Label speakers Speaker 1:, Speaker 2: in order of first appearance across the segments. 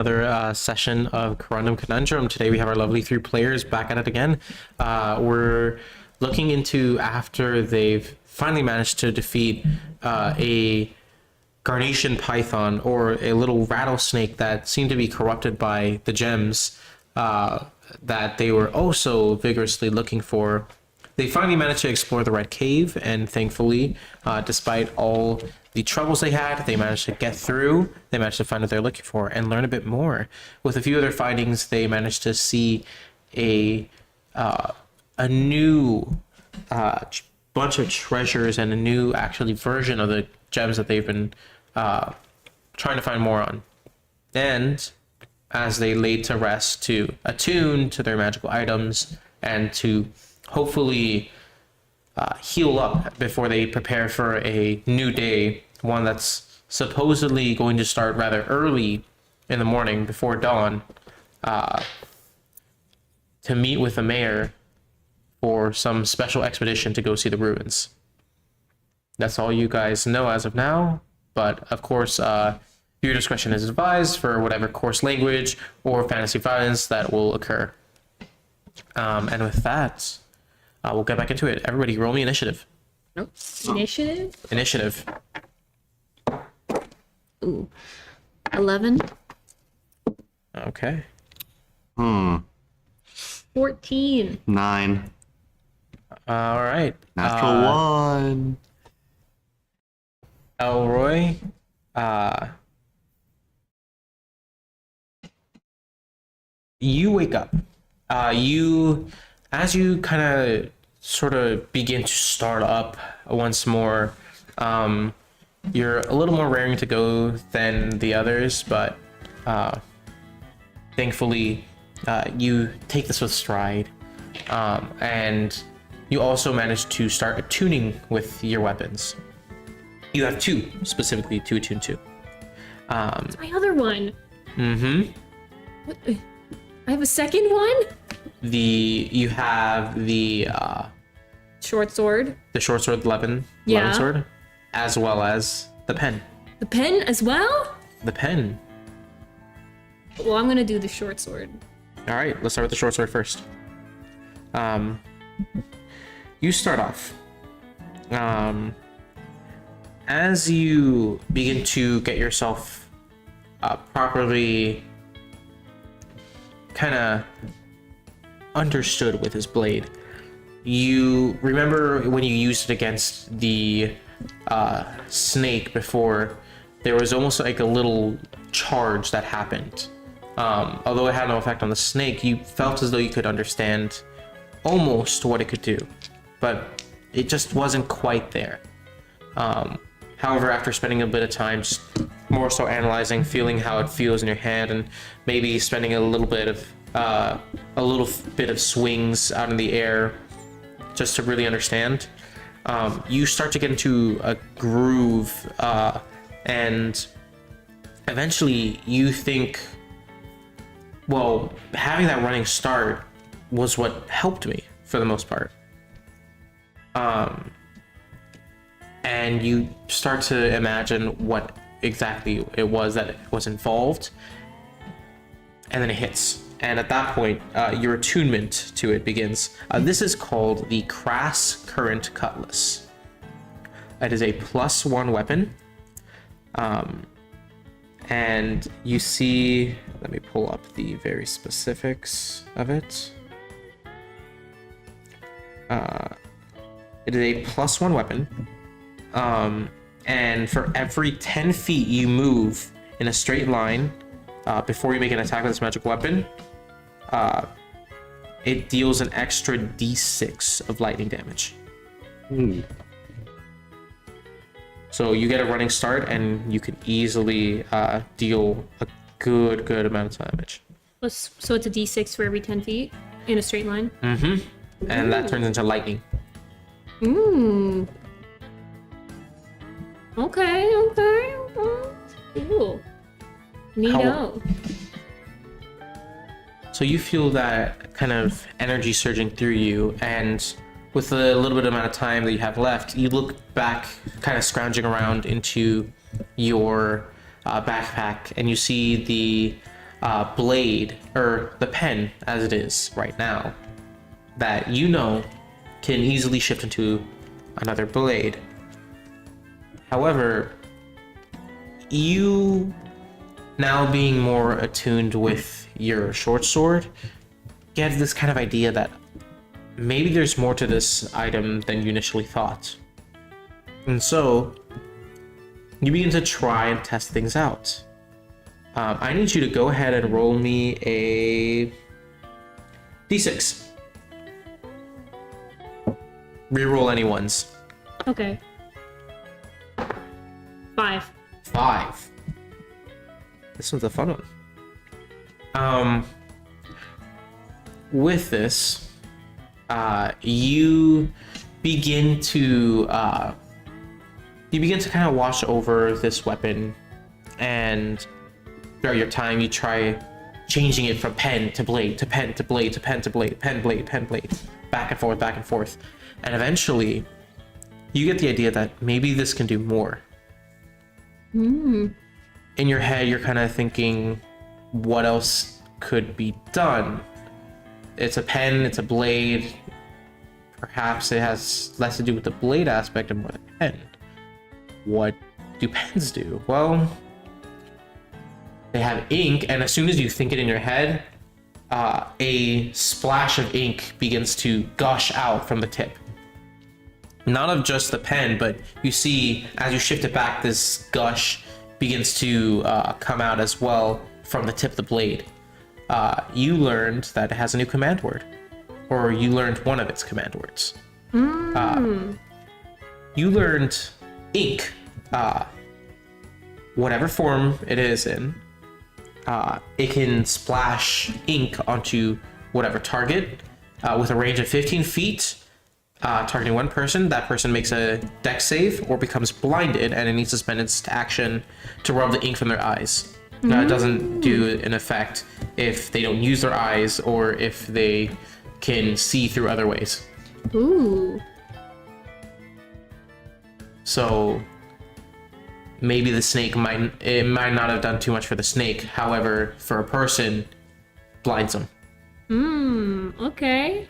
Speaker 1: Another session of Corundum Conundrum. Today we have our lovely three players back at it again. We're looking into after they've finally managed to defeat a Garnetian python, or a little rattlesnake that seemed to be corrupted by the gems that they were also vigorously looking for. They finally managed to explore the Red Cave, and thankfully, despite all the troubles they had, they managed to get through. They managed to find what they're looking for and learn a bit more. With a few other findings, they managed to see a new bunch of treasures and a new actually version of the gems that they've been trying to find more on. And as they laid to rest to attune to their magical items and to hopefully heal up before they prepare for a new day, one that's supposedly going to start rather early in the morning before dawn, to meet with the mayor for some special expedition to go see the ruins. That's all you guys know as of now, but of course, your discretion is advised for whatever coarse language or fantasy violence that will occur. And with that, we'll get back into it. Everybody, roll me initiative.
Speaker 2: Nope. Initiative?
Speaker 1: Initiative.
Speaker 2: Ooh. 11.
Speaker 1: Okay.
Speaker 2: 14.
Speaker 3: 9.
Speaker 1: All right.
Speaker 3: Natural 1.
Speaker 1: Elroy, you wake up. As you kind of sort of begin to start up once more, you're a little more raring to go than the others, but thankfully you take this with stride, and you also manage to start attuning with your weapons. You have two specifically to attune to.
Speaker 2: It's my other one.
Speaker 1: Mm-hmm.
Speaker 2: What? I have a second one?
Speaker 1: You have the
Speaker 2: Short sword.
Speaker 1: short sword, 11 sword, as well as the pen.
Speaker 2: The pen as well?
Speaker 1: The pen.
Speaker 2: Well, I'm gonna do the short sword.
Speaker 1: All right, let's start with the short sword first. You start off. As you begin to get yourself properly kind of understood with his blade, you remember when you used it against the snake before, there was almost like a little charge that happened. Although it had no effect on the snake, you felt as though you could understand almost what it could do, but it just wasn't quite there. However, after spending a bit of time just more so analyzing, feeling how it feels in your hand, and maybe spending a little bit of swings out in the air just to really understand, you start to get into a groove, and eventually you think, well, having that running start was what helped me for the most part. And you start to imagine what exactly it was that was involved, and then it hits. And at that point, your attunement to it begins. This is called the Crass Current Cutlass. It is a +1 weapon. And you see, let me pull up the very specifics of it. It is a +1 weapon. And for every 10 feet you move in a straight line before you make an attack with this magic weapon, it deals an extra d6 of lightning damage. So you get a running start, and you can easily deal a good amount of damage.
Speaker 2: So it's a d6 for every 10 feet in a straight line?
Speaker 1: Mm-hmm. And that turns into lightning.
Speaker 2: Ooh. Okay. Cool. Neato.
Speaker 1: So you feel that kind of energy surging through you, and with the little bit amount of time that you have left, you look back, kind of scrounging around into your backpack, and you see the blade, or the pen as it is right now, that you know can easily shift into another blade. However, you now being more attuned with your short sword, get this kind of idea that maybe there's more to this item than you initially thought. And so, you begin to try and test things out. I need you to go ahead and roll me a d6. Reroll any ones.
Speaker 2: Okay. 5.
Speaker 1: 5. This one's a fun one. With this, you begin to kind of wash over this weapon, and throughout your time, you try changing it from pen to blade to pen to blade to pen to blade, pen blade, back and forth, and eventually, you get the idea that maybe this can do more. In your head, you're kind of thinking, what else could be done? It's a pen, it's a blade. Perhaps it has less to do with the blade aspect and more the pen. What do pens do? Well, they have ink, and as soon as you think it in your head, a splash of ink begins to gush out from the tip. Not of just the pen, but you see, as you shift it back, this gush begins to come out as well from the tip of the blade. You learned that it has a new command word, or you learned one of its command words. You learned ink. Whatever form it is in, it can splash ink onto whatever target with a range of 15 feet, targeting one person. That person makes a dex save or becomes blinded, and it needs to spend its action to rub the ink from their eyes. It doesn't do an effect if they don't use their eyes or if they can see through other ways.
Speaker 2: Ooh.
Speaker 1: So maybe the snake might not have done too much for the snake. However, for a person, blinds them.
Speaker 2: Okay.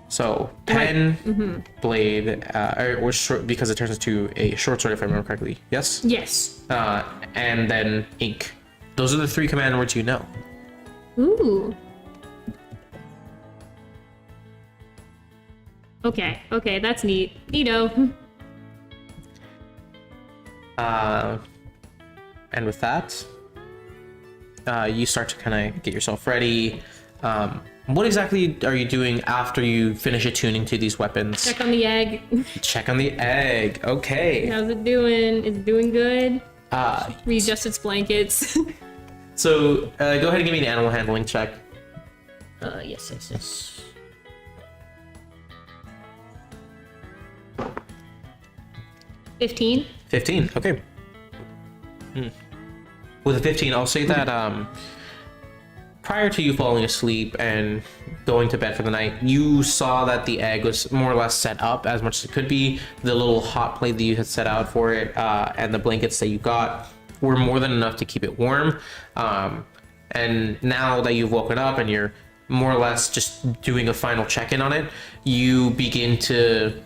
Speaker 1: So pen, blade, or short, because it turns into a short sword if I remember correctly. Yes.
Speaker 2: Yes.
Speaker 1: And then ink. Those are the 3 command words you know.
Speaker 2: Ooh. Okay, that's neat. Neato.
Speaker 1: And with that, you start to kind of get yourself ready. What exactly are you doing after you finish attuning to these weapons?
Speaker 2: Check on the egg.
Speaker 1: Check on the egg. Okay.
Speaker 2: How's it doing? It's doing good. Readjust its blankets.
Speaker 1: So go ahead and give me an animal handling check.
Speaker 2: Yes. 15.
Speaker 1: 15. Okay. With a 15, I'll say that prior to you falling asleep and going to bed for the night, you saw that the egg was more or less set up as much as it could be. The little hot plate that you had set out for it and the blankets that you got were more than enough to keep it warm. And now that you've woken up and you're more or less just doing a final check-in on it, you begin to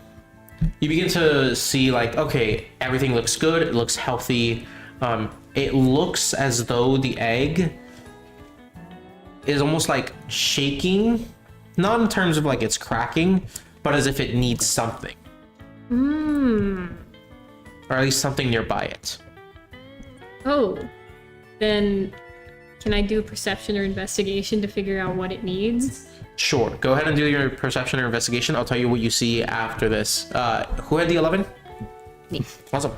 Speaker 1: see, like, okay, everything looks good, it looks healthy. It looks as though the egg is almost like shaking, not in terms of like it's cracking, but as if it needs something. Or at least something nearby it.
Speaker 2: Oh, then can I do a perception or investigation to figure out what it needs?
Speaker 1: Sure, go ahead and do your perception or investigation. I'll tell you what you see after this. Who had the 11?
Speaker 2: Me.
Speaker 1: Awesome.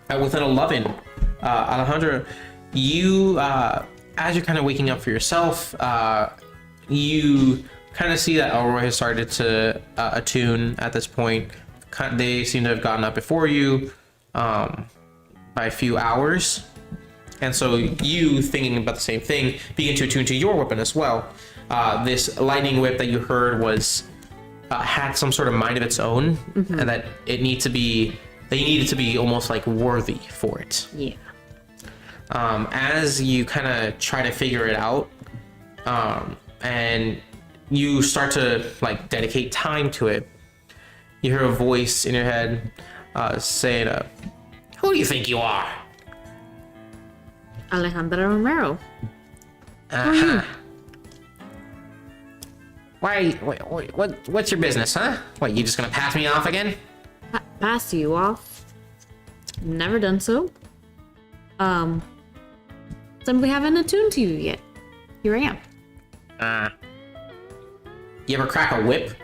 Speaker 1: With an 11, Alejandra, you, as you're kind of waking up for yourself, you kind of see that Elroy has started to attune at this point. They seem to have gotten up before you by a few hours. And so you, thinking about the same thing, begin to attune to your weapon as well. This lightning whip that you heard was had some sort of mind of its own, and that they needed to be almost like worthy for it.
Speaker 2: Yeah.
Speaker 1: As you kind of try to figure it out, and you start to like dedicate time to it, you hear a voice in your head saying, "Who do you think you are?"
Speaker 4: Alejandra Romero.
Speaker 1: Uh-huh. Why? What's your business, huh? What, you just gonna pass me off again?
Speaker 4: Pass you off? Never done so. Simply haven't attuned to you yet. Here I am.
Speaker 1: You ever crack a whip?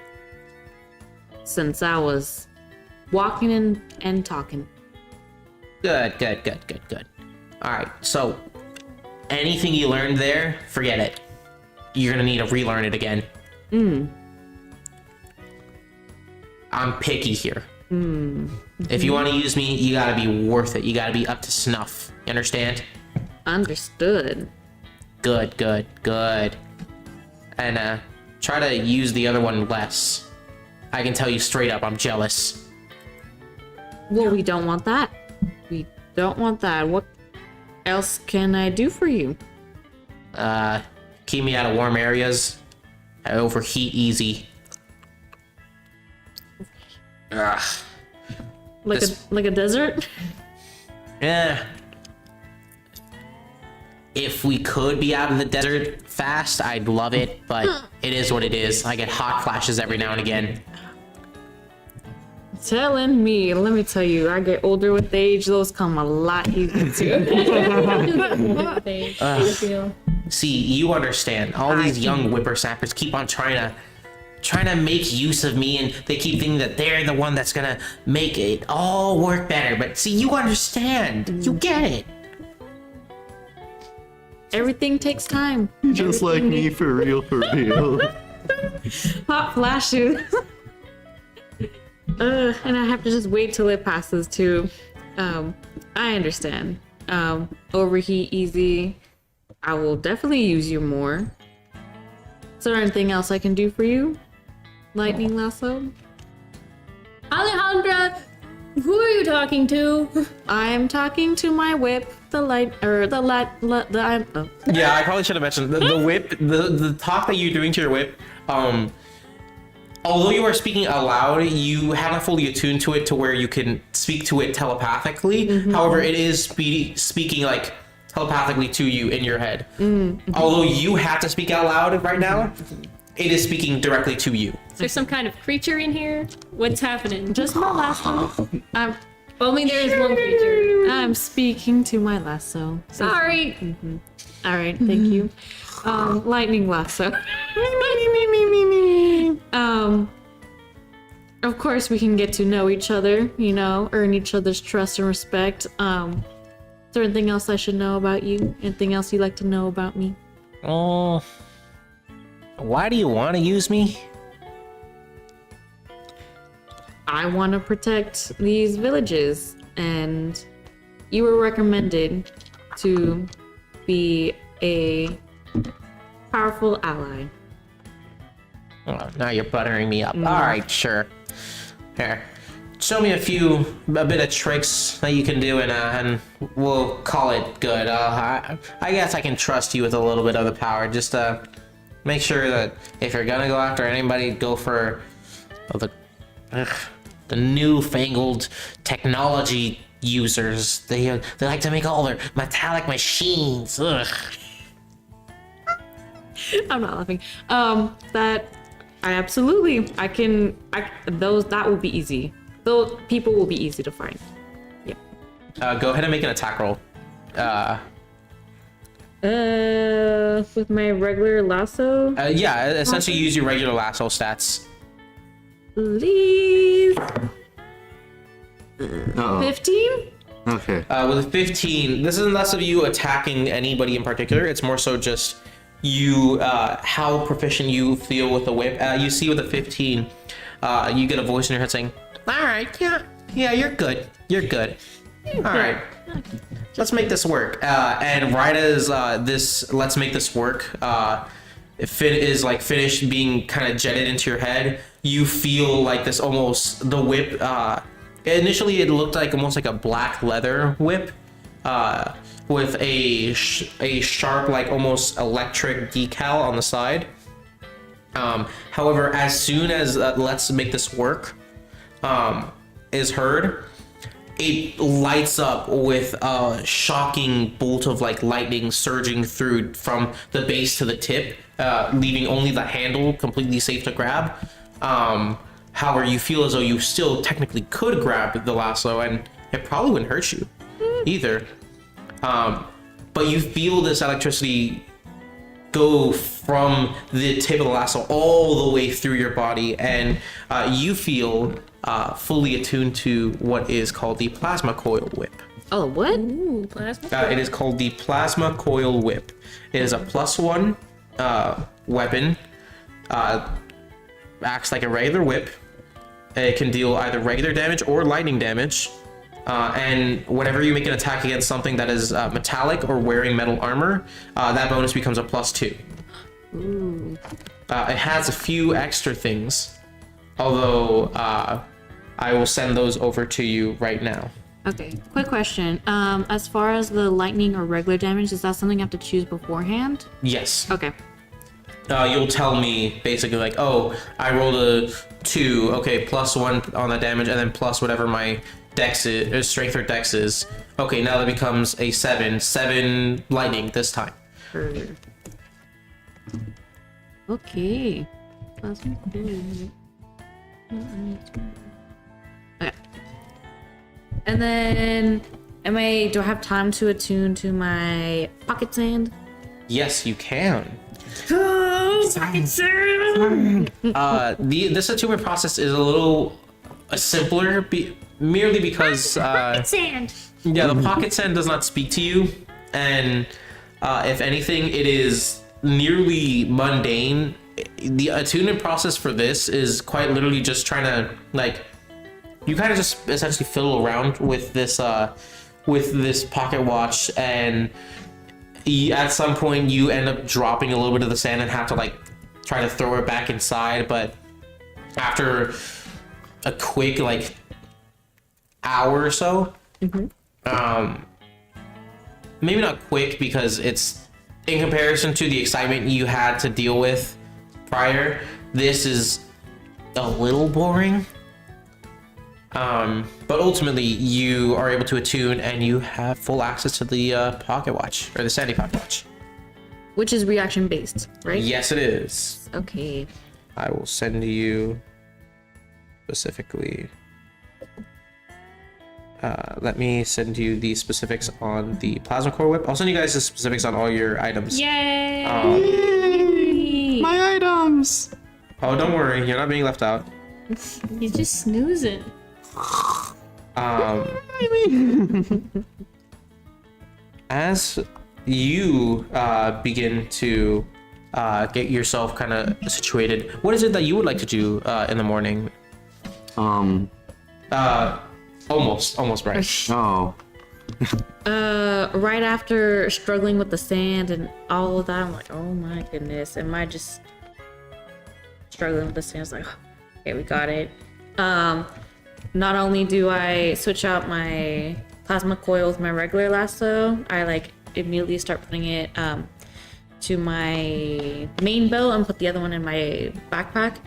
Speaker 4: Since I was walking and talking.
Speaker 1: Good. All right, so anything you learned there, forget it. You're gonna need to relearn it again. I'm picky here. If you want to use me, you gotta be worth it. You gotta be up to snuff. You understand?
Speaker 4: Understood.
Speaker 1: Good. And try to use the other one less. I can tell you straight up, I'm jealous.
Speaker 4: Well, we don't want that. We don't want that. What else can I do for you?
Speaker 1: Keep me out of warm areas. I overheat easy. Ugh.
Speaker 4: Like a desert?
Speaker 1: Yeah. If we could be out of the desert fast, I'd love it, but it is what it is. I get hot flashes every now and again.
Speaker 4: Telling me, let me tell you, I get older with age, those come a lot easier too.
Speaker 2: They feel.
Speaker 1: See, you understand. All these young whippersnappers keep on trying to make use of me, and they keep thinking that they're the one that's gonna make it all work better. But see, you understand. You get it.
Speaker 4: Everything takes time.
Speaker 3: Just like me, for real.
Speaker 4: Hot flashes. And I have to just wait till it passes too. I understand. Overheat easy. I will definitely use you more. Is there anything else I can do for you? Lightning lasso?
Speaker 2: Alejandra, who are you talking to?
Speaker 4: I am talking to my whip, the light, or the
Speaker 1: Yeah, I probably should have mentioned the whip, the talk that you're doing to your whip. Although you are speaking aloud, you haven't fully attuned to it to where you can speak to it telepathically. However, it is speaking like telepathically to you in your head. Although you have to speak out loud right now, it is speaking directly to you.
Speaker 2: Is there some kind of creature in here? What's happening?
Speaker 4: Just my lasso.
Speaker 2: Only there is one creature.
Speaker 4: I'm speaking to my lasso.
Speaker 2: Sorry.
Speaker 4: All right, thank you. Lightning lasso. Of course we can get to know each other, you know, earn each other's trust and respect. Is there anything else I should know about you? Anything else you'd like to know about me?
Speaker 1: Oh, why do you want to use me?
Speaker 4: I want to protect these villages, and you were recommended to be a powerful ally.
Speaker 1: Oh, now you're buttering me up. All right, sure. Here, show me a bit of tricks that you can do, and we'll call it good. I guess I can trust you with a little bit of the power. Just make sure that if you're gonna go after anybody, go for the newfangled technology users. They like to make all their metallic machines. Ugh.
Speaker 4: I'm not laughing. That that will be easy. Those people will be easy to find. Yeah.
Speaker 1: Go ahead and make an attack roll.
Speaker 4: With my regular lasso.
Speaker 1: Yeah, essentially use your regular lasso stats.
Speaker 4: Please.
Speaker 3: Uh-oh.
Speaker 4: 15?
Speaker 3: Okay.
Speaker 1: With a 15, this isn't less of you attacking anybody in particular. It's more so just you, how proficient you feel with the whip. You see with a 15, you get a voice in your head saying, "All right, yeah, you're good. All right, let's make this work." And right as this "let's make this work" is like finished being kind of jetted into your head, you feel like this almost the whip. Initially, it looked like almost like a black leather whip. with a sharp, like almost electric decal on the side. However, as soon as "Let's make this work" is heard, it lights up with a shocking bolt of like lightning surging through from the base to the tip, leaving only the handle completely safe to grab. However, you feel as though you still technically could grab the lasso, and it probably wouldn't hurt you either. But you feel this electricity go from the tip of the lasso all the way through your body, and you feel fully attuned to what is called the plasma coil whip.
Speaker 4: Oh, what?
Speaker 2: Ooh, plasma.
Speaker 1: It is called the plasma coil whip. It is a +1 weapon. Acts like a regular whip. It can deal either regular damage or lightning damage. And whenever you make an attack against something that is metallic or wearing metal armor, that bonus becomes a +2.
Speaker 4: Ooh.
Speaker 1: It has a few extra things, although I will send those over to you right now.
Speaker 4: Okay, quick question. As far as the lightning or regular damage, is that something I have to choose beforehand?
Speaker 1: Yes.
Speaker 4: Okay.
Speaker 1: You'll tell me basically like, oh, I rolled a 2, okay, +1 on that damage, and then plus whatever my dex is, or strength or dex is. Okay, now that becomes a 7 lightning this time.
Speaker 4: Okay. Okay. And then, do I have time to attune to my pocket sand?
Speaker 1: Yes, you can.
Speaker 4: Pocket sand!
Speaker 1: This attunement process is a little simpler, merely because
Speaker 2: Sand.
Speaker 1: yeah, the pocket sand does not speak to you, and if anything, it is nearly mundane. The attunement process for this is quite literally just trying to like, you kind of just essentially fiddle around with this pocket watch, and at some point you end up dropping a little bit of the sand and have to like try to throw it back inside. But after a quick like hour or so, maybe not quick because it's in comparison to the excitement you had to deal with prior, this is a little boring. But ultimately you are able to attune and you have full access to the pocket watch, or the sandy pocket watch.
Speaker 4: Which is reaction based, right?
Speaker 1: Yes, it is.
Speaker 4: Okay.
Speaker 1: I will send you specifically. Let me send you the specifics on the plasma core whip. I'll send you guys the specifics on all your items.
Speaker 2: Yay!
Speaker 3: My items!
Speaker 1: Oh, don't worry, you're not being left out.
Speaker 2: He's just snoozing.
Speaker 1: As you begin to get yourself kind of situated, what is it that you would like to do in the morning? Almost right.
Speaker 3: Oh.
Speaker 4: Right after struggling with the sand and all of that, I'm like, oh my goodness, am I just struggling with the sand? It's like, okay, we got it. Not only do I switch out my plasma coil with my regular lasso, I like immediately start putting it to my main belt and put the other one in my backpack.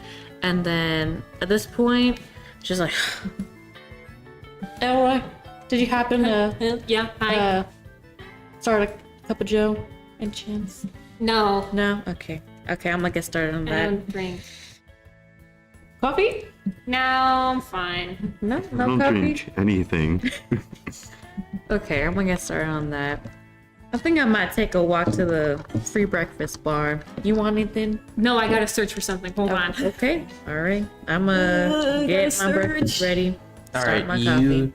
Speaker 4: And then at this point, she's like, Elroy, did you happen to
Speaker 2: Yeah, hi.
Speaker 4: start a cup of joe and chance?
Speaker 2: No,
Speaker 4: No? Okay, I'm gonna get started on
Speaker 2: I
Speaker 4: that.
Speaker 2: don't drink.
Speaker 4: Coffee?
Speaker 2: No, I'm fine.
Speaker 4: No,
Speaker 3: I
Speaker 4: no
Speaker 3: don't
Speaker 4: coffee.
Speaker 3: drink anything.
Speaker 4: Okay, I'm gonna get started on that. I think I might take a walk to the free breakfast bar. You want anything?
Speaker 2: No, I gotta search for something. Hold on.
Speaker 4: Okay, all right. I'm gonna get my breakfast ready.
Speaker 1: All
Speaker 4: Start
Speaker 1: right,
Speaker 4: my coffee.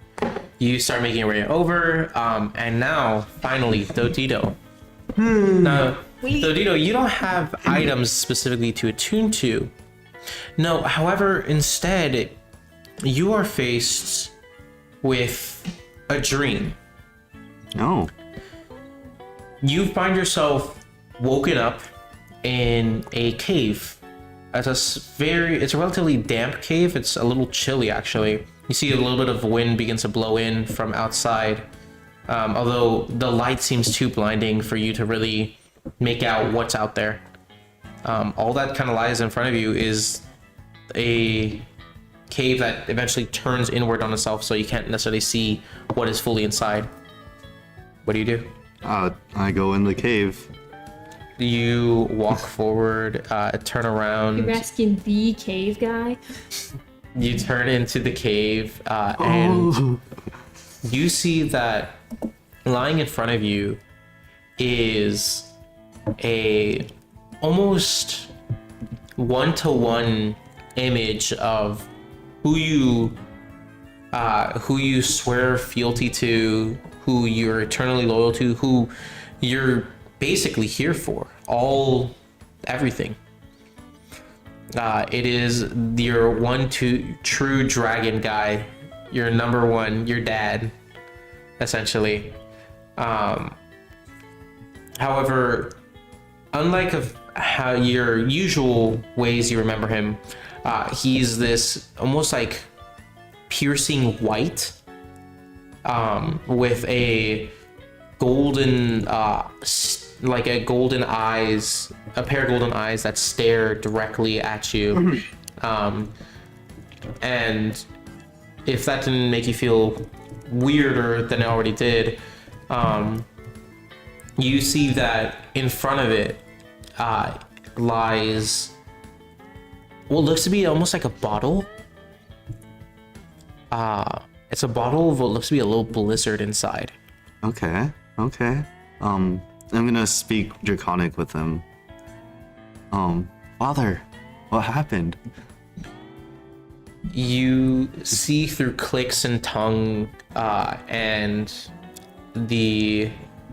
Speaker 1: you start making your way over, and now finally, Dodito. Now, Dodito, you don't have items specifically to attune to. No, however, instead, you are faced with a dream.
Speaker 3: Oh.
Speaker 1: You find yourself woken up in a cave. It's a relatively damp cave. It's a little chilly, actually. You see a little bit of wind begins to blow in from outside. although the light seems too blinding for you to really make out what's out there. All that kind of lies in front of you is a cave that eventually turns inward on itself, so you can't necessarily see what is fully inside. What do you do?
Speaker 3: I go in the cave.
Speaker 1: You walk forward, turn around.
Speaker 2: You're asking the cave guy?
Speaker 1: You turn into the cave, and
Speaker 3: Oh.
Speaker 1: you see that lying in front of you is a almost one-to-one image of who you swear fealty to, who you're eternally loyal to, who you're basically here for, everything. It is your true dragon guy, your number one, your dad, essentially. However, unlike of how your usual ways you remember him, he's this almost like piercing white, with a golden, like a golden eyes, a pair of golden eyes that stare directly at you. And if that didn't make you feel weirder than it already did, you see that in front of it lies what looks to be almost like a bottle. It's a bottle of what looks to be a little blizzard inside.
Speaker 3: Okay. I'm gonna speak Draconic with him. Father, what happened?
Speaker 1: You see through clicks and tongue, and the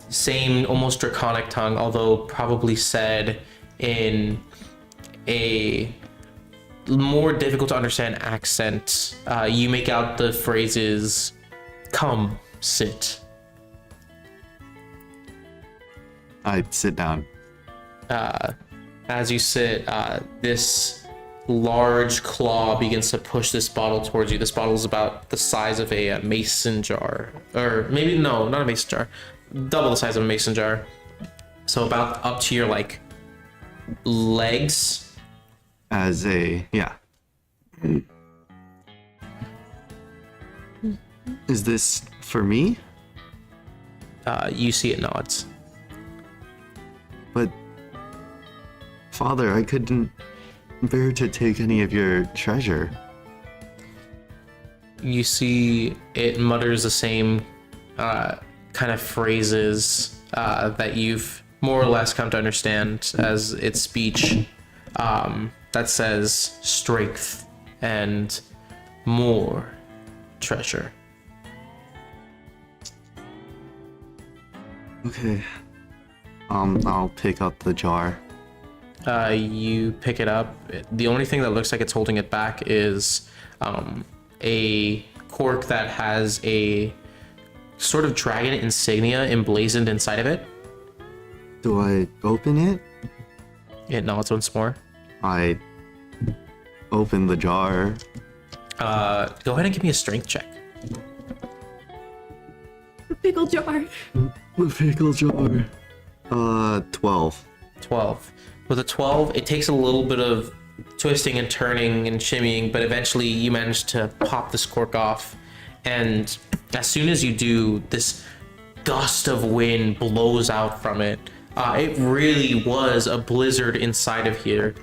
Speaker 1: same almost draconic tongue, although probably said in a more difficult to understand accent. You make out the phrases, "Come, sit."
Speaker 3: I sit down.
Speaker 1: As you sit, this large claw begins to push this bottle towards you. This bottle is about the size of a mason jar, or maybe no, not a mason jar, double the size of a mason jar. So about up to your like legs.
Speaker 3: Yeah. Is this for me?
Speaker 1: You see it nods.
Speaker 3: But Father, I couldn't bear to take any of your treasure.
Speaker 1: You see it mutters the same kind of phrases that you've more or less come to understand as its speech, that says strength and more treasure.
Speaker 3: Okay. I'll pick up the jar.
Speaker 1: You pick it up. The only thing that looks like it's holding it back is a cork that has a sort of dragon insignia emblazoned inside of it.
Speaker 3: Do I open it?
Speaker 1: It nods once more.
Speaker 3: I open the jar.
Speaker 1: Go ahead and give me a strength check.
Speaker 2: The pickle jar.
Speaker 3: The pickle jar. 12.
Speaker 1: 12. With a 12, it takes a little bit of twisting and turning and shimmying, but eventually you manage to pop this cork off. And as soon as you do, this gust of wind blows out from it. It really was a blizzard inside of here.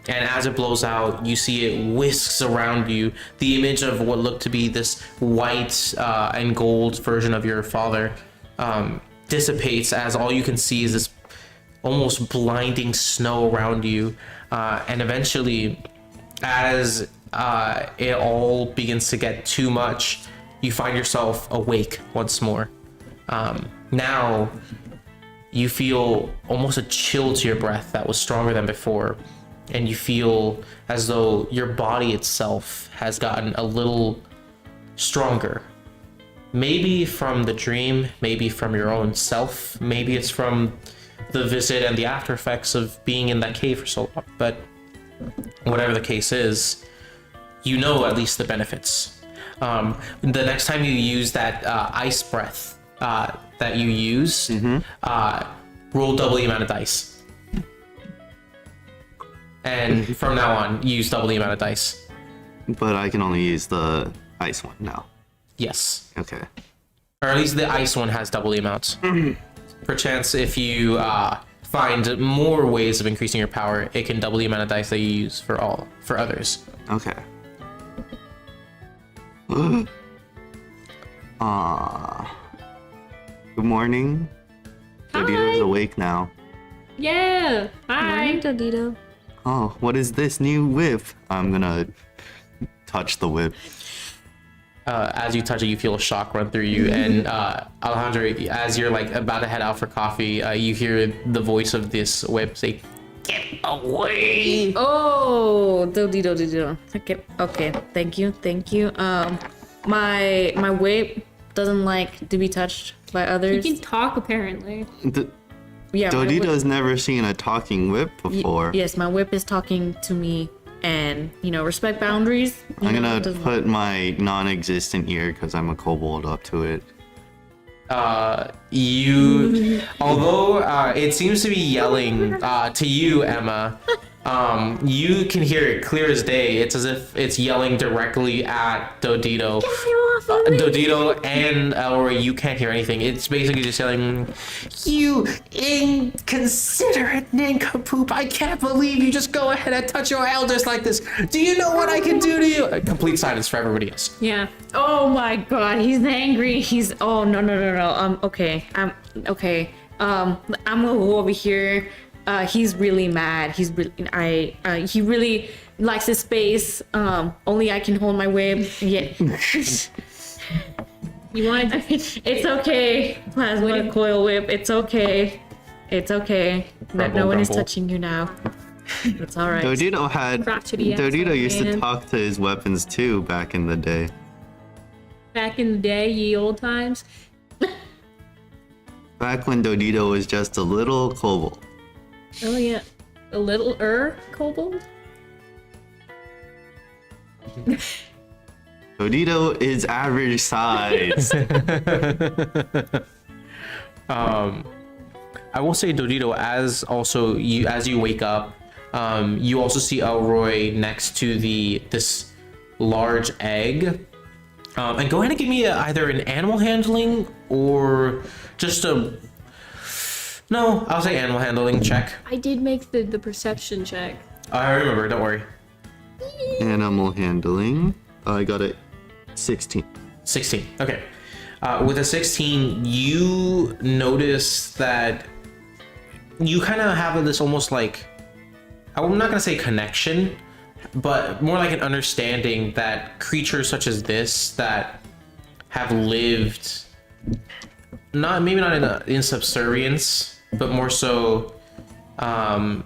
Speaker 1: And as it blows out, you see it whisks around you. The image of what looked to be this white and gold version of your father dissipates as all you can see is this almost blinding snow around you. And eventually, as it all begins to get too much, you find yourself awake once more. Now, you feel almost a chill to your breath that was stronger than before. And you feel as though your body itself has gotten a little stronger. Maybe from the dream, maybe from your own self, maybe it's from the visit and the after effects of being in that cave for so long. But whatever the case is, you know at least the benefits. The next time you use that ice breath, that you used, roll double the amount of dice. And from now on, use double the amount of dice.
Speaker 3: But I can only use the ice one now.
Speaker 1: Yes.
Speaker 3: Okay.
Speaker 1: Or at least the ice one has double the amount. Perchance, if you find more ways of increasing your power, it can double the amount of dice that you use for others.
Speaker 3: Okay. Good morning. Dodito's awake now.
Speaker 2: Yeah. Hi.
Speaker 4: Morning, Dodito.
Speaker 3: Oh, what is this new whip? I'm gonna touch the whip.
Speaker 1: As you touch it, you feel a shock run through you, and Alejandro, as you're like about to head out for coffee, you hear the voice of this whip say, "Get away!"
Speaker 4: Oh, Dodito. Okay. Thank you. My whip doesn't like to be touched by
Speaker 2: You
Speaker 4: others.
Speaker 2: can talk apparently.
Speaker 4: Yeah. my whip-
Speaker 3: Dodito's never seen a talking whip before.
Speaker 4: Yes, my whip is talking to me, and respect boundaries.
Speaker 3: I'm gonna
Speaker 4: doesn't-
Speaker 3: put my non-existent ear, because I'm a kobold, up to it.
Speaker 1: Although it seems to be yelling to you, Emma, you can hear it clear as day. It's as if it's yelling directly at Dodito. Dodito and Elroy, you can't hear anything. It's basically just yelling, "You inconsiderate nincompoop! I can't believe you just go ahead and touch your elders like this. Do you know what I can do to you?" Complete silence for everybody else.
Speaker 2: Yeah.
Speaker 4: Oh my God, he's angry. Oh no. Okay. I'm okay. I'm gonna go over here. He's really mad. He really likes his space. Only I can hold my whip. Yeah.
Speaker 2: You wanted to.
Speaker 4: It's okay. Plasma coil whip. It's okay. No one is
Speaker 1: Rumble.
Speaker 4: touching you now. It's all right.
Speaker 2: Crotchety ass
Speaker 3: Dodito used to
Speaker 2: man.
Speaker 3: talk to his weapons too back in the day.
Speaker 2: Back in the day, ye old times.
Speaker 3: Back when Dodito was just a little kobold.
Speaker 2: Oh yeah. A little kobold?
Speaker 3: Dodito is average size.
Speaker 1: I will say, Dodito, as you wake up, you also see Elroy next to this large egg. And go ahead and give me either an animal handling or just no, I'll say animal handling check.
Speaker 2: I did make the perception check.
Speaker 1: I remember, don't worry.
Speaker 3: Animal handling. I got a 16.
Speaker 1: 16. Okay. With a 16, you notice that you kind of have this almost like, I'm not going to say connection, but more like an understanding that creatures such as this that have lived, maybe not in subservience, but more so to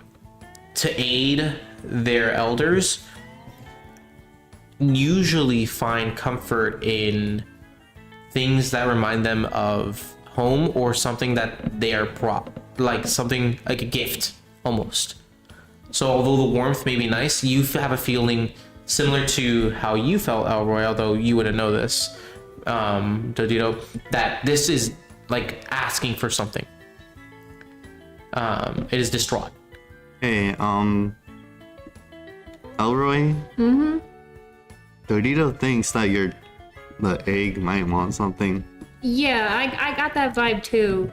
Speaker 1: aid their elders, usually find comfort in things that remind them of home or something that they are like something like a gift almost. So although the warmth may be nice, you have a feeling similar to how you felt, Elroy, although you wouldn't know this, Dodito, that this is like asking for something. It is distraught.
Speaker 3: Hey, Elroy? Mm-hmm. Dodito thinks that the egg might want something.
Speaker 2: Yeah, I got that vibe too.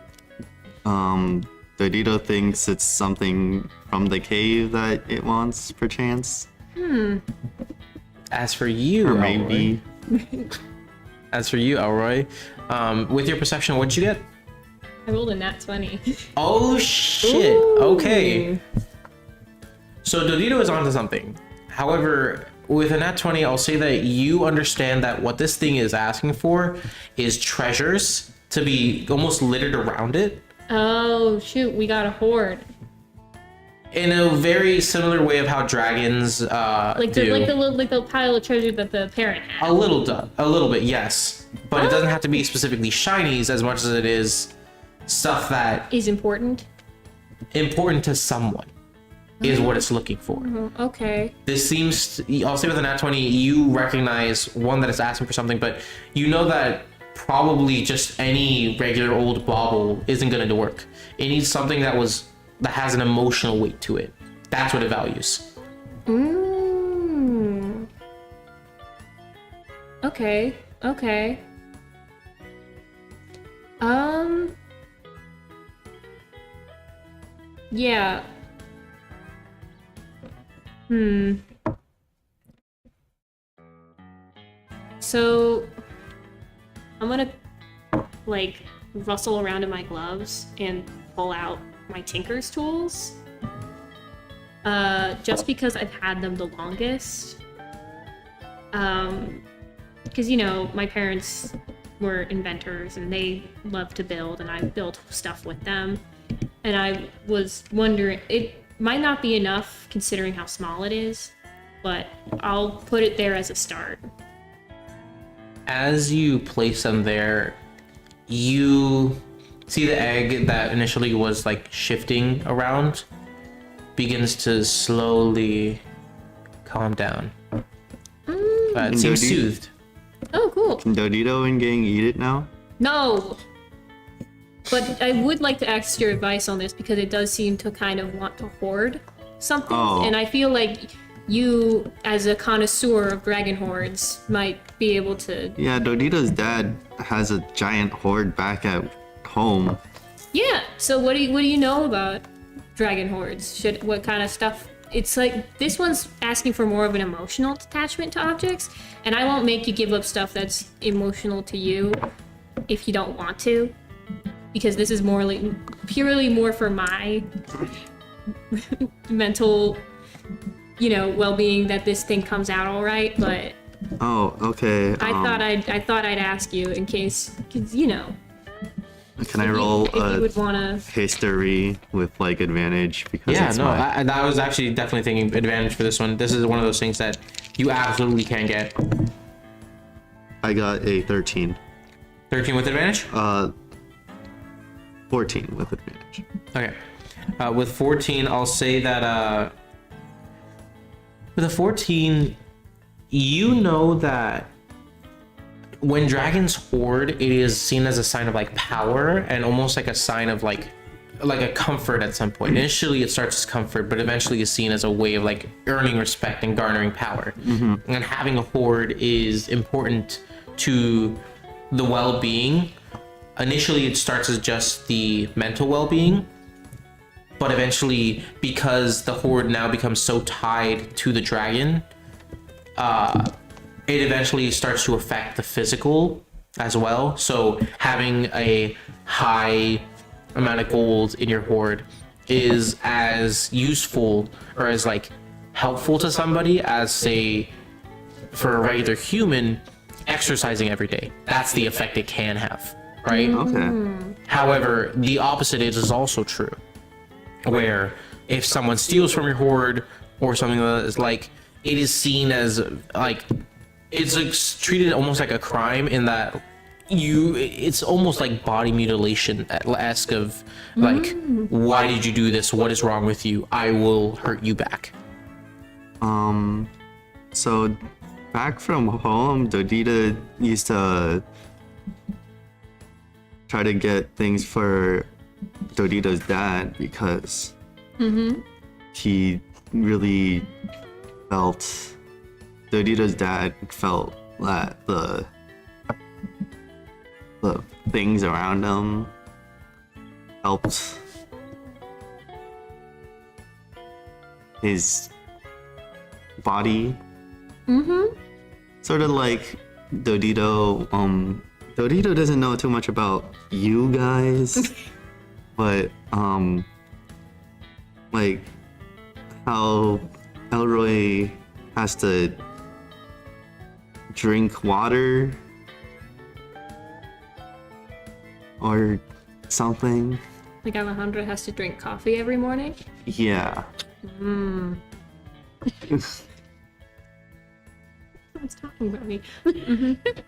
Speaker 3: Dodito thinks it's something from the cave that it wants, perchance.
Speaker 1: As for you,
Speaker 3: Or
Speaker 1: Elroy,
Speaker 3: maybe.
Speaker 1: with your perception, what'd you get?
Speaker 2: I rolled a nat 20.
Speaker 1: Oh shit. Okay. So Dodito is onto something. However, with a nat 20, I'll say that you understand that what this thing is asking for is treasures to be almost littered around it.
Speaker 2: Oh shoot, we got a horde.
Speaker 1: In a very similar way of how dragons do.
Speaker 2: Like the pile of treasure that the parent had.
Speaker 1: A little bit, yes. But it doesn't have to be specifically shinies as much as it is stuff that
Speaker 2: Is important.
Speaker 1: important to someone is what it's looking for.
Speaker 2: Okay.
Speaker 1: This seems, I'll say with a nat 20, you recognize one that it's asking for something, but you know that probably just any regular old bauble isn't going to work. It needs something that has an emotional weight to it. That's what it values.
Speaker 2: Okay. Okay. Yeah. So I'm gonna like rustle around in my gloves and pull out my tinker's tools. Just because I've had them the longest. Because my parents were inventors and they love to build, and I built stuff with them. And I was wondering, it might not be enough considering how small it is, but I'll put it there as a start.
Speaker 1: As you place them there, you see the egg that initially was like shifting around begins to slowly calm down. It seems soothed.
Speaker 2: Oh, cool.
Speaker 3: Can Dodito and gang eat it now?
Speaker 2: No! But I would like to ask your advice on this because it does seem to kind of want to hoard something.
Speaker 3: Oh.
Speaker 2: And I feel like you, as a connoisseur of dragon hordes, might be able to...
Speaker 3: Yeah, Dodito's dad has a giant horde back at home.
Speaker 2: Yeah, so what do you know about dragon hordes? What kind of stuff? It's like, this one's asking for more of an emotional attachment to objects, and I won't make you give up stuff that's emotional to you if you don't want to, because this is purely more for my mental, well-being, that this thing comes out all right. But
Speaker 3: Oh, okay.
Speaker 2: I thought I'd ask you in case, because
Speaker 3: Can I roll
Speaker 2: if you
Speaker 3: a
Speaker 2: would want to...
Speaker 3: history with like advantage because
Speaker 1: Yeah,
Speaker 3: it's
Speaker 1: no,
Speaker 3: my...
Speaker 1: I was actually definitely thinking advantage for this one. This is one of those things that you absolutely can get.
Speaker 3: I got a 13.
Speaker 1: 13 with advantage?
Speaker 3: 14 with advantage.
Speaker 1: Okay. With 14, I'll say that with a 14, you know that when dragons hoard, it is seen as a sign of like power and almost like a sign of like a comfort at some point. Initially, it starts as comfort, but eventually is seen as a way of like earning respect and garnering power. And having a hoard is important to the well-being. Initially, it starts as just the mental well-being, but eventually, because the horde now becomes so tied to the dragon, it eventually starts to affect the physical as well. So having a high amount of gold in your horde is as useful or as like helpful to somebody as, say, for a regular human exercising every day. That's the effect it can have, right?
Speaker 3: Okay.
Speaker 1: However, the opposite is also true, where if someone steals from your horde or something that is like, it is seen as like, it's like treated almost like a crime in that it's almost like body mutilation-esque of like, why did you do this? What is wrong with you? I will hurt you back.
Speaker 3: So back from home, Dodita used to try to get things for Dodita's dad because he really felt, Dodita's dad felt that the things around him helped his body. Sort of like Dodito. Dodito doesn't know too much about you guys, but like how Elroy has to drink water or something.
Speaker 2: Like Alejandra has to drink coffee every morning?
Speaker 3: Yeah.
Speaker 2: Someone's talking about me.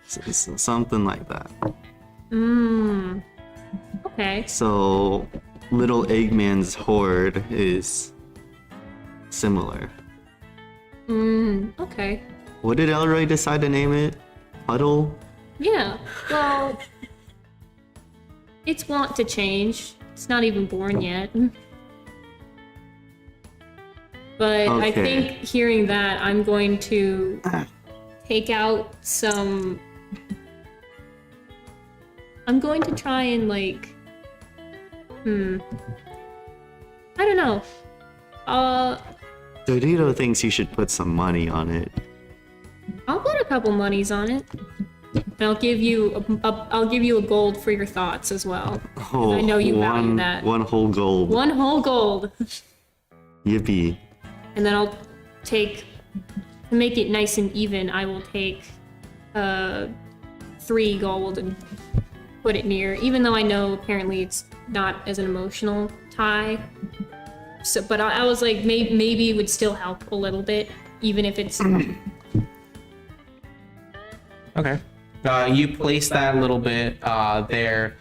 Speaker 3: Something like that.
Speaker 2: Okay.
Speaker 3: So little Eggman's horde is similar.
Speaker 2: Okay.
Speaker 3: What did Elroy decide to name it? Puddle?
Speaker 2: Yeah. Well, it's want to change. It's not even born yet. But I
Speaker 3: Okay.
Speaker 2: think hearing that, I'm going to take out some. I'm going to try and like. I don't know.
Speaker 3: Dorito thinks you should put some money on it.
Speaker 2: I'll put a couple monies on it. And I'll give you I'll give you a gold for your thoughts as well.
Speaker 3: Oh,
Speaker 2: I know you value that.
Speaker 3: One whole gold.
Speaker 2: One whole gold.
Speaker 3: Yippee.
Speaker 2: And then I'll take, to make it nice and even, I will take 3 gold and put it near, even though I know apparently it's not as an emotional tie. So, but I was like, maybe it would still help a little bit, even if it's.
Speaker 1: Okay. You place that a little bit there.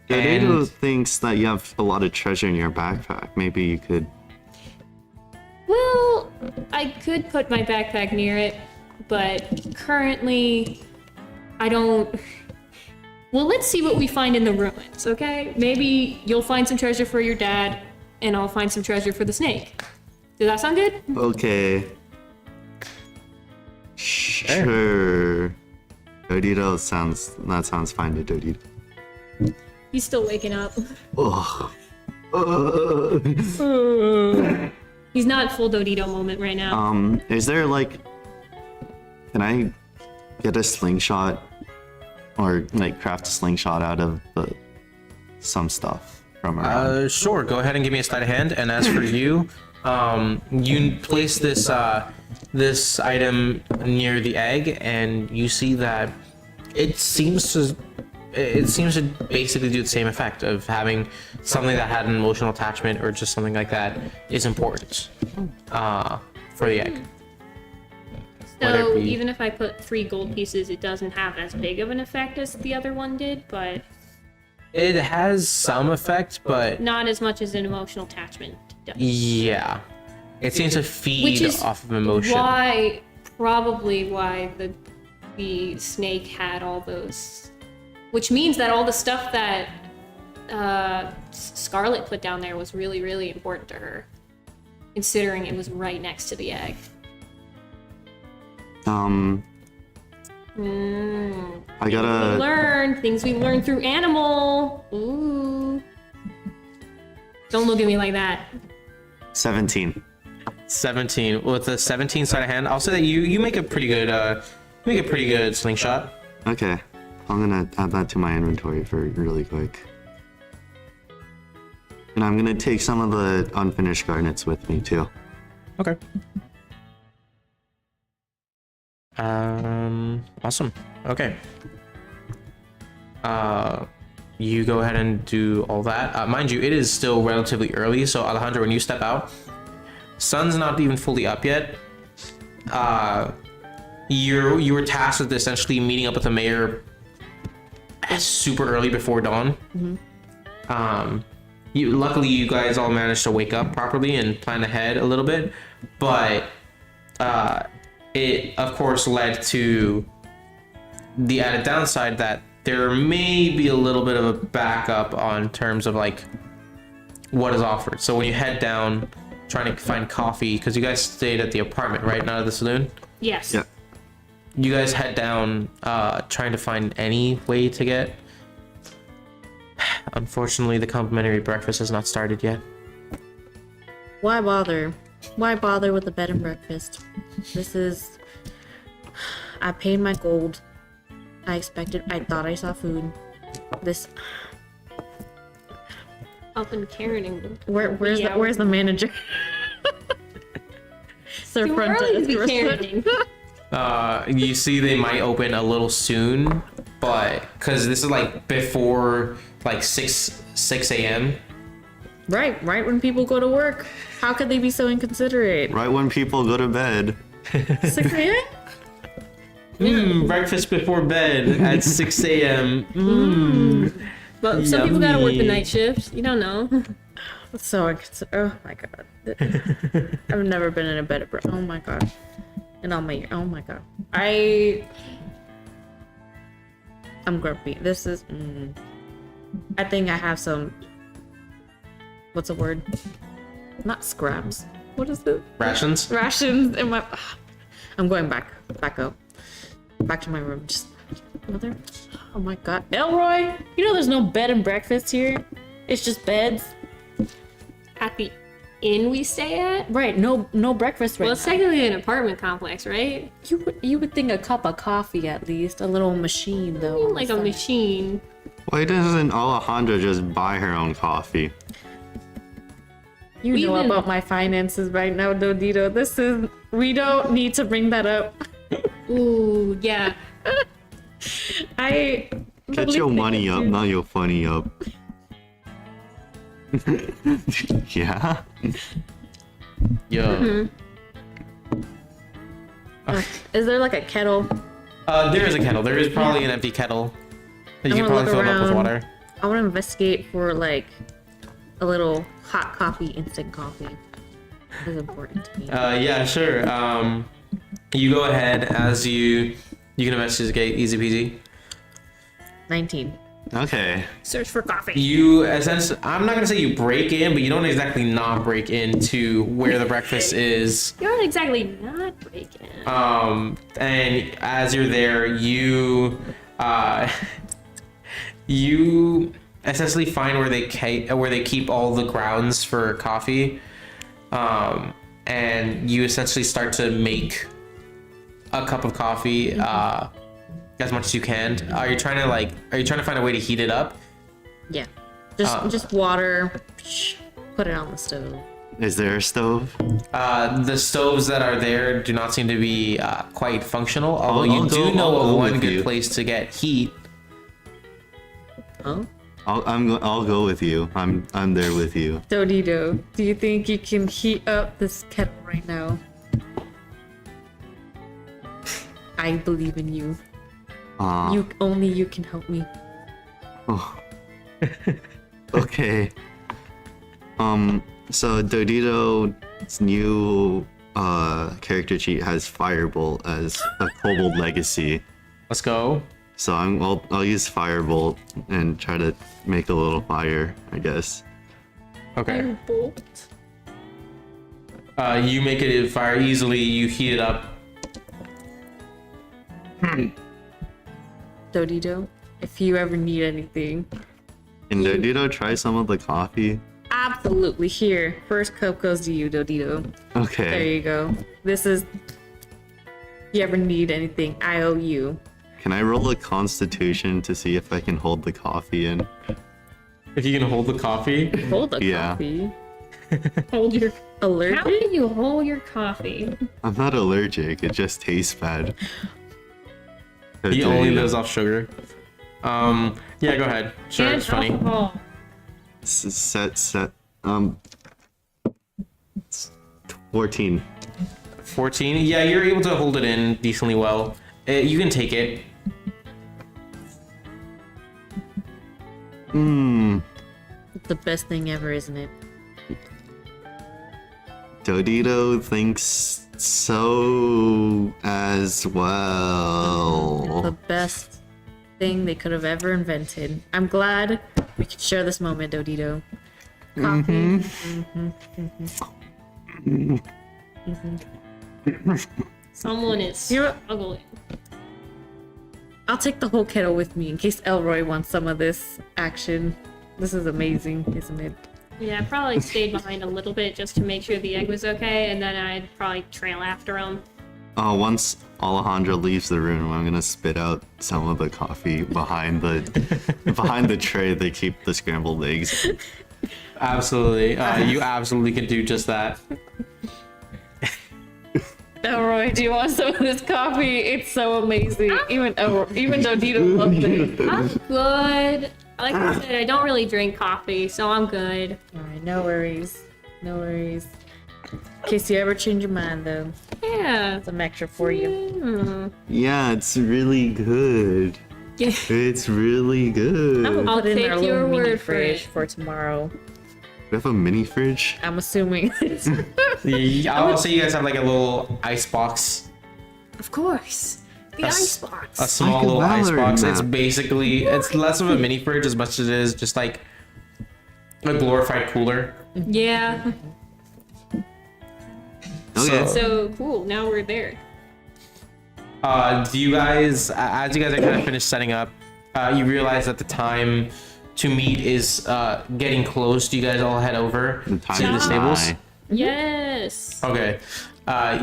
Speaker 3: Dorito
Speaker 1: And
Speaker 3: thinks that you have a lot of treasure in your backpack. Maybe you could.
Speaker 2: Well, I could put my backpack near it, but currently I don't. Well, let's see what we find in the ruins, okay? Maybe you'll find some treasure for your dad, and I'll find some treasure for the snake. Does that sound good?
Speaker 3: Okay. Sure. Dorito sounds fine to Dorito.
Speaker 2: He's still waking up.
Speaker 3: Ugh.
Speaker 2: He's not full Dodito moment right now.
Speaker 3: Is there like, can I get a slingshot or like craft a slingshot out of some stuff from around?
Speaker 1: sure, go ahead and give me a sleight of hand. And as for you, you place this this item near the egg, and you see that it seems to basically do the same effect of having something that had an emotional attachment or just something like that is important for the egg. whether
Speaker 2: So
Speaker 1: it be-
Speaker 2: even if I put 3 gold pieces, it doesn't have as big of an effect as the other one did, but
Speaker 1: It has some effect, but
Speaker 2: not as much as an emotional attachment does.
Speaker 1: yeah, it seems to
Speaker 2: Which
Speaker 1: feed
Speaker 2: is
Speaker 1: off of emotion.
Speaker 2: probably why the snake had all those, which means that all the stuff that Scarlet put down there was really, really important to her, considering it was right next to the egg.
Speaker 3: I gotta.
Speaker 2: Learn things we learned through animal. Ooh. Don't look at me like that.
Speaker 3: 17.
Speaker 1: 17 with a 17 side of hand. I'll say that you make a pretty good slingshot.
Speaker 3: Okay. I'm gonna add that to my inventory for really quick. And I'm gonna take some of the unfinished garnets with me too.
Speaker 1: Okay. Awesome. Okay. You go ahead and do all that. Mind you, it is still relatively early, so Alejandro, when you step out, sun's not even fully up yet. You were tasked with essentially meeting up with the mayor super early before dawn. Luckily, you guys all managed to wake up properly and plan ahead a little bit, but it of course led to the added downside that there may be a little bit of a backup on terms of like what is offered. So when you head down trying to find coffee, because you guys stayed at the apartment, right? Not at the saloon?
Speaker 2: Yes.
Speaker 3: Yeah.
Speaker 1: You guys head down trying to find any way to get. Unfortunately, the complimentary breakfast has not started yet.
Speaker 4: Why bother? Why bother with the bed and breakfast? This is... I paid my gold. I thought I saw food. This...
Speaker 2: Helping Karen and
Speaker 4: Where's the manager? Sir
Speaker 2: too
Speaker 4: front
Speaker 2: early to be
Speaker 4: desk.
Speaker 2: Karening.
Speaker 1: You see they might open a little soon, but because this is like before like 6 a.m.
Speaker 4: Right when people go to work. How could they be so inconsiderate?
Speaker 3: Right when people go to bed.
Speaker 4: 6 a.m.?
Speaker 1: Breakfast before bed at 6 a.m.
Speaker 2: But some people gotta work the
Speaker 1: Yummy.
Speaker 2: night shift. You don't know.
Speaker 4: So inconsiderate. Oh my god. I've never been in a bed. Oh my god. And oh my god. I'm grumpy. This is. I think I have some. What's the word? Not scraps. What is it?
Speaker 1: Rations.
Speaker 4: Rations in my. I'm going back up, back to my room. Just mother. Oh my god, Elroy! You know there's no bed and breakfast here. It's just beds.
Speaker 2: At the inn we stay at?
Speaker 4: Right. No breakfast right
Speaker 2: Well, it's
Speaker 4: now.
Speaker 2: technically an apartment complex, right?
Speaker 4: You would think a cup of coffee at least, a little machine though. on the
Speaker 2: Like a
Speaker 4: side.
Speaker 2: machine.
Speaker 3: Why doesn't Alejandra just buy her own coffee?
Speaker 4: You
Speaker 2: We
Speaker 4: know
Speaker 2: even-
Speaker 4: about my finances right now, Dodito. We don't need to bring that up.
Speaker 2: Ooh, yeah.
Speaker 4: I
Speaker 3: Get your money up, not your funny up. Yeah?
Speaker 1: Yo.
Speaker 4: Is there like a kettle?
Speaker 1: There is a kettle. There is probably an empty kettle that you
Speaker 4: I
Speaker 1: can
Speaker 4: wanna
Speaker 1: probably
Speaker 4: look
Speaker 1: fill it up with
Speaker 4: around.
Speaker 1: water.
Speaker 4: I want to investigate for like a little hot coffee, instant coffee. This is important to me.
Speaker 1: Yeah, sure. You go ahead as you can investigate, easy peasy.
Speaker 4: 19.
Speaker 3: Okay.
Speaker 2: Search for coffee.
Speaker 1: You essentially, I'm not gonna say you break in, but you don't exactly not break into where the breakfast is.
Speaker 2: You don't exactly not break in.
Speaker 1: And as you're there, you you essentially find where they keep all the grounds for coffee, and you essentially start to make a cup of coffee as much as you can. Are you trying to find a way to heat it up?
Speaker 4: Yeah. Just water. Put it on the stove.
Speaker 3: Is there a stove?
Speaker 1: The stoves that are there do not seem to be quite functional, although
Speaker 3: I'll
Speaker 1: you do
Speaker 3: go-
Speaker 1: know
Speaker 3: I'll
Speaker 1: of
Speaker 3: go
Speaker 1: one
Speaker 3: with
Speaker 1: good
Speaker 3: you.
Speaker 1: place to get heat.
Speaker 4: Oh.
Speaker 3: I'll go with you. I'm there with you.
Speaker 4: Dodito, do you think you can heat up this kettle right now? I believe in you. Only you can help me.
Speaker 3: Oh. Okay. So Dodito's new character sheet has Firebolt as a Kobold legacy.
Speaker 1: Let's go.
Speaker 3: So I'll use Firebolt and try to make a little fire, I guess.
Speaker 1: Okay.
Speaker 2: Bolt.
Speaker 1: You make it fire easily. You heat it up.
Speaker 4: Dodito, if you ever need anything,
Speaker 3: Can Dodito try some of the coffee?
Speaker 4: absolutely. Here, first cup goes to you, Dodito. There
Speaker 3: Okay.
Speaker 4: you go. This is. If you ever need anything, I owe you.
Speaker 3: Can I roll a Constitution to see if I can hold the coffee in?
Speaker 1: If you can hold the coffee.
Speaker 4: Hold the
Speaker 3: Yeah.
Speaker 4: coffee.
Speaker 2: Hold your. How
Speaker 4: Allergic?
Speaker 2: do you hold your coffee?
Speaker 3: I'm not allergic. It just tastes bad.
Speaker 1: He only
Speaker 3: Dodito.
Speaker 1: lives off sugar. Yeah, go ahead. Sure,
Speaker 2: And
Speaker 1: it's funny.
Speaker 2: alcohol.
Speaker 3: Set. 14.
Speaker 1: 14. Yeah, you're able to hold it in decently well. You can take it.
Speaker 4: It's the best thing ever, isn't it?
Speaker 3: Dodito thinks so as well.
Speaker 4: The best thing they could have ever invented. I'm glad we could share this moment, Dodito. Coffee.
Speaker 2: Someone is
Speaker 4: You know what?
Speaker 2: struggling.
Speaker 4: I'll take the whole kettle with me in case Elroy wants some of this action. This is amazing, isn't it?
Speaker 2: Yeah, I probably stayed behind a little bit just to make sure the egg was okay, and then I'd probably trail after him.
Speaker 3: Once Alejandra leaves the room, I'm gonna spit out some of the coffee behind the tray they keep the scrambled eggs.
Speaker 1: Absolutely. You absolutely can do just that.
Speaker 4: Elroy, do you want some of this coffee? It's so amazing. Even Dodito loves it.
Speaker 2: I'm good. Like I said, I don't really drink coffee, so I'm good.
Speaker 4: Alright, no worries. No worries. In case you ever change your mind, though,
Speaker 2: Yeah.
Speaker 4: some extra for you.
Speaker 3: Yeah, it's really good.
Speaker 2: Yeah.
Speaker 3: It's really good.
Speaker 2: I'll
Speaker 4: Put in
Speaker 2: take
Speaker 4: our
Speaker 2: your
Speaker 4: little mini
Speaker 2: word for
Speaker 4: fridge
Speaker 2: it.
Speaker 4: for tomorrow.
Speaker 3: We have a mini fridge.
Speaker 4: I'm assuming.
Speaker 1: I'll say you guys have like a little ice box.
Speaker 2: Of course. The ice box.
Speaker 1: A small
Speaker 3: Like a
Speaker 1: little ice
Speaker 3: Valorant
Speaker 1: box. It's
Speaker 3: map.
Speaker 1: basically, it's less of a mini fridge as much as it is just like a glorified cooler.
Speaker 2: Yeah.
Speaker 3: Okay.
Speaker 2: So cool. Now we're there.
Speaker 1: Do you guys, as you guys are kind of finished setting up, you realize that the time to meet is getting close. Do you guys all head over to
Speaker 3: Time
Speaker 1: the
Speaker 3: to
Speaker 1: stables?
Speaker 3: die.
Speaker 2: Yes.
Speaker 1: Okay.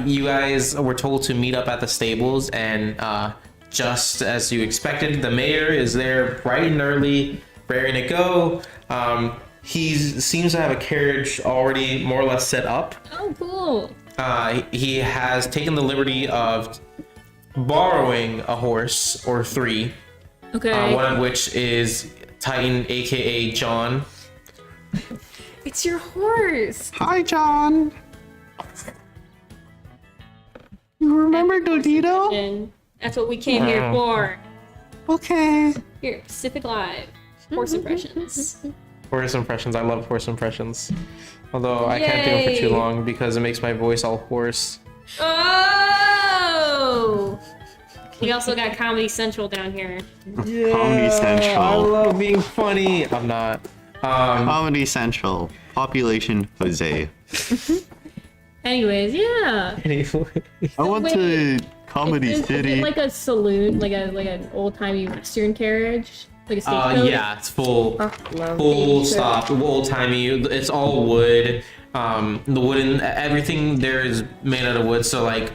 Speaker 1: You guys were told to meet up at the stables, and just as you expected, the mayor is there bright and early, raring to go. He seems to have a carriage already more or less set up.
Speaker 2: Oh, cool.
Speaker 1: He has taken the liberty of borrowing a horse or three,
Speaker 2: Okay.
Speaker 1: one of which is Titan, aka John.
Speaker 2: It's your horse.
Speaker 3: Hi, John. You remember Dodito?
Speaker 2: And that's what we came here for.
Speaker 3: Okay.
Speaker 2: Here, Pacific Live. Horse impressions.
Speaker 1: Horse impressions. I love horse impressions. Although I can't do them for too
Speaker 2: Yay.
Speaker 1: long because it makes my voice all hoarse.
Speaker 2: Oh! We also got Comedy Central down here.
Speaker 3: Comedy
Speaker 1: I
Speaker 3: Central.
Speaker 1: love being funny. I'm not.
Speaker 3: Comedy Central. Population Jose.
Speaker 2: Anyways, yeah.
Speaker 1: Anyway.
Speaker 3: I went to Comedy
Speaker 2: Is it
Speaker 3: City.
Speaker 2: like a saloon, like an old timey Western carriage, like a stagecoach?
Speaker 1: Yeah, it's full
Speaker 2: Stagecoach.
Speaker 1: stop, old timey. It's all wood. The wooden, everything there is made out of wood. So like,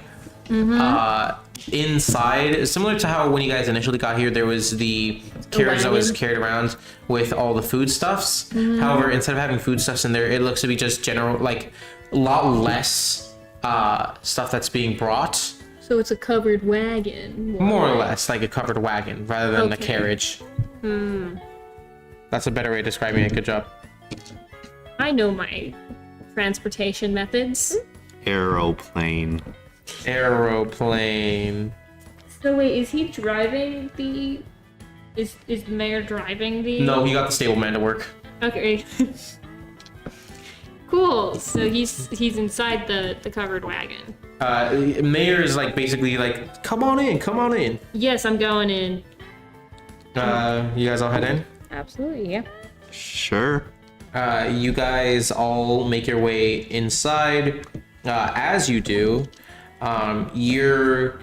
Speaker 1: inside, similar to how when you guys initially got here, there was the carriage that was
Speaker 2: wagon.
Speaker 1: carried around with all the foodstuffs. However, instead of having foodstuffs in there, it looks to be just general, like a lot less stuff that's being brought.
Speaker 2: So it's a covered wagon.
Speaker 1: More or less like a covered wagon rather than a
Speaker 2: Okay.
Speaker 1: carriage. That's a better way of describing it. Good job.
Speaker 2: I know my transportation methods.
Speaker 3: Aeroplane.
Speaker 1: Aeroplane.
Speaker 2: So wait, is he driving the? Is the mayor driving the?
Speaker 1: No, he got the stableman to work.
Speaker 2: Okay. Cool. So he's inside the covered wagon.
Speaker 1: Mayor is like basically like, come on in, come on in.
Speaker 2: Yes, I'm going in.
Speaker 1: You guys all head in.
Speaker 2: Absolutely, yeah.
Speaker 3: Sure.
Speaker 1: You guys all make your way inside. As you do, you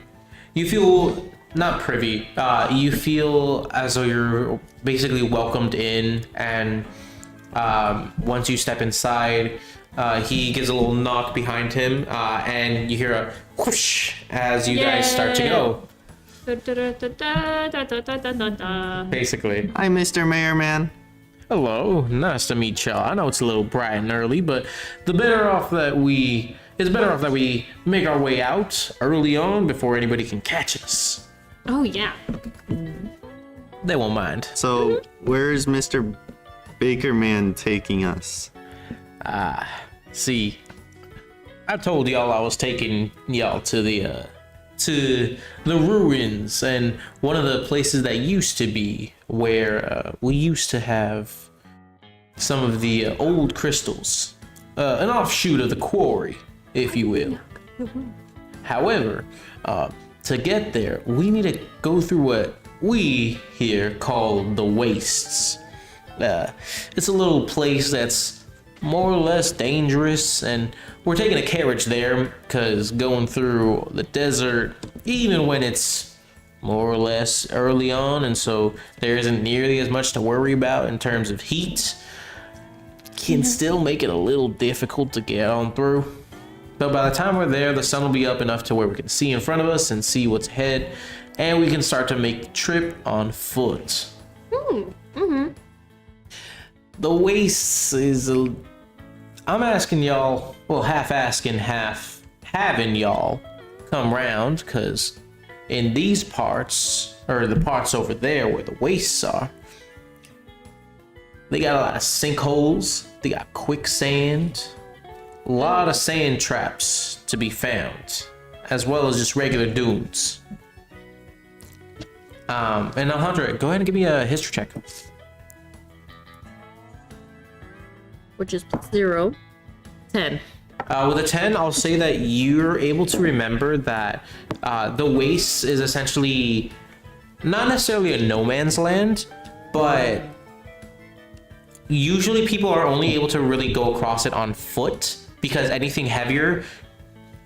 Speaker 1: feel not privy. You feel as though you're basically welcomed in, and once you step inside, he gives a little knock behind him, and you hear a whoosh as you guys start to go. Basically.
Speaker 3: Hi, Mr. Mayor Man.
Speaker 1: Hello, nice to meet y'all. I know it's a little bright and early, but it's better off that we make our way out early on before anybody can catch us.
Speaker 2: Oh yeah.
Speaker 1: They won't mind.
Speaker 3: So, where's Mr. Baker Man taking us?
Speaker 1: See, I told y'all I was taking y'all to the ruins, and one of the places that used to be where we used to have some of the old crystals, an offshoot of the quarry, if you will. However, to get there, we need to go through what we here call the wastes. It's a little place that's more or less dangerous, and we're taking a carriage there because going through the desert, even when it's more or less early on, and so there isn't nearly as much to worry about in terms of heat, can still make it a little difficult to get on through. But by the time we're there, the sun will be up enough to where we can see in front of us and see what's ahead, and we can start to make the trip on foot. The wastes is I'm asking y'all, well, half asking, half having y'all come round, because in these parts, or the parts over there where the wastes are, they got a lot of sinkholes, they got quicksand, a lot of sand traps to be found, as well as just regular dunes. And Alejandra, go ahead and give me a history check.
Speaker 4: Which is 0, 10.
Speaker 1: With a 10, I'll say that you're able to remember that the waste is essentially not necessarily a no man's land, but usually people are only able to really go across it on foot because anything heavier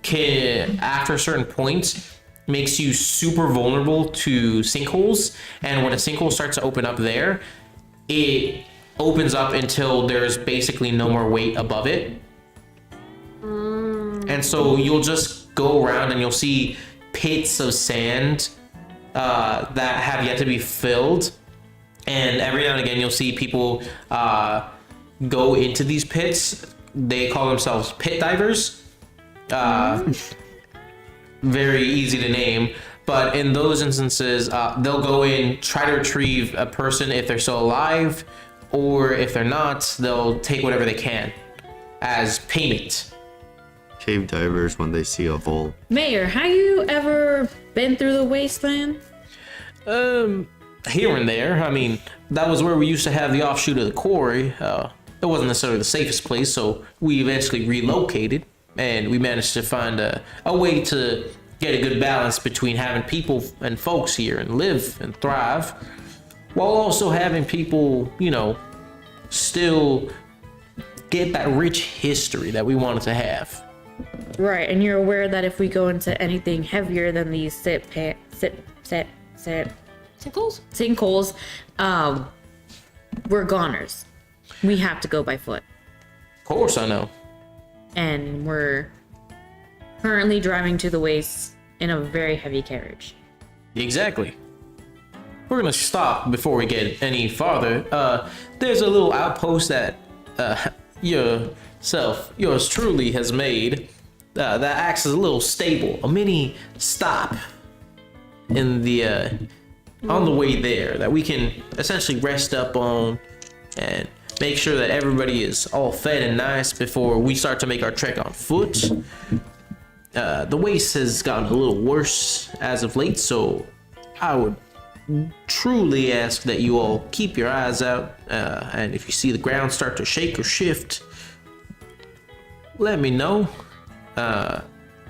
Speaker 1: can, after a certain point, makes you super vulnerable to sinkholes. And when a sinkhole starts to open up there, it opens up until there's basically no more weight above it. And so you'll just go around and you'll see pits of sand that have yet to be filled. And every now and again, you'll see people go into these pits. They call themselves pit divers. Very easy to name. But in those instances, they'll go in, try to retrieve a person if they're still alive, or if they're not, they'll take whatever they can as payment.
Speaker 3: Cave divers when they see a hole.
Speaker 4: Mayor, have you ever been through the wasteland?
Speaker 1: Here and there. I mean, that was where we used to have the offshoot of the quarry. It wasn't necessarily the safest place, so we eventually relocated, and we managed to find a way to get a good balance between having people and folks here and live and thrive, while also having people, you know, still get that rich history that we wanted to have.
Speaker 4: Right, and you're aware that if we go into anything heavier than these sinkholes, we're goners. We have to go by foot.
Speaker 1: Of course I know.
Speaker 4: And we're currently driving to the waste in a very heavy carriage.
Speaker 1: Exactly. We're gonna stop before we get any farther. There's a little outpost that yours truly has made that acts as a little stable, a mini stop in the on the way there that we can essentially rest up on and make sure that everybody is all fed and nice before we start to make our trek on foot. The waste has gotten a little worse as of late, so I would truly ask that you all keep your eyes out, and if you see the ground start to shake or shift, let me know,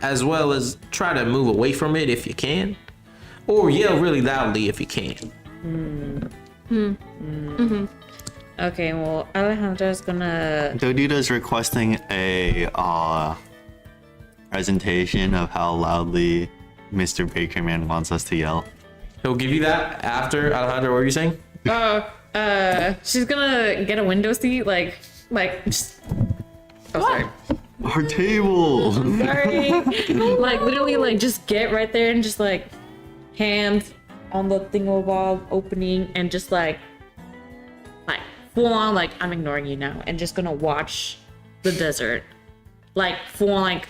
Speaker 1: as well as try to move away from it if you can, or yell really loudly if you can.
Speaker 4: Okay, well, Alejandro's gonna...
Speaker 3: Dodita's requesting a presentation of how loudly Mr. Bakerman wants us to yell.
Speaker 1: He'll give you that after. Alejandro, what were you saying?
Speaker 4: She's gonna get a window seat, just... Oh, sorry.
Speaker 3: Our table!
Speaker 4: Sorry. Literally, just get right there and just, hands on the thingamabob opening and just, full on, I'm ignoring you now, and just gonna watch the desert. Full on,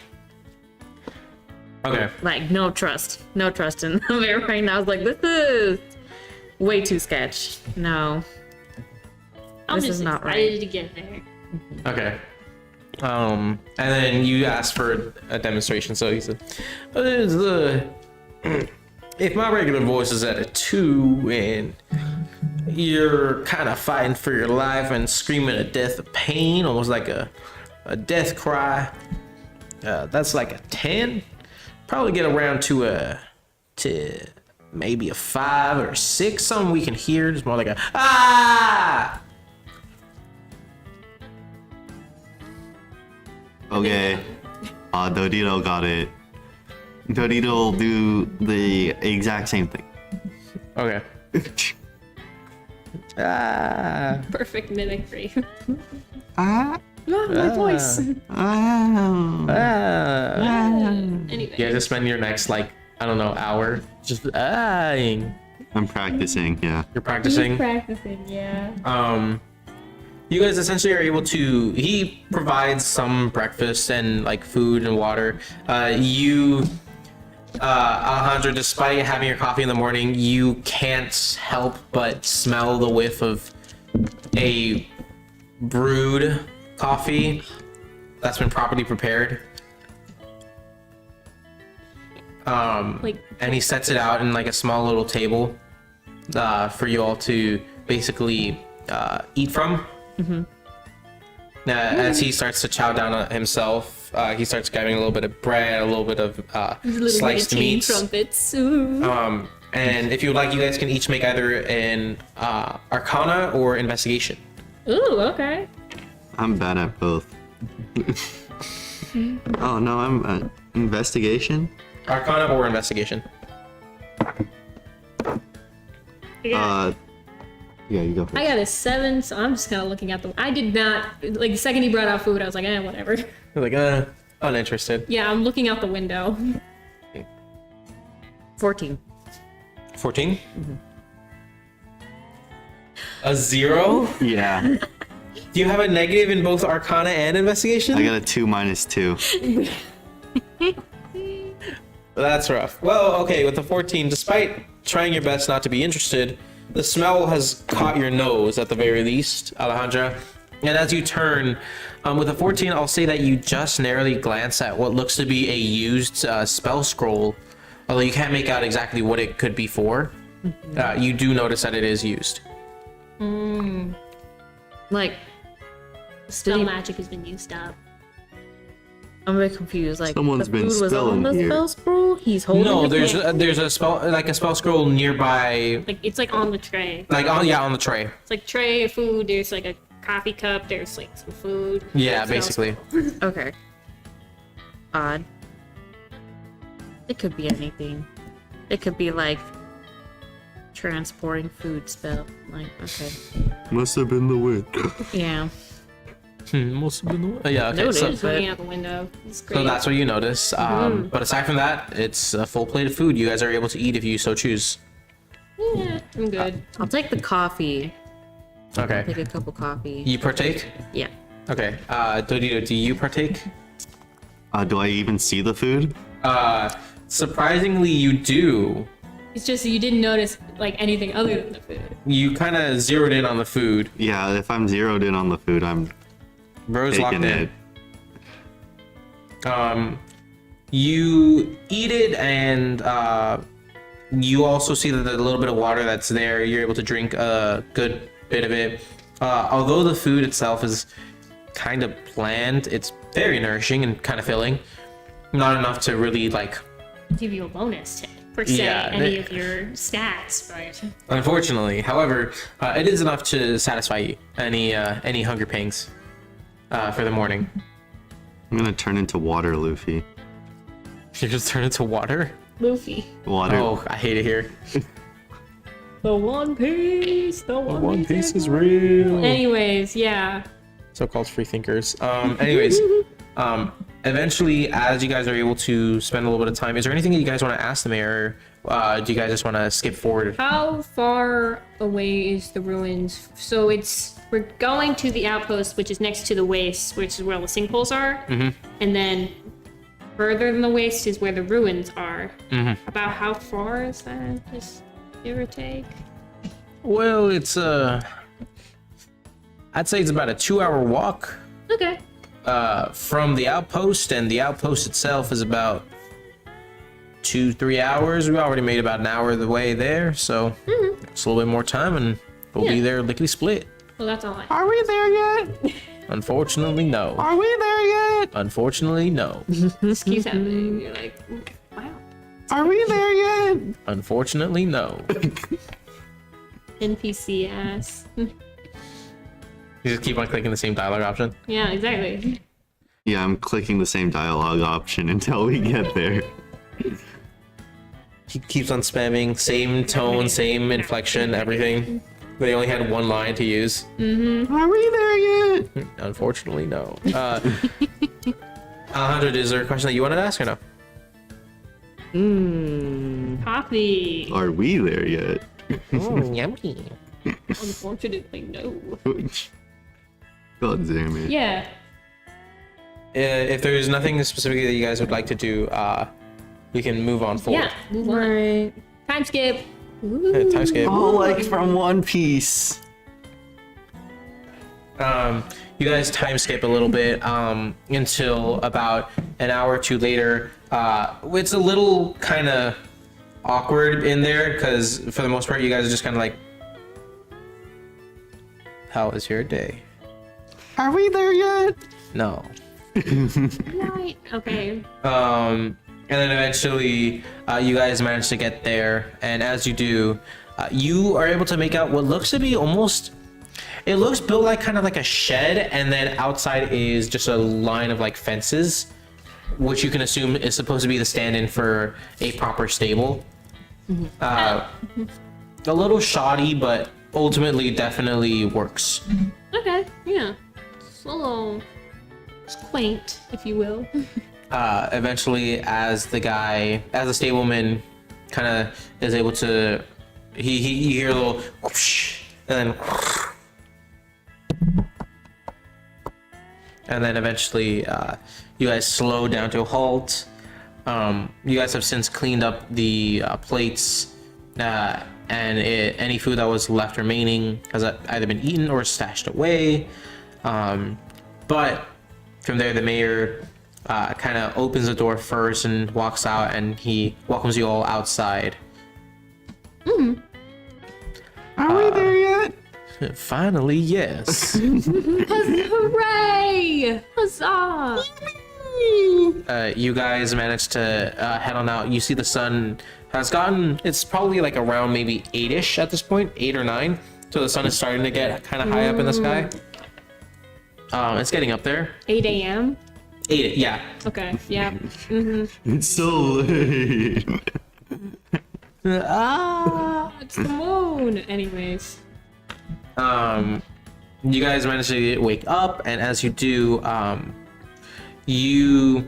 Speaker 1: Okay.
Speaker 4: no trust in the mayor right now. I was this is way too sketch. No.
Speaker 2: I'm
Speaker 4: This
Speaker 2: just
Speaker 4: is not
Speaker 2: excited
Speaker 4: right.
Speaker 2: to get there.
Speaker 1: Okay. And then you asked for a demonstration, so he said, if my regular voice is at a 2 and you're kind of fighting for your life and screaming a death of pain, almost like a death cry, that's like a 10. Probably get around to maybe a 5 or 6, something we can hear. It's more like a ah.
Speaker 3: Okay. Dodito got it. Dodito will do the exact same thing.
Speaker 1: Okay. Ah.
Speaker 2: Perfect mimicry.
Speaker 3: Ah.
Speaker 2: My voice.
Speaker 3: Ah.
Speaker 2: Anyway.
Speaker 1: You guys just spend your next hour just ahing.
Speaker 3: I'm practicing, yeah.
Speaker 1: You're practicing.
Speaker 2: Practicing, yeah.
Speaker 1: You guys essentially are able to. He provides some breakfast and food and water. Alejandro, despite having your coffee in the morning, you can't help but smell the whiff of a brewed coffee that's been properly prepared. And he sets it out in a small little table for you all to basically eat from. Now, as he starts to chow down on it himself, he starts grabbing a little bit of bread, a little bit of
Speaker 2: Little
Speaker 1: sliced
Speaker 2: tea
Speaker 1: meats.
Speaker 2: trumpets. Ooh.
Speaker 1: And if you would like, you guys can each make either an Arcana or Investigation.
Speaker 2: Ooh, okay.
Speaker 3: I'm bad at both. Oh no, I'm investigation.
Speaker 1: Arcana or Investigation.
Speaker 2: Yeah.
Speaker 3: Yeah, you go first.
Speaker 2: I got a 7, so I'm just kind of looking at the. I did not like the second he brought out food. I was like, whatever.
Speaker 1: You're like, uninterested.
Speaker 2: Yeah, I'm looking out the window.
Speaker 4: 14.
Speaker 1: 14. A 0.
Speaker 3: Yeah,
Speaker 1: Do you have a negative in both Arcana and Investigation?
Speaker 3: I got a 2 minus 2.
Speaker 1: That's rough. Well, okay, with the 14, despite trying your best not to be interested, the smell has caught your nose at the very least, Alejandra. And as you turn, with a 14, I'll say that you just narrowly glance at what looks to be a used spell scroll, although you can't make out exactly what it could be for. You do notice that it is used.
Speaker 4: Like,
Speaker 2: Spell magic has been used up.
Speaker 4: I'm a bit confused. Like,
Speaker 3: Someone's
Speaker 4: the
Speaker 3: been
Speaker 4: food was
Speaker 3: spilling
Speaker 4: on the
Speaker 3: here.
Speaker 4: spell scroll. He's holding.
Speaker 1: No,
Speaker 4: it.
Speaker 1: there's a spell, like a spell scroll nearby,
Speaker 2: Like it's like on the tray.
Speaker 1: like on the tray.
Speaker 2: It's like tray of food. There's like a coffee cup. There's like some food.
Speaker 1: Yeah,
Speaker 2: Something else.
Speaker 1: basically.
Speaker 4: Okay. Odd. It could be anything. It could be like transporting food spell. Like, okay.
Speaker 3: Must have been the wind.
Speaker 4: Yeah.
Speaker 1: Must have been the yeah, okay.
Speaker 4: Noted.
Speaker 1: So,
Speaker 2: Just looking out the window. It's great.
Speaker 1: so that's what you notice. But aside from that, it's a full plate of food you guys are able to eat if you so choose.
Speaker 2: Yeah, I'm good.
Speaker 4: I'll take the coffee.
Speaker 1: Okay.
Speaker 4: Take a cup of coffee.
Speaker 1: You partake?
Speaker 4: Yeah.
Speaker 1: Okay. Dodito, do you partake?
Speaker 3: Do I even see the food?
Speaker 1: Surprisingly, you do.
Speaker 2: It's just you didn't notice like anything other than the food.
Speaker 1: You kind of zeroed in on the food.
Speaker 3: Yeah, if I'm zeroed in on the food, I'm
Speaker 1: Rose locked
Speaker 3: taking
Speaker 1: in.
Speaker 3: it.
Speaker 1: You eat it, and you also see that the little bit of water that's there, you're able to drink a good bit of it. Although the food itself is kind of bland, it's very nourishing and kind of filling. Not enough to really like.
Speaker 2: Give you a bonus to per se
Speaker 1: Yeah,
Speaker 2: any
Speaker 1: they-
Speaker 2: of your stats, but
Speaker 1: Unfortunately, however, it is enough to satisfy you any hunger pangs for the morning.
Speaker 3: I'm gonna turn into water, Luffy.
Speaker 1: You just turn into water.
Speaker 2: Luffy.
Speaker 3: Water.
Speaker 1: Oh, I hate it here.
Speaker 2: The One Piece. The One, Piece.
Speaker 1: is real.
Speaker 2: Anyways, yeah.
Speaker 1: So-called free thinkers. Anyways, eventually, as you guys are able to spend a little bit of time, is there anything that you guys want to ask the mayor? Do you guys just want to skip forward?
Speaker 2: How far away is the ruins? So we're going to the outpost, which is next to the waste, which is where all the sinkholes are, and then further than the waste is where the ruins are. About how far is that? Just give or take.
Speaker 1: Well, it's I'd say it's about a 2-hour walk
Speaker 2: Okay.
Speaker 1: from the outpost, and the outpost itself is about 2-3 hours. We already made about an hour of the way there, so it's a little bit more time, and we'll be
Speaker 2: Yeah.
Speaker 1: there lickety split.
Speaker 2: Well, that's all I.
Speaker 1: Are we there yet? Unfortunately, no. Are we there yet? Unfortunately, no.
Speaker 2: This keeps happening. You're like, wow.
Speaker 1: Are we there yet? Unfortunately, no.
Speaker 2: NPC ass.
Speaker 1: You just keep on clicking the same dialogue option.
Speaker 2: Yeah, exactly.
Speaker 3: Yeah, I'm clicking the same dialogue option until we get there.
Speaker 1: He keeps on spamming, same tone, same inflection, everything. They only had one line to use.
Speaker 3: Are we there yet?
Speaker 1: Unfortunately, no. Alejandro, is there a question that you wanted to ask or no?
Speaker 2: Coffee.
Speaker 3: Are we there yet?
Speaker 1: Yummy.
Speaker 2: Unfortunately, no.
Speaker 3: God damn it.
Speaker 2: Yeah.
Speaker 1: If there's nothing specifically that you guys would like to do, we can move on forward.
Speaker 2: Yeah. Move on.
Speaker 4: Right.
Speaker 2: Time skip.
Speaker 1: Okay, time skip.
Speaker 3: Oh, like from One Piece.
Speaker 1: You guys time skip a little bit until about an hour or two later. It's a little kind of awkward in there because for the most part, you guys are just kind of like, "How was your day?"
Speaker 3: Are we there yet?
Speaker 1: No.
Speaker 2: Right. Okay.
Speaker 1: And then eventually, you guys manage to get there, and as you do, you are able to make out what looks to be almost. It looks built like kind of like a shed, and then outside is just a line of like fences, which you can assume is supposed to be the stand-in for a proper stable. A little shoddy, but ultimately definitely works.
Speaker 2: Okay. Yeah. It's a little. It's quaint, if you will.
Speaker 1: Eventually, as the stableman kind of is able to, you hear a little whoosh, and then eventually you guys slow down to a halt. You guys have since cleaned up the plates, and any food that was left remaining has either been eaten or stashed away. But from there, the mayor kind of opens the door first and walks out, and he welcomes you all outside.
Speaker 3: Are we there yet?
Speaker 1: Finally, yes.
Speaker 2: Hooray! Huzzah!
Speaker 1: You guys managed to head on out. You see the sun has gotten, it's probably like around maybe 8-ish at this point, 8 or 9. So the sun is starting to get kind of high up in the sky. It's getting up there.
Speaker 2: 8 a.m.
Speaker 1: 8, yeah.
Speaker 2: Okay. Yeah.
Speaker 3: It's so late.
Speaker 2: It's the moon. Anyways.
Speaker 1: You guys manage to wake up, and as you do, you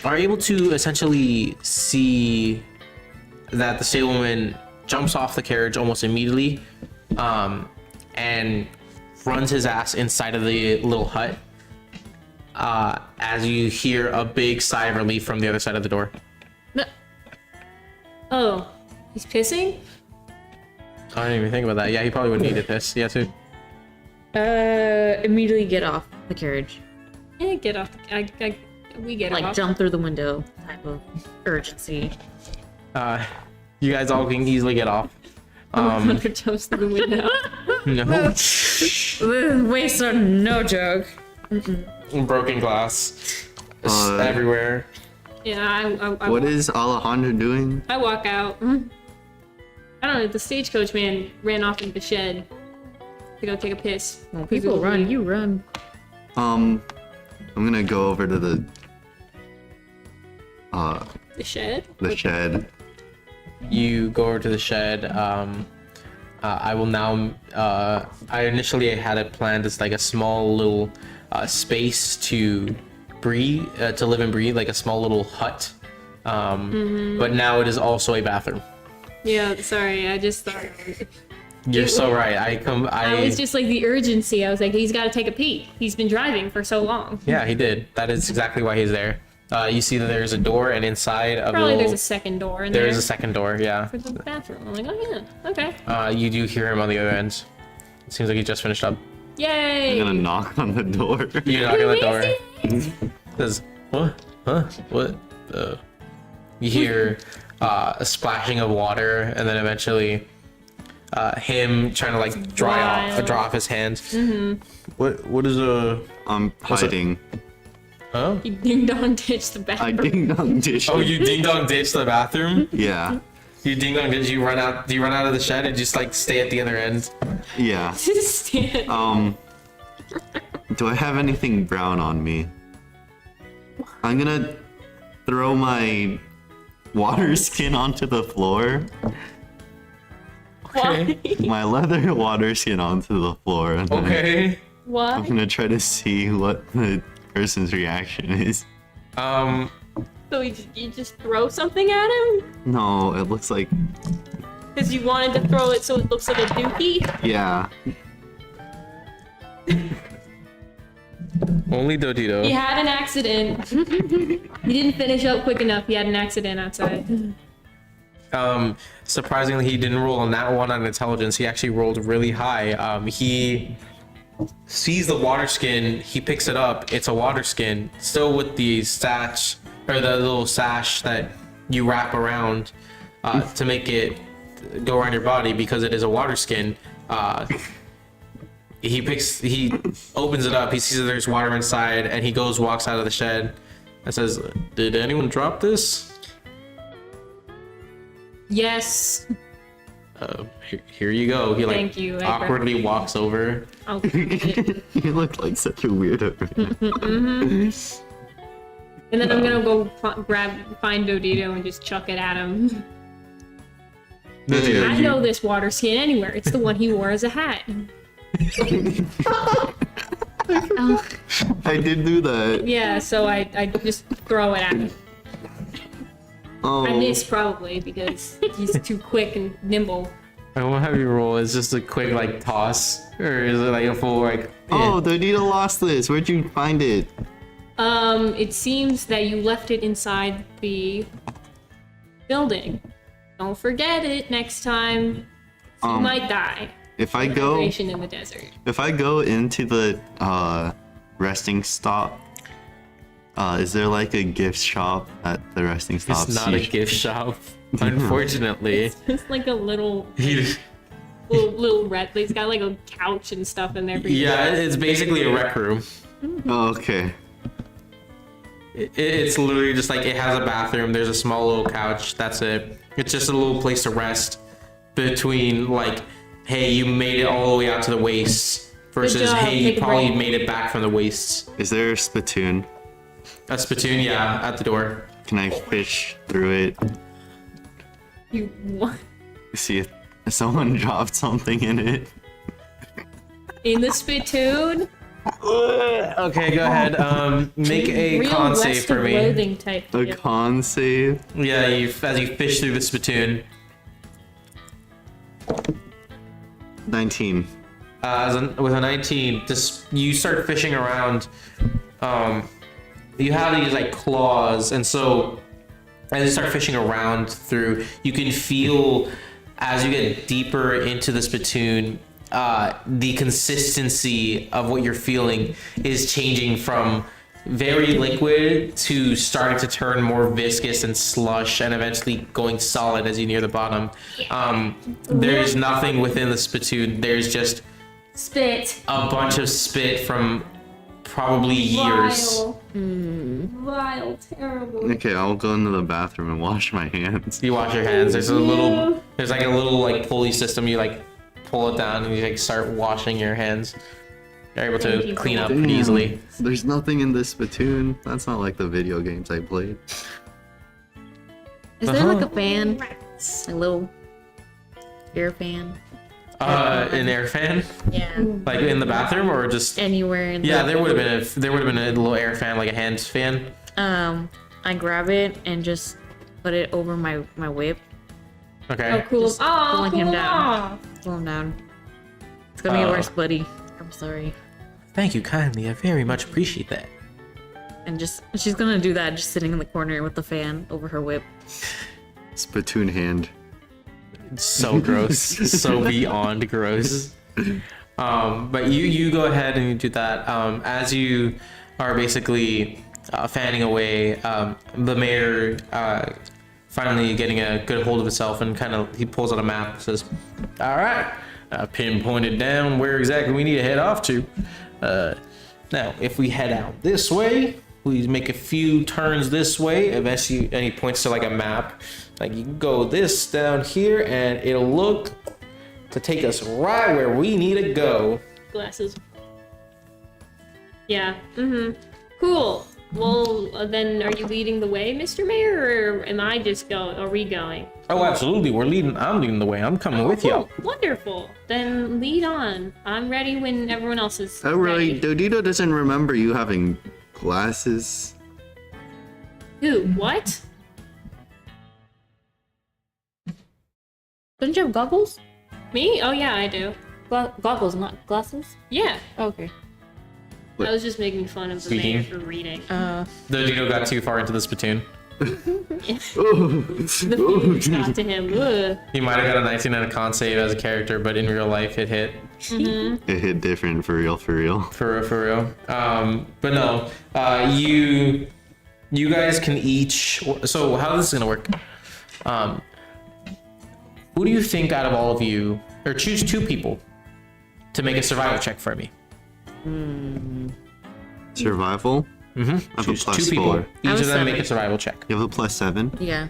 Speaker 1: are able to essentially see that the stableman jumps off the carriage almost immediately, and runs his ass inside of the little hut, as you hear a big sigh of relief from the other side of the door.
Speaker 2: Oh, he's pissing?
Speaker 1: I didn't even think about that. Yeah, he probably would need it piss. Yeah, too.
Speaker 4: Immediately get off the carriage.
Speaker 2: Yeah, get off. We get
Speaker 4: Like
Speaker 2: off.
Speaker 4: jump through the window type of urgency.
Speaker 1: You guys all can easily get off.
Speaker 2: Hunter jumps through the window.
Speaker 1: No.
Speaker 4: Wastes are no joke.
Speaker 1: Broken glass
Speaker 3: Uh,
Speaker 1: everywhere.
Speaker 2: Yeah, I
Speaker 3: What is Alejandro doing?
Speaker 2: I walk out. I don't know. The stagecoach man ran off into the shed to go take a piss.
Speaker 4: When people run, you run.
Speaker 3: I'm gonna go over to the
Speaker 2: The shed?
Speaker 3: shed.
Speaker 1: You go over to the shed. I will now. I initially had it planned as like a small little space to breathe, to live and breathe, like a small little hut. But now it is also a bathroom.
Speaker 2: Yeah, sorry. I just thought.
Speaker 1: You're so right.
Speaker 2: I was just like the urgency. I was like, he's got to take a pee. He's been driving for so long.
Speaker 1: Yeah, he did. That is exactly why he's there. You see that there's a door, and inside of
Speaker 2: Probably
Speaker 1: the
Speaker 2: there's
Speaker 1: little,
Speaker 2: a second door in there.
Speaker 1: there is a second door. Yeah.
Speaker 2: For the bathroom. I'm like, oh yeah, okay.
Speaker 1: You do hear him on the other end. It seems like he just finished up.
Speaker 2: Yay!
Speaker 3: I'm gonna knock on the door.
Speaker 1: You knock on the door. Says, what? Huh? What? You hear a splashing of water, and then eventually him trying to like dry off his hands. What is a?
Speaker 3: I'm
Speaker 1: What's it?
Speaker 3: hiding.
Speaker 1: Huh?
Speaker 2: You ding dong ditch the
Speaker 3: I
Speaker 2: bathroom.
Speaker 3: ding dong dish.
Speaker 1: Oh, you ding dong ditch the bathroom.
Speaker 3: Yeah,
Speaker 1: You ding dong ditch. You run out. Do you run out of the shed and just like stay at the other end?
Speaker 3: yeah.
Speaker 2: Just stand.
Speaker 3: Do I have anything brown on me? I'm gonna throw my water skin onto the floor.
Speaker 2: Why?
Speaker 3: My leather water skin onto the floor. And then
Speaker 1: Okay.
Speaker 3: I'm
Speaker 2: Why?
Speaker 3: gonna try to see what the person's reaction is.
Speaker 2: So you just throw something at him?
Speaker 3: No, it looks like,
Speaker 2: Because you wanted to throw it so it looks like a dookie?
Speaker 3: yeah.
Speaker 1: Only Dotito.
Speaker 2: He had an accident. He didn't finish up quick enough. He had an accident outside.
Speaker 1: Surprisingly, he didn't roll on that one on intelligence. He actually rolled really high. He sees the water skin. He picks it up. It's a water skin, still with the sash or the little sash that you wrap around to make it go around your body because it is a water skin. he opens it up. He sees that there's water inside, and he walks out of the shed and says, "Did anyone drop this?"
Speaker 2: Yes.
Speaker 1: Here you go. He like
Speaker 2: Thank you. I
Speaker 1: awkwardly walks over.
Speaker 2: I'll keep it.
Speaker 3: You look like such a weirdo.
Speaker 2: And then I'm gonna go find Dodito and just chuck it at him.
Speaker 1: Dodito,
Speaker 2: I know this water skin anywhere. It's the one he wore as a hat.
Speaker 3: I did do that.
Speaker 2: Yeah, so I just throw it at him.
Speaker 3: Oh.
Speaker 2: I miss probably because he's too quick and nimble.
Speaker 1: I won't have you roll. It's just a quick like toss, or is it like a full like?
Speaker 3: Oh, Dodito lost this. Where'd you find it?
Speaker 2: It seems that you left it inside the building. Don't forget it next time. You might die.
Speaker 3: If I go
Speaker 2: In the desert.
Speaker 3: If I go into the resting stop, is there like a gift shop at the resting stop?
Speaker 1: It's not a gift shop, unfortunately.
Speaker 2: It's like a little red. He's got like a couch and stuff in there. For you.
Speaker 1: Yeah, it's basically a rec room.
Speaker 3: Oh, okay.
Speaker 1: It's literally just like it has a bathroom. There's a small little couch. That's it. It's just a little place to rest between like, hey, you made it all the way out to the wastes versus
Speaker 2: job,
Speaker 1: hey, you
Speaker 2: take a
Speaker 1: probably
Speaker 2: break.
Speaker 1: made it back from the wastes.
Speaker 3: Is there a spittoon?
Speaker 1: A spittoon, yeah, at the door.
Speaker 3: Can I fish through it?
Speaker 2: You what?
Speaker 3: See if someone dropped something in it.
Speaker 2: In the spittoon?
Speaker 1: Okay, go ahead. Make a
Speaker 2: Real
Speaker 1: con save
Speaker 2: West
Speaker 1: for
Speaker 2: of
Speaker 1: me.
Speaker 2: Loathing type.
Speaker 3: A
Speaker 2: deal.
Speaker 3: con save?
Speaker 1: Yeah, as you fish through the spittoon.
Speaker 3: 19.
Speaker 1: With a 19, just you start fishing around. You have these like claws, and so as you start fishing around through, you can feel as you get deeper into the spittoon, the consistency of what you're feeling is changing from very liquid to starting to turn more viscous and slush, and eventually going solid as you near the bottom. There's nothing within the spittoon. There's just
Speaker 2: Spit.
Speaker 1: a bunch of spit from probably years.
Speaker 2: Vile, terrible.
Speaker 3: Okay, I'll go into the bathroom and wash my hands.
Speaker 1: You wash your hands. There's like a little like pulley system. You like pull it down and you like start washing your hands. You're able
Speaker 2: Thank
Speaker 1: to
Speaker 2: you.
Speaker 1: clean up pretty easily.
Speaker 3: There's nothing in this spittoon. That's not like the video games I played.
Speaker 4: Is there like a fan? A little air fan?
Speaker 1: An air fan,
Speaker 4: Yeah.
Speaker 1: like in the bathroom or just
Speaker 4: Anywhere in
Speaker 1: yeah.
Speaker 4: the...
Speaker 1: There would have been a little air fan, like a hand fan.
Speaker 4: I grab it and just put it over my whip.
Speaker 1: Okay.
Speaker 2: Oh, cool.
Speaker 4: Just pulling him down.
Speaker 2: off.
Speaker 4: Pull him down. It's gonna get worse, buddy. I'm sorry.
Speaker 1: Thank you kindly. I very much appreciate that.
Speaker 4: And she's gonna do that, just sitting in the corner with the fan over her whip.
Speaker 3: Spittoon hand.
Speaker 1: It's so gross, so beyond gross. But you go ahead and you do that. As you are basically fanning away, the mayor finally getting a good hold of himself and he pulls out a map and says, "All right, pinpointed down where exactly we need to head off to. Now, if we head out this way, we make a few turns this way. Eventually," and he points to like a map. Like you can go this down here, and it'll look to take us right where we need to go.
Speaker 2: Glasses. Yeah. Cool. Well, then are you leading the way, Mr. Mayor, or am I just going? Are we going?
Speaker 1: Oh, absolutely. I'm leading the way. I'm coming with you.
Speaker 2: Oh, wonderful. Then lead on. I'm ready when everyone else is
Speaker 3: Oh, right.
Speaker 2: ready.
Speaker 3: Dodito doesn't remember you having glasses.
Speaker 2: Who? What?
Speaker 4: Don't you have goggles?
Speaker 2: Me? Oh yeah, I do.
Speaker 4: Goggles, not glasses?
Speaker 2: Yeah.
Speaker 4: Okay.
Speaker 2: I was just making fun of the mayor for reading.
Speaker 1: The Dino got too far into the spittoon.
Speaker 2: The feelings got to him. Ugh.
Speaker 1: He might have got a 19 on a con save as a character, but in real life it hit.
Speaker 3: It hit different for real.
Speaker 1: For real. But no, you guys can each. So how this is gonna work? Who do you think out of all of you, or choose two people, to make a survival check for me.
Speaker 3: Survival?
Speaker 1: Mm-hmm.
Speaker 3: I have a
Speaker 1: Choose
Speaker 3: plus
Speaker 1: two people.
Speaker 3: 4.
Speaker 1: Each
Speaker 4: I'm
Speaker 1: of them
Speaker 4: a
Speaker 1: make a
Speaker 4: 7.
Speaker 1: survival check.
Speaker 3: You have a plus 7?
Speaker 4: Yeah.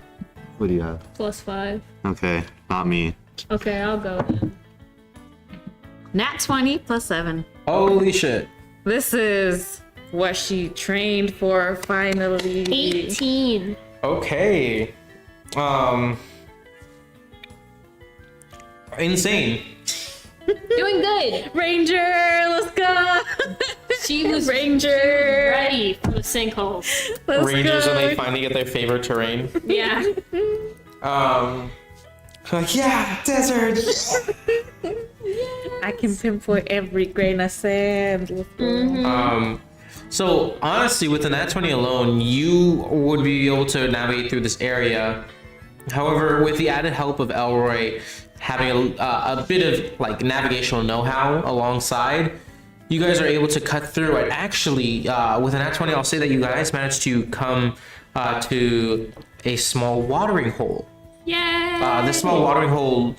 Speaker 3: What do you have?
Speaker 2: +5.
Speaker 3: Okay, not me.
Speaker 2: Okay, I'll go then.
Speaker 4: Nat 20 plus 7.
Speaker 1: Holy shit.
Speaker 4: This is what she trained for finally.
Speaker 2: 18.
Speaker 1: Okay. Insane.
Speaker 2: Doing good.
Speaker 4: Ranger, let's go.
Speaker 2: She was
Speaker 4: Ranger.
Speaker 2: ready for the sinkholes.
Speaker 4: Let's
Speaker 1: Rangers
Speaker 4: go.
Speaker 1: when they finally get their favorite terrain.
Speaker 2: Yeah.
Speaker 1: Like, yeah, desert.
Speaker 4: I can pinpoint every grain of sand. Let's go.
Speaker 1: So honestly, with the Nat 20 alone, you would be able to navigate through this area. However, with the added help of Elroy having a bit of like navigational know-how alongside, you guys are able to cut through it. Actually, with a Nat 20, I'll say that you guys managed to come to a small watering hole.
Speaker 2: Yay!
Speaker 1: This small watering hole,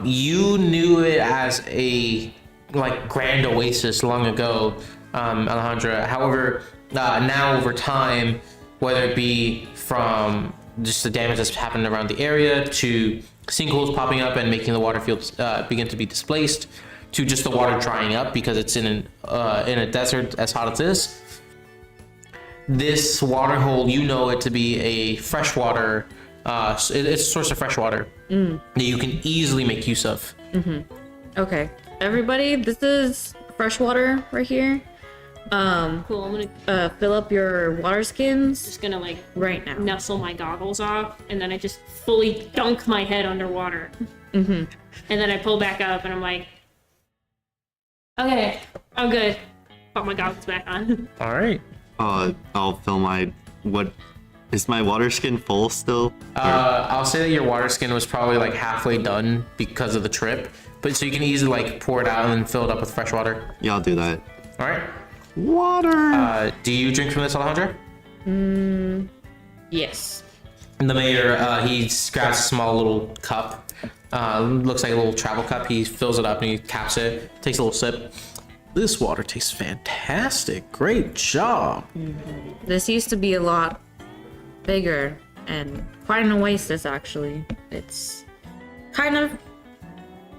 Speaker 1: you knew it as a like grand oasis long ago, Alejandra. However, now over time, whether it be from just the damage that's happened around the area to sinkholes popping up and making the water fields begin to be displaced, to just the water drying up because it's in a desert as hot as this water hole, you know it to be a freshwater. It's a source of fresh water that you can easily make use of.
Speaker 4: Okay, everybody, this is fresh water right here.
Speaker 2: Cool, I'm gonna
Speaker 4: Fill up your water skins
Speaker 2: just gonna like
Speaker 4: right now.
Speaker 2: nestle my goggles off, and then I just fully dunk my head underwater. And then I pull back up, and I'm like, okay, I'm good. Put my goggles back on.
Speaker 1: All right.
Speaker 3: I'll fill my... What... Is my water skin full still?
Speaker 1: I'll say that your water skin was probably like halfway done because of the trip, but so you can easily like pour it out and then fill it up with fresh water.
Speaker 3: Yeah, I'll do that.
Speaker 1: All right.
Speaker 3: Water!
Speaker 1: Do you drink from this, Alejandra?
Speaker 4: Yes.
Speaker 1: The mayor, he grabs a small little cup. Looks like a little travel cup. He fills it up and he caps it. Takes a little sip. This water tastes fantastic. Great job.
Speaker 4: This used to be a lot bigger and quite an oasis, actually. It's kind of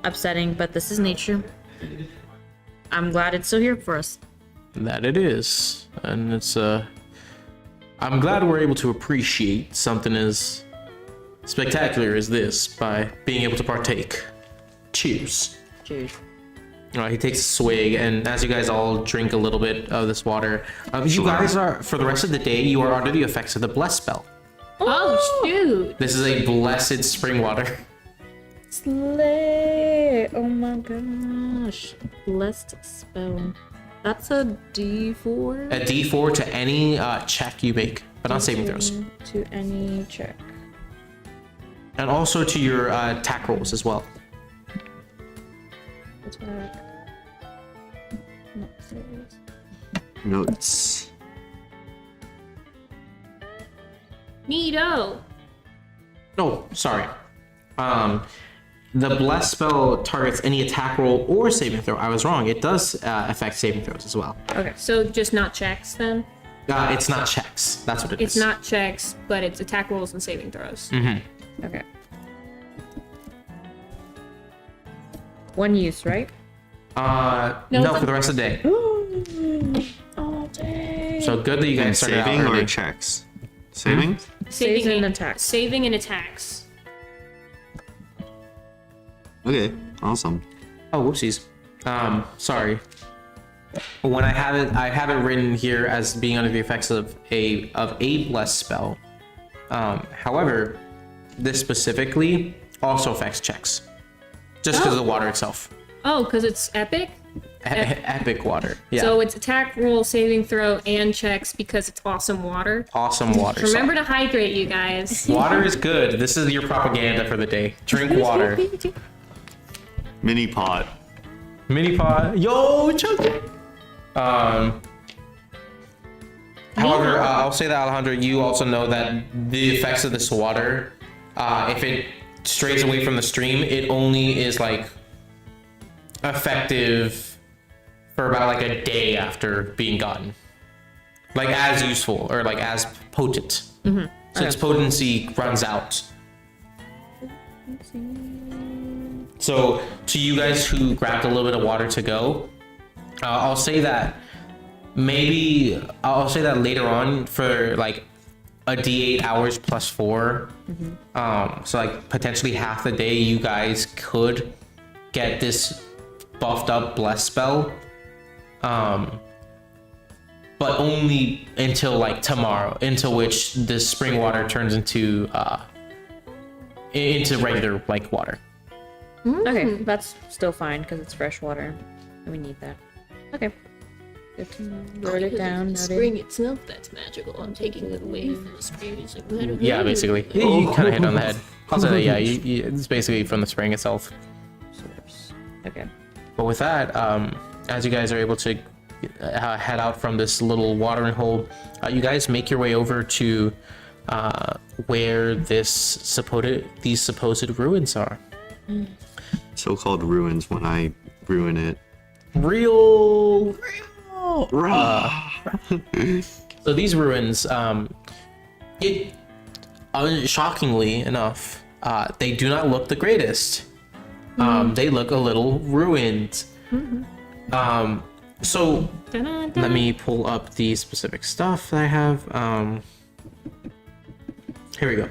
Speaker 4: upsetting, but this is nature. I'm glad it's still here for us.
Speaker 1: That it is. And it's I'm glad we're able to appreciate something as spectacular as this by being able to partake. Cheers.
Speaker 4: Cheers.
Speaker 1: He takes a swig, and as you guys all drink a little bit of this water, you guys are, for the rest of the day, you are under the effects of the bless spell.
Speaker 2: Oh shoot!
Speaker 1: This is a blessed spring water.
Speaker 4: Slay! Oh my gosh. Blessed spell. That's a D4?
Speaker 1: A D4 to any check you make, but not saving throws.
Speaker 4: To any check.
Speaker 1: And also to your attack rolls as well.
Speaker 4: Attack. Not saves.
Speaker 3: Notes.
Speaker 2: Neato.
Speaker 1: No, sorry. The bless spell targets any attack roll or saving throw. I was wrong. It does affect saving throws as well.
Speaker 2: Okay, so just not checks then?
Speaker 1: It's not checks. That's what it is.
Speaker 2: It's not checks, but it's attack rolls and saving throws.
Speaker 4: Okay. One use, right?
Speaker 1: No, for the rest of the day.
Speaker 4: Oh, dang.
Speaker 1: So good that you guys started out
Speaker 3: Saving or
Speaker 1: early.
Speaker 3: checks? Saving?
Speaker 4: Saves and attacks.
Speaker 2: Saving and attacks.
Speaker 3: Okay, awesome.
Speaker 1: Oh, whoopsies. Sorry. When I have it written here as being under the effects of a bless spell. However, this specifically also affects checks, just because of the water itself.
Speaker 2: Oh, because it's epic?
Speaker 1: Epic water. Yeah.
Speaker 2: So it's attack roll, saving throw, and checks because it's awesome water.
Speaker 1: Awesome water.
Speaker 2: Remember to hydrate, you guys.
Speaker 1: Water is good. This is your propaganda for the day. Drink water.
Speaker 3: Mini pot.
Speaker 1: Mini pot. Yo, chug it. However, I'll say that, Alejandro, you also know that the effects of this water, if it strays away from the stream, it only is like effective for about like a day after being gotten. Like as useful or like as potent. So its potency runs out. So to you guys who grabbed a little bit of water to go, I'll say that later on for like a D8 hours plus 4. So like potentially half the day you guys could get this buffed up bless spell. But only until like tomorrow, until which the spring water turns into regular like water.
Speaker 4: Okay, that's still fine because it's fresh water. And we need that. Okay. Good to know. Wrote it down.
Speaker 2: The
Speaker 4: Noted.
Speaker 2: spring itself, that's magical. I'm taking it away from the spring. It's like,
Speaker 1: Yeah, basically. You kind of hit on the head. I'll say that, yeah, it's basically from the spring itself.
Speaker 4: Okay.
Speaker 1: But with that, as you guys are able to head out from this little watering hole, you guys make your way over to where these supposed ruins are.
Speaker 3: So-called ruins when I ruin it.
Speaker 1: Real. So these ruins, shockingly enough, they do not look the greatest. They look a little ruined. So let me pull up the specific stuff that I have. Here we go.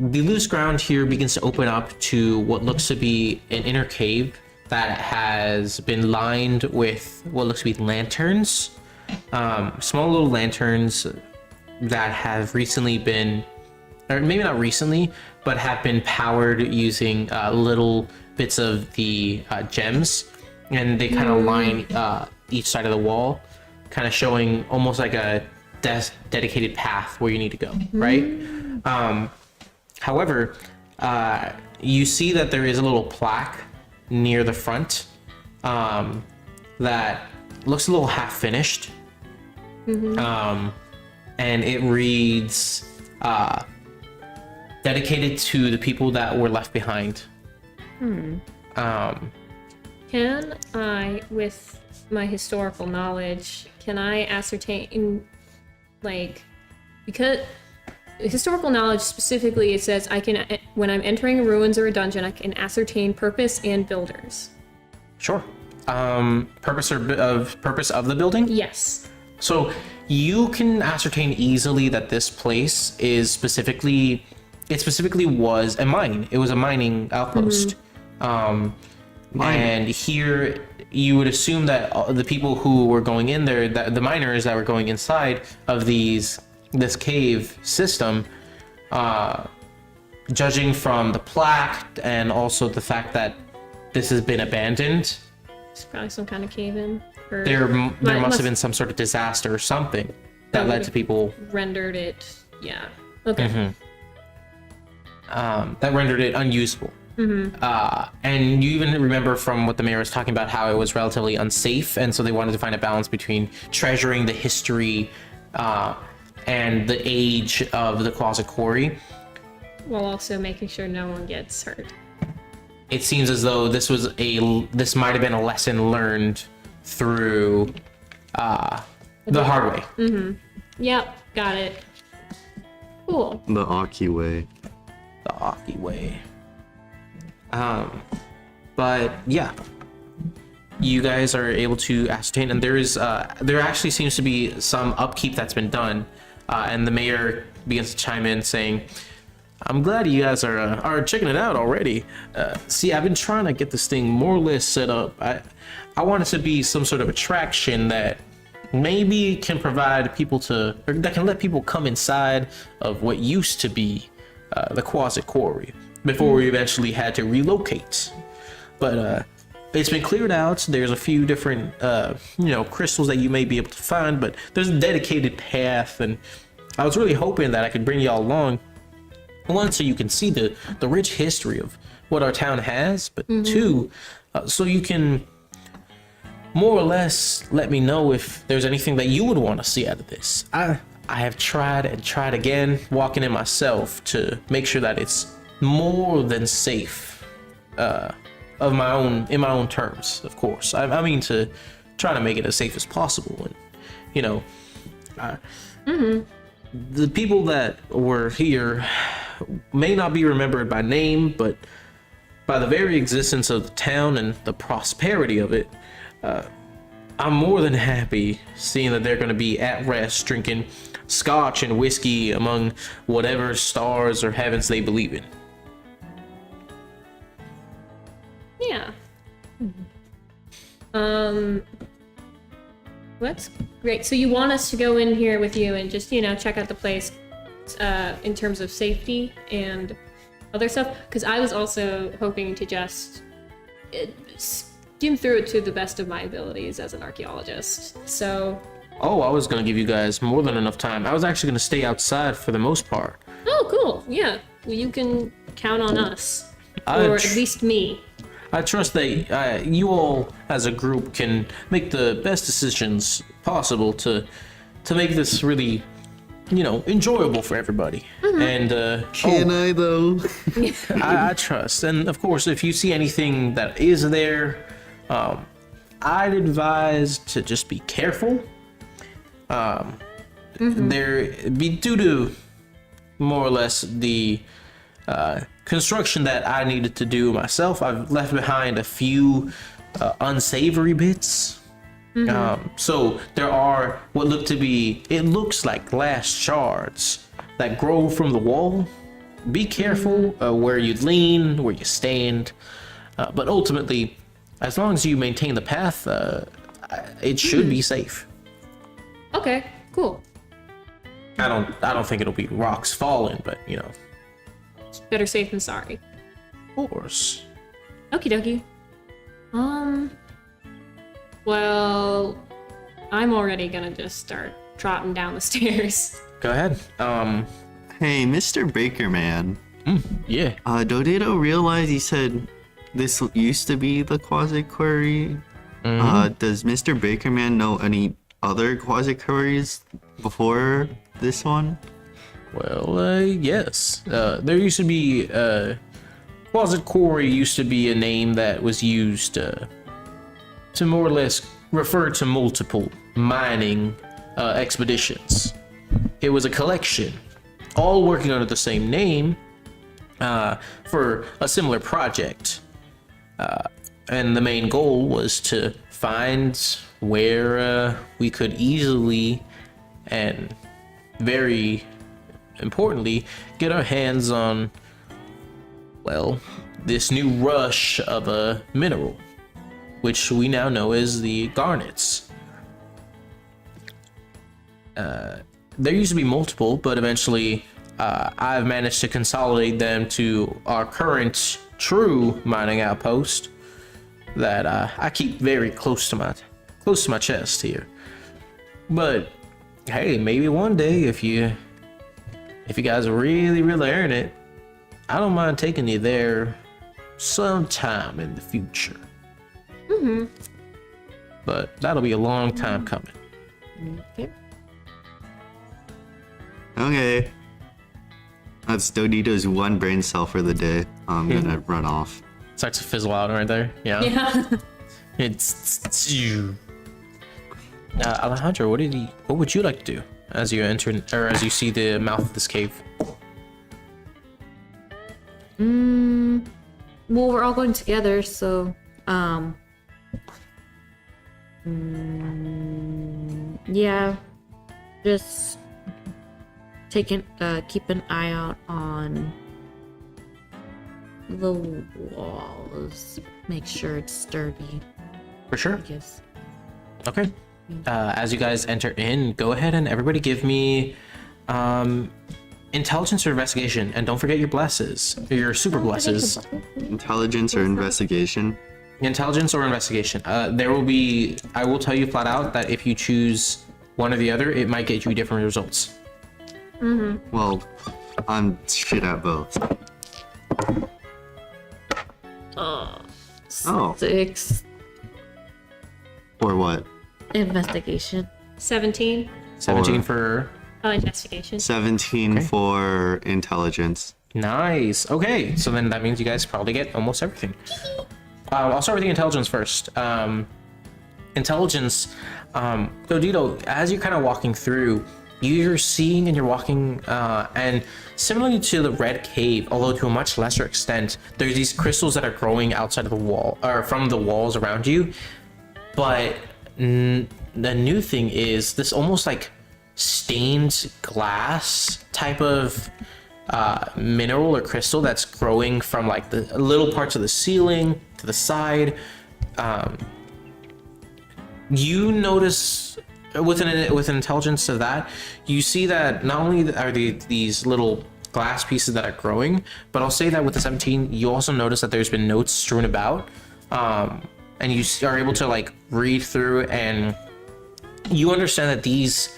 Speaker 1: The loose ground here begins to open up to what looks to be an inner cave that has been lined with what looks to be lanterns. Small little lanterns that have recently been, or maybe not recently, but have been powered using little bits of the gems, and they kind of line each side of the wall, kind of showing almost like a dedicated path where you need to go, right? However, you see that there is a little plaque near the front that looks a little half finished, and it reads dedicated to the people that were left behind.
Speaker 2: Can I, with my historical knowledge, can I ascertain, like, because historical knowledge specifically, it says I can, when I'm entering ruins or a dungeon, I can ascertain purpose and builders.
Speaker 1: Sure. Purpose of the building?
Speaker 2: Yes.
Speaker 1: So you can ascertain easily that this place is specifically was a mine. It was a mining outpost. And here you would assume that the people who were going in there, the miners that were going inside of this cave system, judging from the plaque and also the fact that this has been abandoned,
Speaker 2: It's probably some kind of cave-in. Or
Speaker 1: there must have been some sort of disaster or something that led to people
Speaker 2: rendered it. Yeah. Okay.
Speaker 1: that rendered it unusable. And you even remember from what the mayor was talking about how it was relatively unsafe, and so they wanted to find a balance between treasuring the history and the age of the Quasit Quarry,
Speaker 2: While also making sure no one gets hurt.
Speaker 1: It seems as though this might have been a lesson learned through the hard way.
Speaker 2: Yep, got it. Cool.
Speaker 3: The Aki way.
Speaker 1: The Aki way. But yeah, you guys are able to ascertain, and there actually seems to be some upkeep that's been done, and the mayor begins to chime in saying, I'm glad you guys are checking it out already. See, I've been trying to get this thing more or less set up. I want it to be some sort of attraction that maybe can provide people that can let people come inside of what used to be the Quasit Quarry before we eventually had to relocate. But it's been cleared out. There's a few different crystals that you may be able to find, but there's a dedicated path, and I was really hoping that I could bring y'all along. One, so you can see the rich history of what our town has, but two, so you can more or less let me know if there's anything that you would want to see out of this. I have tried and tried again, walking in myself to make sure that it's more than safe. of my own, in my own terms, of course. I mean to try to make it as safe as possible, and you know, the people that were here may not be remembered by name, but by the very existence of the town and the prosperity of it. I'm more than happy seeing that they're going to be at rest, drinking scotch and whiskey among whatever stars or heavens they believe in.
Speaker 2: Yeah. That's great. So you want us to go in here with you and just, check out the place in terms of safety and other stuff? Because I was also hoping to just skim through it to the best of my abilities as an archaeologist. So...
Speaker 1: Oh, I was going to give you guys more than enough time. I was actually going to stay outside for the most part.
Speaker 2: Oh, cool. Yeah. Well, you can count on us.
Speaker 1: I
Speaker 2: Or at least me.
Speaker 1: I trust that you all, as a group, can make the best decisions possible to make this really, enjoyable for everybody. And
Speaker 3: Can I though?
Speaker 1: I trust. And of course, if you see anything that is there, I'd advise to just be careful. Due to more or less the construction that I needed to do myself, I've left behind a few unsavory bits. So there are what look to be, it looks like glass shards that grow from the wall. Be careful where you lean, where you stand, but ultimately, as long as you maintain the path, it should be safe.
Speaker 2: Okay, cool.
Speaker 1: I don't think it'll be rocks falling, but
Speaker 2: It's better safe than sorry.
Speaker 1: of course.
Speaker 2: Okie dokie. Well, I'm already gonna just start trotting down the stairs.
Speaker 1: Go ahead.
Speaker 3: Hey, Mr. Baker Man.
Speaker 1: Yeah.
Speaker 3: Dodito realized he said this used to be the Quasit Quarry. Does Mr. Baker Man know any other Quasit Quarries before this one?
Speaker 1: Well, yes. There used to be Quasit Quarry used to be a name that was used to more or less refer to multiple mining expeditions. It was a collection, all working under the same name for a similar project. And the main goal was to find where we could easily and very importantly get our hands on, well, this new rush of a mineral, which we now know as the garnets. There used to be multiple, but eventually I've managed to consolidate them to our current true mining outpost that I keep very close to my chest here. But hey, maybe one day if you guys really earn it, I don't mind taking you there sometime in the future. But that'll be a long time coming.
Speaker 3: Okay. That's Dodito's one brain cell for the day. I'm gonna run off.
Speaker 1: Starts to fizzle out right there. Yeah.
Speaker 2: Yeah.
Speaker 1: It's you. Alejandro, what would you like to do as you enter, or as you see the mouth of this cave?
Speaker 4: Well, we're all going together, so yeah, just keep an eye out on the walls. Make sure it's sturdy,
Speaker 1: For sure.
Speaker 4: I guess.
Speaker 1: Okay. As you guys enter in, go ahead and everybody give me intelligence or investigation, and don't forget your blesses, your super blesses.
Speaker 3: Intelligence or investigation?
Speaker 1: Intelligence or investigation. There will be, I will tell you flat out that if you choose one or the other, it might get you different results.
Speaker 3: Well, I'm shit at both. Oh.
Speaker 4: 6
Speaker 3: For what?
Speaker 4: investigation.
Speaker 2: 17.
Speaker 1: 17
Speaker 3: Or-
Speaker 1: for
Speaker 2: Investigation.
Speaker 3: 17
Speaker 1: Okay.
Speaker 3: for intelligence.
Speaker 1: Nice. Okay, so then that means you guys probably get almost everything. I'll start with the intelligence first. Intelligence. So Dito, as you're kind of walking through, you're seeing and you're walking, and similarly to the red cave, although to a much lesser extent, there's these crystals that are growing outside of the wall or from the walls around you. But the new thing is this almost like stained glass type of mineral or crystal that's growing from like the little parts of the ceiling to the side. You notice with an intelligence of that, you see that not only are these little glass pieces that are growing, but I'll say that with the 17, you also notice that there's been notes strewn about, and you are able to like read through, and you understand that these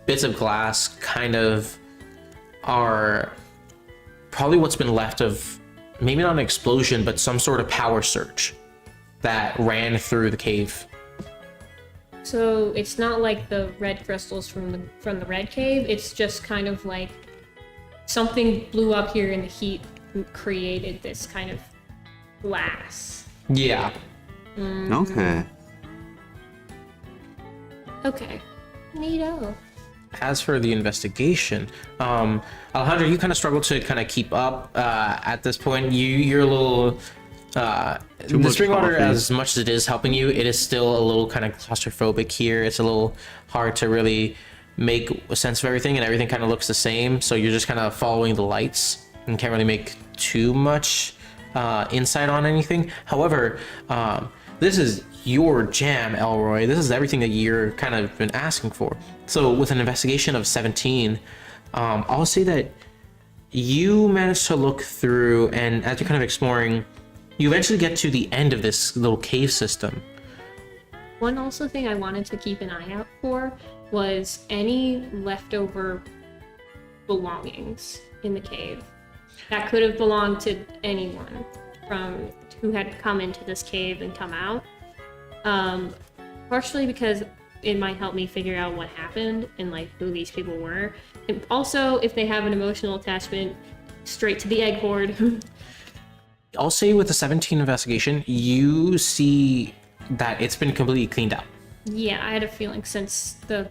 Speaker 1: bits of glass kind of are probably what's been left of maybe not an explosion, but some sort of power surge that ran through the cave.
Speaker 2: So it's not like the red crystals from the red cave. It's just kind of like something blew up here and the heat created this kind of glass.
Speaker 1: Yeah.
Speaker 3: Okay.
Speaker 2: Okay. Neato.
Speaker 1: As for the investigation, Alejandro, you kind of struggle to kind of keep up at this point. You're a little the
Speaker 3: much
Speaker 1: spring water,
Speaker 3: coffee.
Speaker 1: as much as it is helping you, it is still a little kind of claustrophobic here. It's a little hard to really make a sense of everything, and everything kind of looks the same. So you're just kind of following the lights and can't really make too much insight on anything. However, this is your jam, Elroy. This is everything that you're kind of been asking for. So with an investigation of 17, I'll say that you managed to look through, and as you're kind of exploring, you eventually get to the end of this little cave system.
Speaker 2: One also thing I wanted to keep an eye out for was any leftover belongings in the cave that could have belonged to anyone from who had come into this cave and come out. Partially because it might help me figure out what happened and like who these people were, and also if they have an emotional attachment straight to the egg horde.
Speaker 1: I'll say with the 17 investigation, you see that it's been completely cleaned up.
Speaker 2: Yeah, I had a feeling since the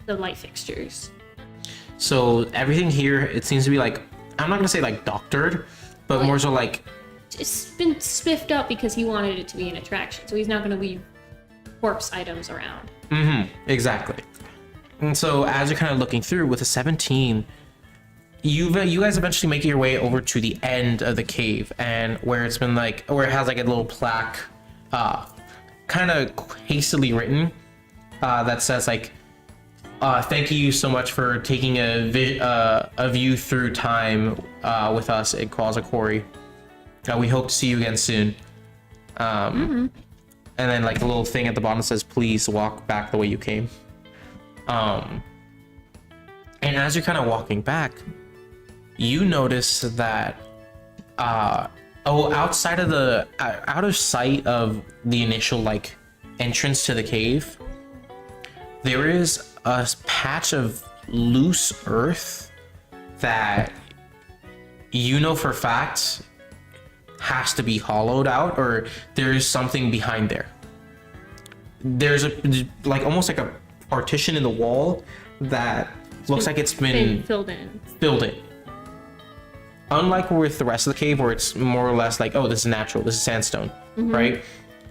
Speaker 2: light fixtures.
Speaker 1: So everything here, it seems to be like, I'm not gonna say like doctored, but more so like,
Speaker 2: It's been spiffed up because he wanted it to be an attraction, so he's not going to leave corpse items around.
Speaker 1: exactly. And so as you're kind of looking through with the 17, you guys eventually make your way over to the end of the cave, and where it's been like, where it has like a little plaque, kind of hastily written, that says like, thank you so much for taking a view through time with us at Quasit Quarry. We hope to see you again soon. And then like the little thing at the bottom says, please walk back the way you came. And as you're kind of walking back, you notice that outside of out of sight of the initial like entrance to the cave, there is a patch of loose earth that you know for a fact has to be hollowed out, or there is something behind there. There's like almost like a partition in the wall that looks like it's been
Speaker 2: filled in.
Speaker 1: Unlike with the rest of the cave, where it's more or less like, oh, this is natural, this is sandstone, right?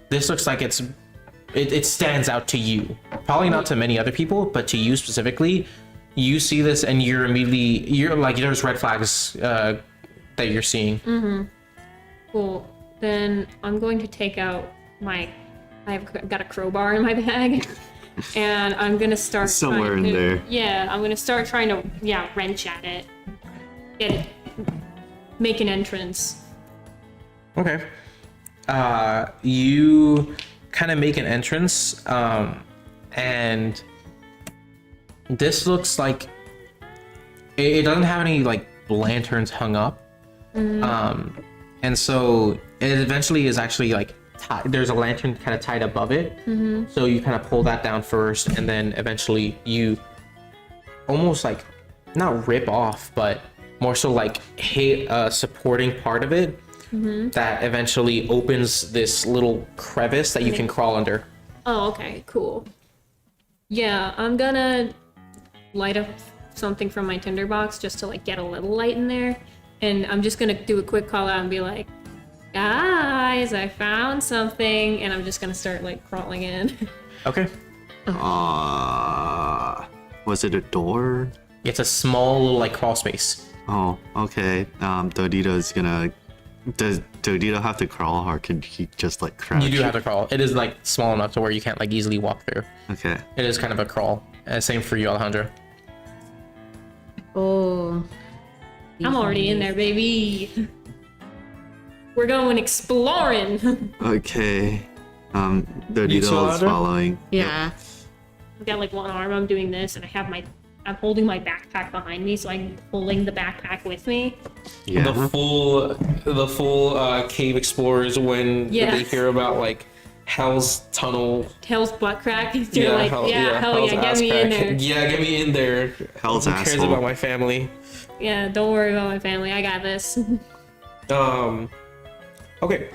Speaker 1: This looks like it stands out to you. Probably not to many other people, but to you specifically, you see this and you're like, there's red flags that you're seeing.
Speaker 2: Cool. Then I'm going to take out I've got a crowbar in my bag, and I'm gonna start
Speaker 3: Somewhere
Speaker 2: trying
Speaker 3: in
Speaker 2: to-
Speaker 3: there.
Speaker 2: Yeah, I'm gonna start trying to wrench at it, get it, make an entrance.
Speaker 1: Okay. You kind of make an entrance, and this looks like it doesn't have any like lanterns hung up. And so it eventually is actually like there's a lantern kind of tied above it. So you kind of pull that down first, and then eventually you almost like not rip off, but more so like supporting part of it that eventually opens this little crevice that you can crawl under.
Speaker 2: Oh, okay, cool. Yeah, I'm gonna light up something from my tinderbox just to like get a little light in there. And I'm just gonna do a quick call out and be like, guys, I found something. And I'm just gonna start like crawling in.
Speaker 1: Okay.
Speaker 3: Was it a door?
Speaker 1: It's a small little like crawl space.
Speaker 3: Oh, okay. Dodito's gonna. Does Dodito have to crawl, or can he just like crouch?
Speaker 1: You do have to crawl. It is like small enough to where you can't like easily walk through.
Speaker 3: Okay.
Speaker 1: It is kind of a crawl. Same for you, Alejandro.
Speaker 4: Oh.
Speaker 2: I'm already in there, baby. We're going exploring.
Speaker 3: Okay.
Speaker 1: You too,
Speaker 3: Dodito is
Speaker 1: Alejandro?
Speaker 3: following.
Speaker 4: Yeah.
Speaker 2: I've got like one arm, I'm doing this, and I'm holding my backpack behind me, so I'm pulling the backpack with me.
Speaker 3: Yeah.
Speaker 1: The full cave explorers when
Speaker 2: Yeah.
Speaker 1: they hear about like Hell's tunnel.
Speaker 2: Hell's butt crack. They're like, hell yeah,
Speaker 1: Hell's
Speaker 2: get
Speaker 1: ass
Speaker 2: me
Speaker 1: crack.
Speaker 2: in there.
Speaker 1: Yeah, get me in there.
Speaker 3: Hell's
Speaker 1: Who cares
Speaker 3: asshole.
Speaker 1: about my family?
Speaker 2: Yeah, don't worry about my family, I got this.
Speaker 1: Okay.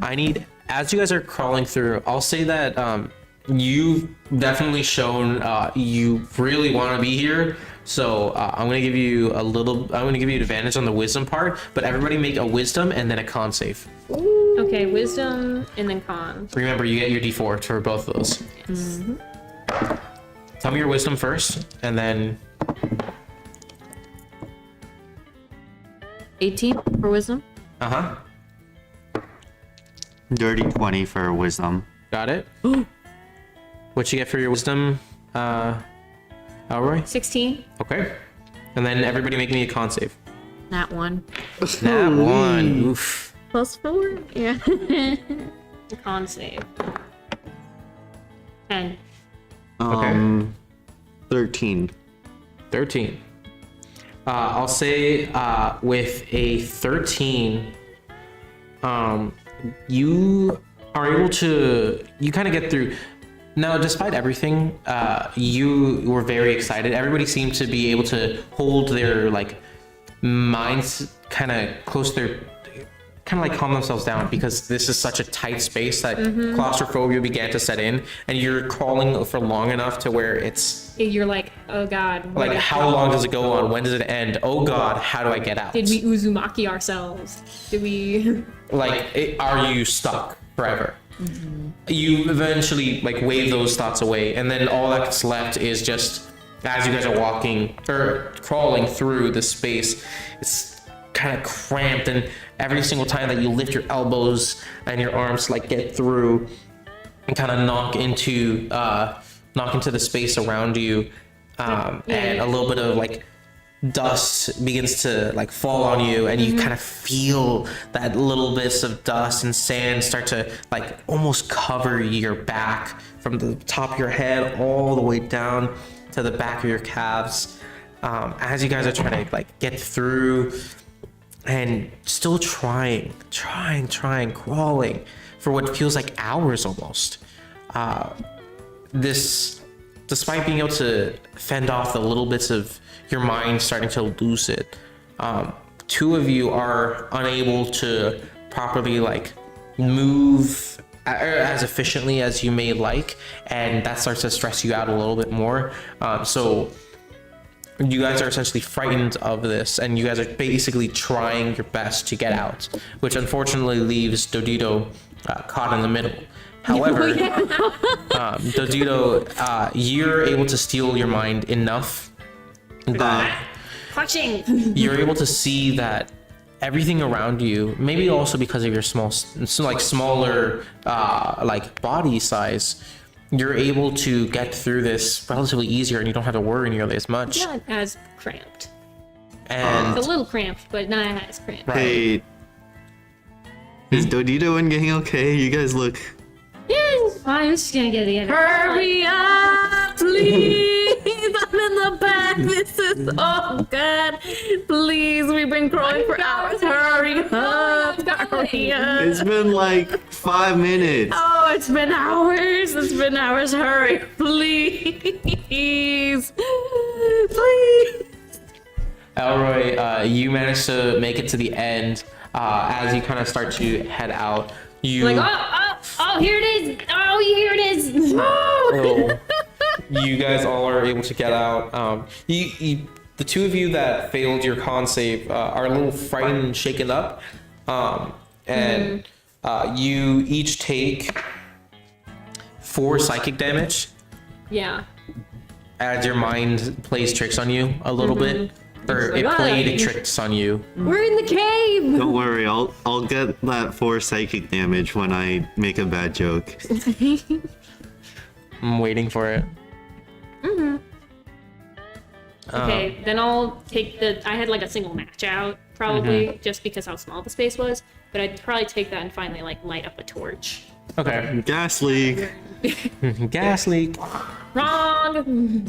Speaker 1: I need, as you guys are crawling through, I'll say that you've definitely shown you really want to be here. So I'm gonna give you advantage on the wisdom part, but everybody make a wisdom and then a con save.
Speaker 2: Okay, wisdom and then con.
Speaker 1: Remember, you get your d4 for both of those. Tell me your wisdom first, and then
Speaker 4: 18 for wisdom.
Speaker 1: uh-huh.
Speaker 3: Dirty 20 for wisdom.
Speaker 1: Got it. What you get for your wisdom, Elroy?
Speaker 2: 16.
Speaker 1: Okay. And then everybody make me a con save.
Speaker 4: Nat 1.
Speaker 1: Nat 1. Oof.
Speaker 4: +4? Yeah.
Speaker 2: Con save. 10.
Speaker 3: 13.
Speaker 1: 13. I'll say with a 13, you are able to, you kind of get through. Now, despite everything, you were very excited. Everybody seemed to be able to hold their like minds kind of close to their, kind of like calm themselves down, because this is such a tight space that claustrophobia began to set in, and you're crawling for long enough to where it's
Speaker 2: You're like, oh god. what
Speaker 1: like,
Speaker 2: if-
Speaker 1: how long does it go on? When does it end? Oh god, how do I get out?
Speaker 2: Did we Uzumaki ourselves? Did we...
Speaker 1: Like, are you stuck forever? You eventually like wave those thoughts away, and then all that's left is just, as you guys are walking or crawling through the space, it's kind of cramped, and every single time that you lift your elbows and your arms like get through and kind of knock into the space around you, and a little bit of like dust begins to like fall on you, and you kind of feel that little bits of dust and sand start to like almost cover your back from the top of your head all the way down to the back of your calves, as you guys are trying to like get through and still trying crawling for what feels like hours almost. This, despite being able to fend off the little bits of your mind starting to lose it, two of you are unable to properly like move as efficiently as you may like, and that starts to stress you out a little bit more. So you guys are essentially frightened of this, and you guys are basically trying your best to get out, which unfortunately leaves Dodito caught in the middle. However, Dodito, you're able to steal your mind enough that
Speaker 2: Clutching!
Speaker 1: you're able to see that everything around you, maybe also because of your smaller like body size, you're able to get through this relatively easier, and you don't have to worry nearly as much.
Speaker 2: Not as cramped.
Speaker 1: And
Speaker 2: It's a little cramped, but not as cramped.
Speaker 1: Right.
Speaker 3: Hey, is Dodito and getting okay? You guys look.
Speaker 2: I'm just gonna get the end.
Speaker 4: Hurry up, please! I'm in the back. This is oh god. Please, we've been crawling for hours. Hurry up! Hurry up!
Speaker 3: It's been like 5 minutes.
Speaker 4: Oh, it's been hours. It's been hours. Hurry, please, please.
Speaker 1: Elroy, you managed to make it to the end. As you kind of start to head out, you
Speaker 2: Like, oh, here it is. Oh, here it is.
Speaker 1: oh, you guys all are able to get out. The two of you that failed your con save are a little frightened and shaken up, and you each take 4 psychic damage
Speaker 2: Yeah.
Speaker 1: as your mind plays tricks on you a little bit, or
Speaker 2: It's
Speaker 1: it
Speaker 2: like,
Speaker 1: played
Speaker 2: "Ah."
Speaker 1: tricks on you.
Speaker 2: We're in the cave.
Speaker 3: Don't worry, I'll get that 4 psychic damage when I make a bad joke.
Speaker 1: I'm waiting for it.
Speaker 2: Okay, then I'll take I had like a single match out, probably, just because how small the space was. But I'd probably take that and finally like light up a torch.
Speaker 1: Okay.
Speaker 3: Gas leak.
Speaker 1: Gas leak.
Speaker 2: Wrong!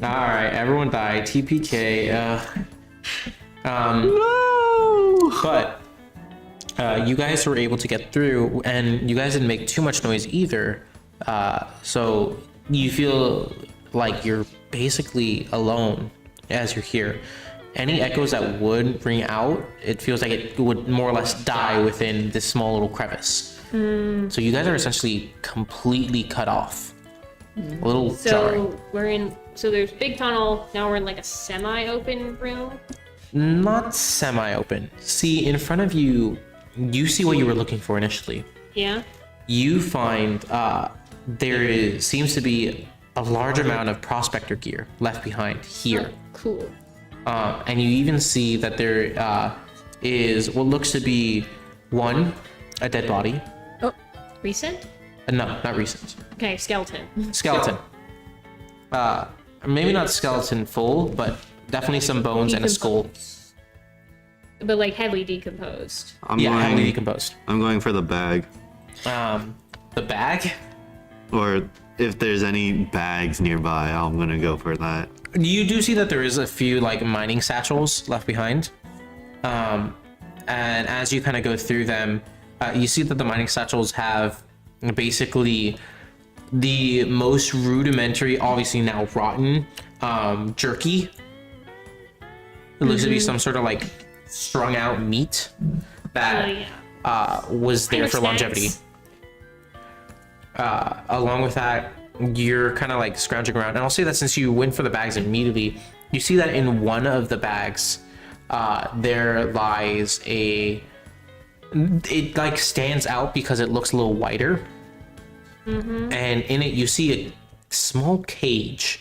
Speaker 1: All right, everyone died. TPK.
Speaker 3: No!
Speaker 1: But you guys were able to get through, and you guys didn't make too much noise either. So you feel like you're basically alone as you're here. Any echoes that would ring out, it feels like it would more or less die within this small little crevice. So you guys are essentially completely cut off. A little jarring.
Speaker 2: So there's big tunnel. Now we're in like a semi-open room.
Speaker 1: Not semi-open. See, in front of you, you see what you were looking for initially.
Speaker 2: Yeah.
Speaker 1: You find seems to be a large amount of prospector gear left behind here.
Speaker 2: Cool.
Speaker 1: And you even see that there is what looks to be a dead body.
Speaker 2: Oh, recent?
Speaker 1: No, not recent.
Speaker 2: Okay, skeleton.
Speaker 1: Skeleton. Maybe not skeleton full, but definitely some bones and a skull.
Speaker 2: But like heavily decomposed.
Speaker 1: Heavily decomposed.
Speaker 3: I'm going for the bag.
Speaker 1: The bag?
Speaker 3: Or if there's any bags nearby, I'm gonna go for that.
Speaker 1: You do see that there is a few like mining satchels left behind. And as you kind of go through them, you see that the mining satchels have basically the most rudimentary, obviously now rotten, jerky. It looks to be some sort of like strung out meat that was there for longevity. Along with that, you're kind of like scrounging around, and I'll say that since you went for the bags immediately, you see that in one of the bags there lies it like stands out because it looks a little wider, and in it you see a small cage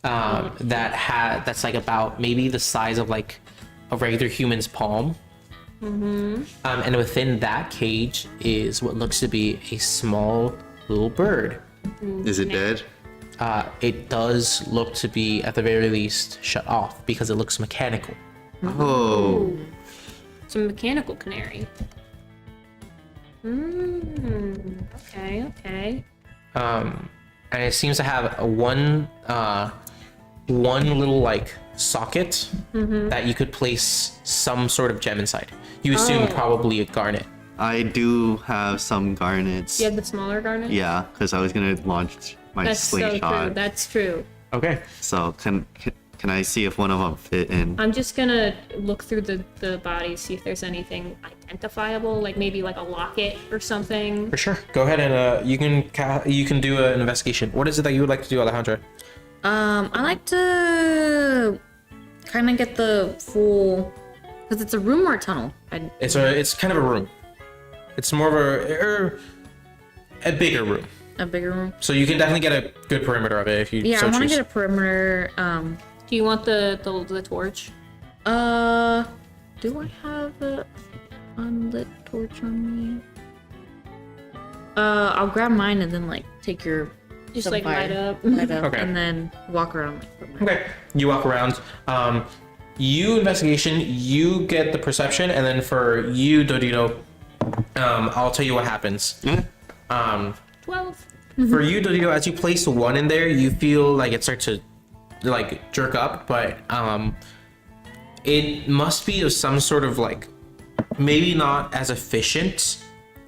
Speaker 1: that's like about maybe the size of like a regular human's palm. And within that cage is what looks to be a small little bird.
Speaker 3: Is it dead?
Speaker 1: It does look to be, at the very least, shut off because it looks mechanical.
Speaker 3: Oh.
Speaker 2: It's a mechanical canary. Okay.
Speaker 1: And it seems to have one little like socket that you could place some sort of gem inside. You assume probably a garnet.
Speaker 3: I do have some garnets.
Speaker 2: You had the smaller garnet?
Speaker 3: Yeah, because I was gonna launch my
Speaker 2: That's so
Speaker 3: slingshot.
Speaker 2: true. That's true.
Speaker 1: Okay.
Speaker 3: So can I see if one of them fit in?
Speaker 2: I'm just gonna look through the bodies, see if there's anything identifiable, like maybe like a locket or something.
Speaker 1: For sure. Go ahead and you can do an investigation. What is it that you would like to do, Alejandra?
Speaker 4: I like to kind of get the full, because it's a room or a tunnel.
Speaker 1: It's kind of a room. It's more of a bigger room.
Speaker 4: A bigger room.
Speaker 1: So you can definitely get a good perimeter of it if you
Speaker 4: Yeah,
Speaker 1: so
Speaker 4: I want to
Speaker 1: choose.
Speaker 4: get a perimeter.
Speaker 2: Do you want the torch?
Speaker 4: Do I have a unlit torch on me? I'll grab mine and then like take your
Speaker 2: Just
Speaker 4: some
Speaker 2: like
Speaker 4: fire.
Speaker 2: light up.
Speaker 4: Light up,
Speaker 1: Okay.
Speaker 4: and then walk around like for my-
Speaker 1: Okay. You walk around. You investigation. You get the perception, and then for you, Dodito, I'll tell you what happens.
Speaker 3: Yeah.
Speaker 2: 12.
Speaker 1: For you, Dodito, as you place one in there, you feel like it starts to like jerk up, but it must be of some sort of like maybe not as efficient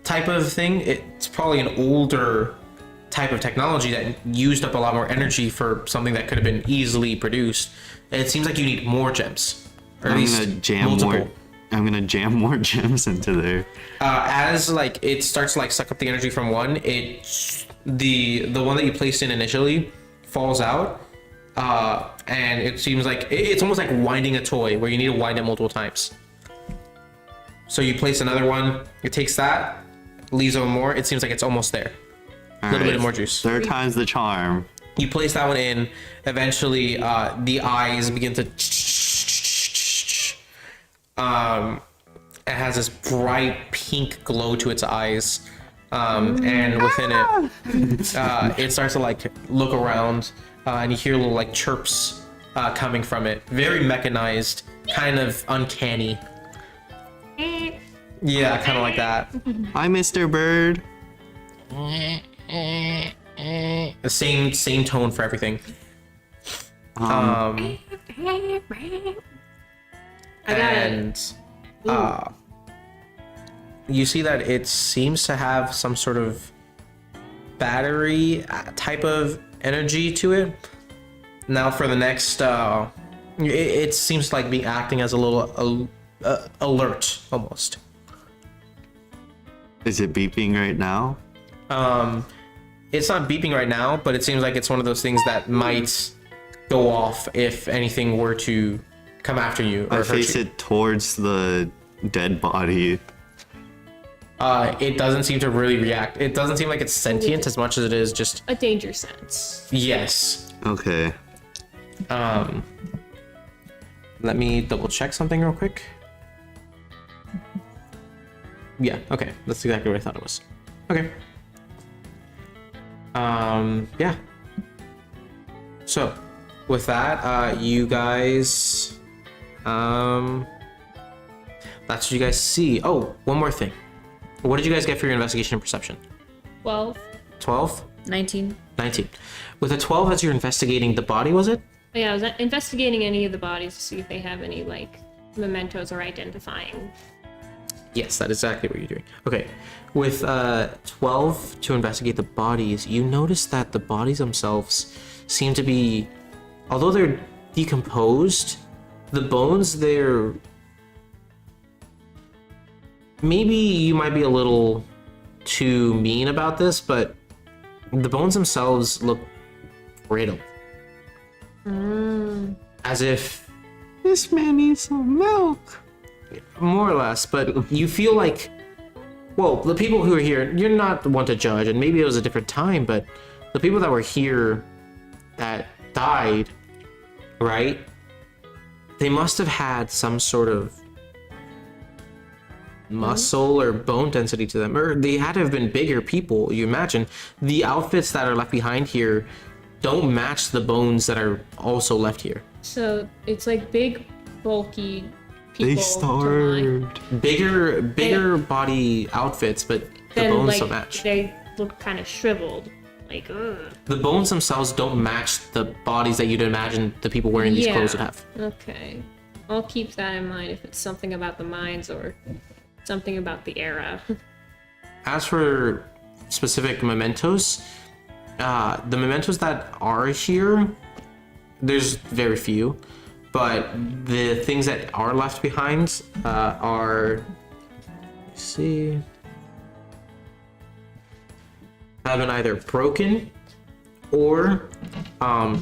Speaker 1: type of thing. It's probably an older type of technology that used up a lot more energy for something that could have been easily produced. And it seems like you need more gems. or at
Speaker 3: I'm
Speaker 1: least
Speaker 3: gonna jam
Speaker 1: multiple.
Speaker 3: more. I'm gonna jam more gems into there.
Speaker 1: As like it starts to like suck up the energy from one, the one that you placed in initially falls out, and it seems like it's almost like winding a toy where you need to wind it multiple times. So you place another one, it takes that, leaves one more. It seems like it's almost there. A little bit more juice.
Speaker 3: Third time's the charm.
Speaker 1: You place that one in. Eventually, the eyes begin to. It has this bright pink glow to its eyes, and within it, it starts to like look around, and you hear little like chirps coming from it. Very mechanized, kind of uncanny. Yeah, kind of like that.
Speaker 3: Hi, Mr. Bird.
Speaker 1: The same tone for everything.
Speaker 2: I got it.
Speaker 1: And you see that it seems to have some sort of battery type of energy to it. Now for the next, it seems like be acting as a little alert almost.
Speaker 3: Is it beeping right now?
Speaker 1: It's not beeping right now, but it seems like it's one of those things that might go off if anything were to come after you or
Speaker 3: I
Speaker 1: hurt
Speaker 3: face
Speaker 1: you.
Speaker 3: it towards the dead body.
Speaker 1: It doesn't seem to really react. It doesn't seem like it's sentient as much as it is just
Speaker 2: A danger sense.
Speaker 1: yes.
Speaker 3: Okay.
Speaker 1: Let me double check something real quick. Yeah, okay. That's exactly what I thought it was. Okay. Yeah. So, with that, you guys, that's what you guys see. Oh, one more thing. What did you guys get for your investigation and perception?
Speaker 2: 12.
Speaker 1: 12?
Speaker 4: 19.
Speaker 1: 19. With a 12 as you're investigating the body, was it?
Speaker 2: Oh, yeah, I was investigating any of the bodies to see if they have any, like, mementos or identifying.
Speaker 1: Yes, that is exactly what you're doing. Okay, with 12 to investigate the bodies, you notice that the bodies themselves seem to be, although they're decomposed, the bones, they're, maybe you might be a little too mean about this, but the bones themselves look brittle. As if
Speaker 3: This man needs some milk.
Speaker 1: more or less, but you feel like, well, the people who are here, you're not the one to judge, and maybe it was a different time, but the people that were here that died, right? They must have had some sort of muscle or bone density to them, or they had to have been bigger people, you imagine. The outfits that are left behind here don't match the bones that are also left here.
Speaker 2: So it's like big, bulky people.
Speaker 3: They
Speaker 2: to
Speaker 3: starved.
Speaker 1: Bigger body outfits, but the
Speaker 2: then,
Speaker 1: bones
Speaker 2: like,
Speaker 1: don't match.
Speaker 2: they look kind of shriveled. Like, ugh.
Speaker 1: The bones themselves don't match the bodies that you'd imagine the people wearing these clothes would have.
Speaker 2: Okay. I'll keep that in mind if it's something about the mines or something about the era.
Speaker 1: As for specific mementos, the mementos that are here, there's very few, but the things that are left behind are, let's see, have been either broken or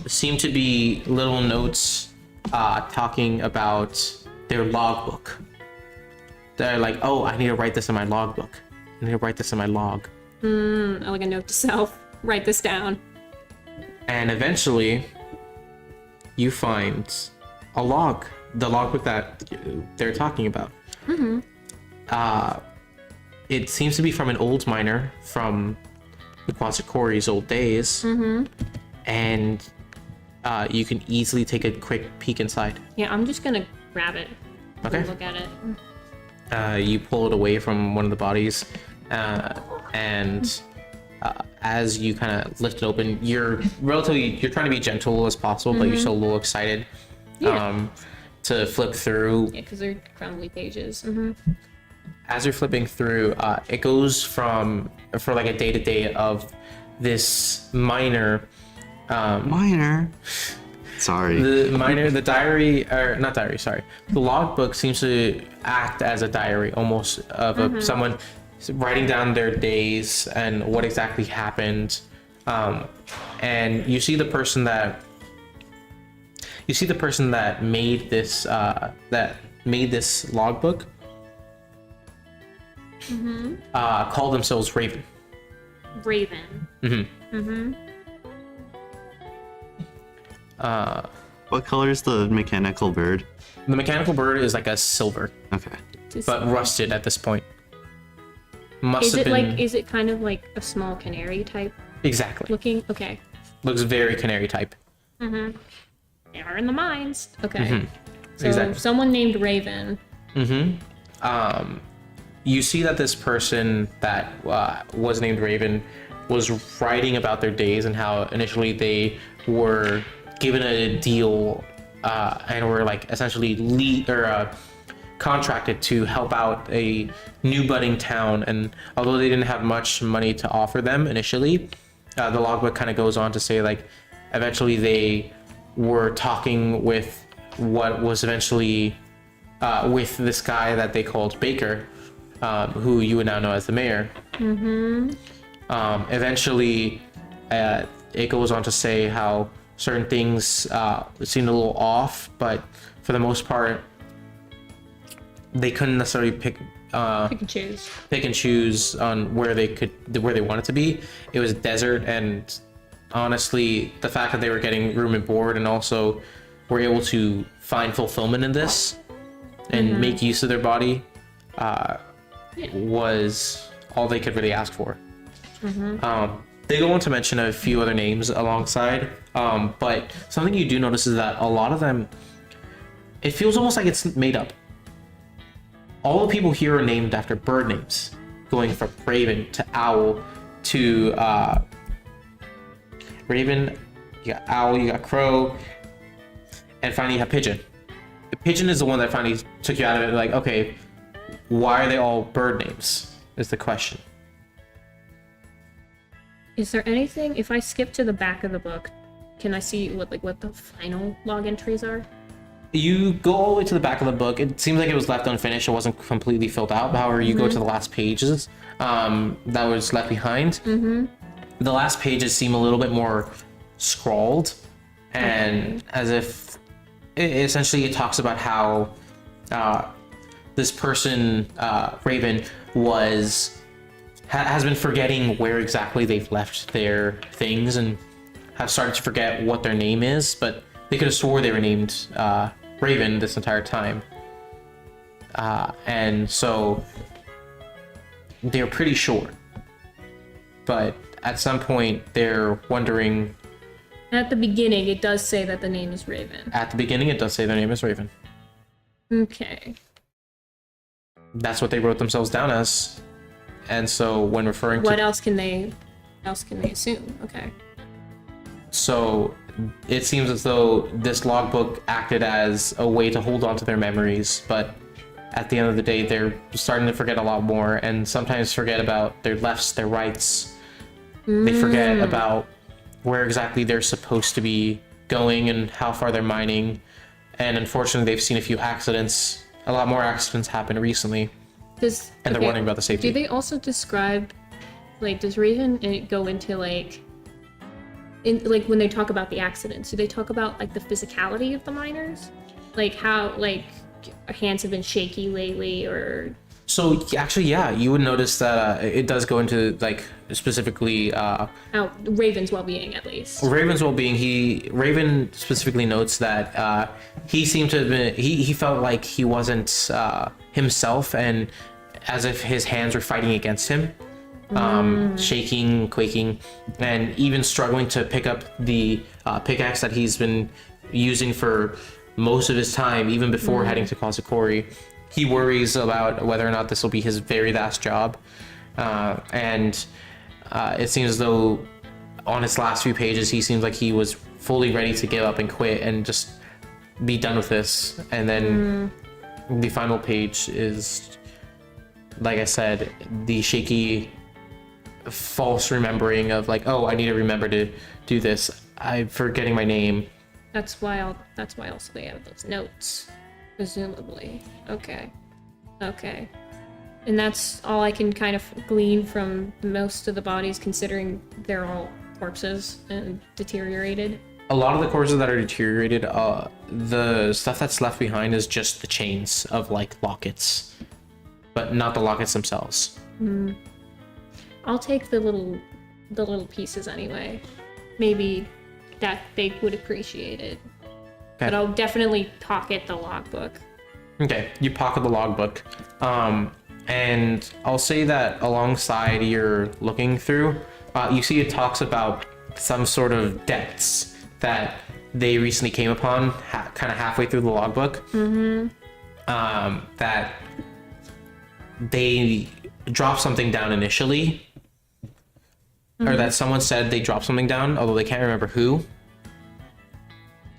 Speaker 1: seem to be little notes talking about their logbook. They're like, oh, I need to write this in my logbook. I need to write this in my log.
Speaker 2: Like a note to self. Write this down.
Speaker 1: And eventually, you find a log, the logbook that they're talking about. It seems to be from an old miner from the Quasit Quarry's old days. And you can easily take a quick peek inside.
Speaker 2: Yeah, I'm just gonna grab it.
Speaker 1: Okay.
Speaker 2: Look at it.
Speaker 1: You pull it away from one of the bodies, and as you kind of lift it open, you're trying to be gentle as possible, but you're still a little excited to flip through.
Speaker 2: Yeah, because they're crumbly pages.
Speaker 1: As you're flipping through, it goes for like a day-to-day of this miner.
Speaker 3: Minor. Sorry.
Speaker 1: The diary, or not diary, sorry. The logbook seems to act as a diary, almost of someone writing down their days and what exactly happened. And you see the person that made this logbook call themselves Raven.
Speaker 2: Raven.
Speaker 3: What color is the mechanical bird?
Speaker 1: The mechanical bird is like a silver,
Speaker 3: Okay.
Speaker 1: but rusted at this point. Must
Speaker 2: Is
Speaker 1: have
Speaker 2: it
Speaker 1: been
Speaker 2: like, is it kind of like a small canary type
Speaker 1: exactly.
Speaker 2: looking? Okay.
Speaker 1: Looks very canary type.
Speaker 2: They are in the mines. Okay. So
Speaker 1: Exactly.
Speaker 2: someone named Raven.
Speaker 1: You see that this person that was named Raven was writing about their days and how initially they were given a deal and were like essentially contracted to help out a new budding town. And although they didn't have much money to offer them initially, the logbook kind of goes on to say like eventually they were talking with what was eventually with this guy that they called Baker, who you would now know as the mayor. Eventually, it goes on to say how certain things seemed a little off, but for the most part, they couldn't necessarily pick and choose on where they wanted to be. It was desert, and honestly, the fact that they were getting room and board and also were able to find fulfillment in this and make use of their body was all they could really ask for. They go on to mention a few other names alongside, but something you do notice is that a lot of them, it feels almost like it's made up. All the people here are named after bird names, going from Raven to Owl to Raven, you got Owl, you got Crow, and finally you have Pigeon. The Pigeon is the one that finally took you out of it, like, okay, why are they all bird names, is the question.
Speaker 2: Is there anything, if I skip to the back of the book, can I see what the final log entries are?
Speaker 1: You go all the way to the back of the book. It seems like it was left unfinished. It wasn't completely filled out. However, you go to the last pages that was left behind. The last pages seem a little bit more scrawled, and as if essentially it talks about how this person, Raven, has been forgetting where exactly they've left their things and have started to forget what their name is, but they could have swore they were named Raven this entire time. And so they're pretty sure. But at some point, they're wondering...
Speaker 2: At the beginning, it does say that the name is Raven.
Speaker 1: At the beginning, it does say their name is Raven.
Speaker 2: Okay.
Speaker 1: That's what they wrote themselves down as. And so when referring to...
Speaker 2: What else can they assume? Okay.
Speaker 1: So it seems as though this logbook acted as a way to hold on to their memories, but at the end of the day, they're starting to forget a lot more, and sometimes forget about their lefts, their rights. They forget about where exactly they're supposed to be going and how far they're mining. And unfortunately, they've seen a few accidents. A lot more accidents happen recently. And they're wondering about the safety.
Speaker 2: Do they also describe, does Raven go into when they talk about the accidents, do they talk about the physicality of the miners? Like how hands have been shaky lately, or...
Speaker 1: So actually, yeah, you would notice that it does go into specifically
Speaker 2: Raven's well-being, at least.
Speaker 1: Raven's well-being. Raven specifically notes that he seemed to have been, he felt like he wasn't himself, and as if his hands were fighting against him. Shaking, quaking, and even struggling to pick up the pickaxe that he's been using for most of his time, even before heading to Quasit Quarry. He worries about whether or not this will be his very last job, and it seems as though on his last few pages he seems like he was fully ready to give up and quit and just be done with this. And then the final page is, like I said, the shaky, false remembering of oh, I need to remember to do this. I'm forgetting my name.
Speaker 2: That's why also they have those notes, presumably. Okay. And that's all I can kind of glean from most of the bodies, considering they're all corpses and deteriorated.
Speaker 1: A lot of the corpses that are deteriorated, the stuff that's left behind is just the chains of like lockets, but not the lockets themselves.
Speaker 2: I'll take the little pieces anyway. Maybe that they would appreciate it.
Speaker 1: Okay.
Speaker 2: But I'll definitely pocket the logbook.
Speaker 1: Okay, you pocket the logbook. And I'll say that alongside you're looking through, you see it talks about some sort of depths that they recently came upon, kind of halfway through the logbook. That they dropped something down initially, or that someone said they dropped something down, although they can't remember who.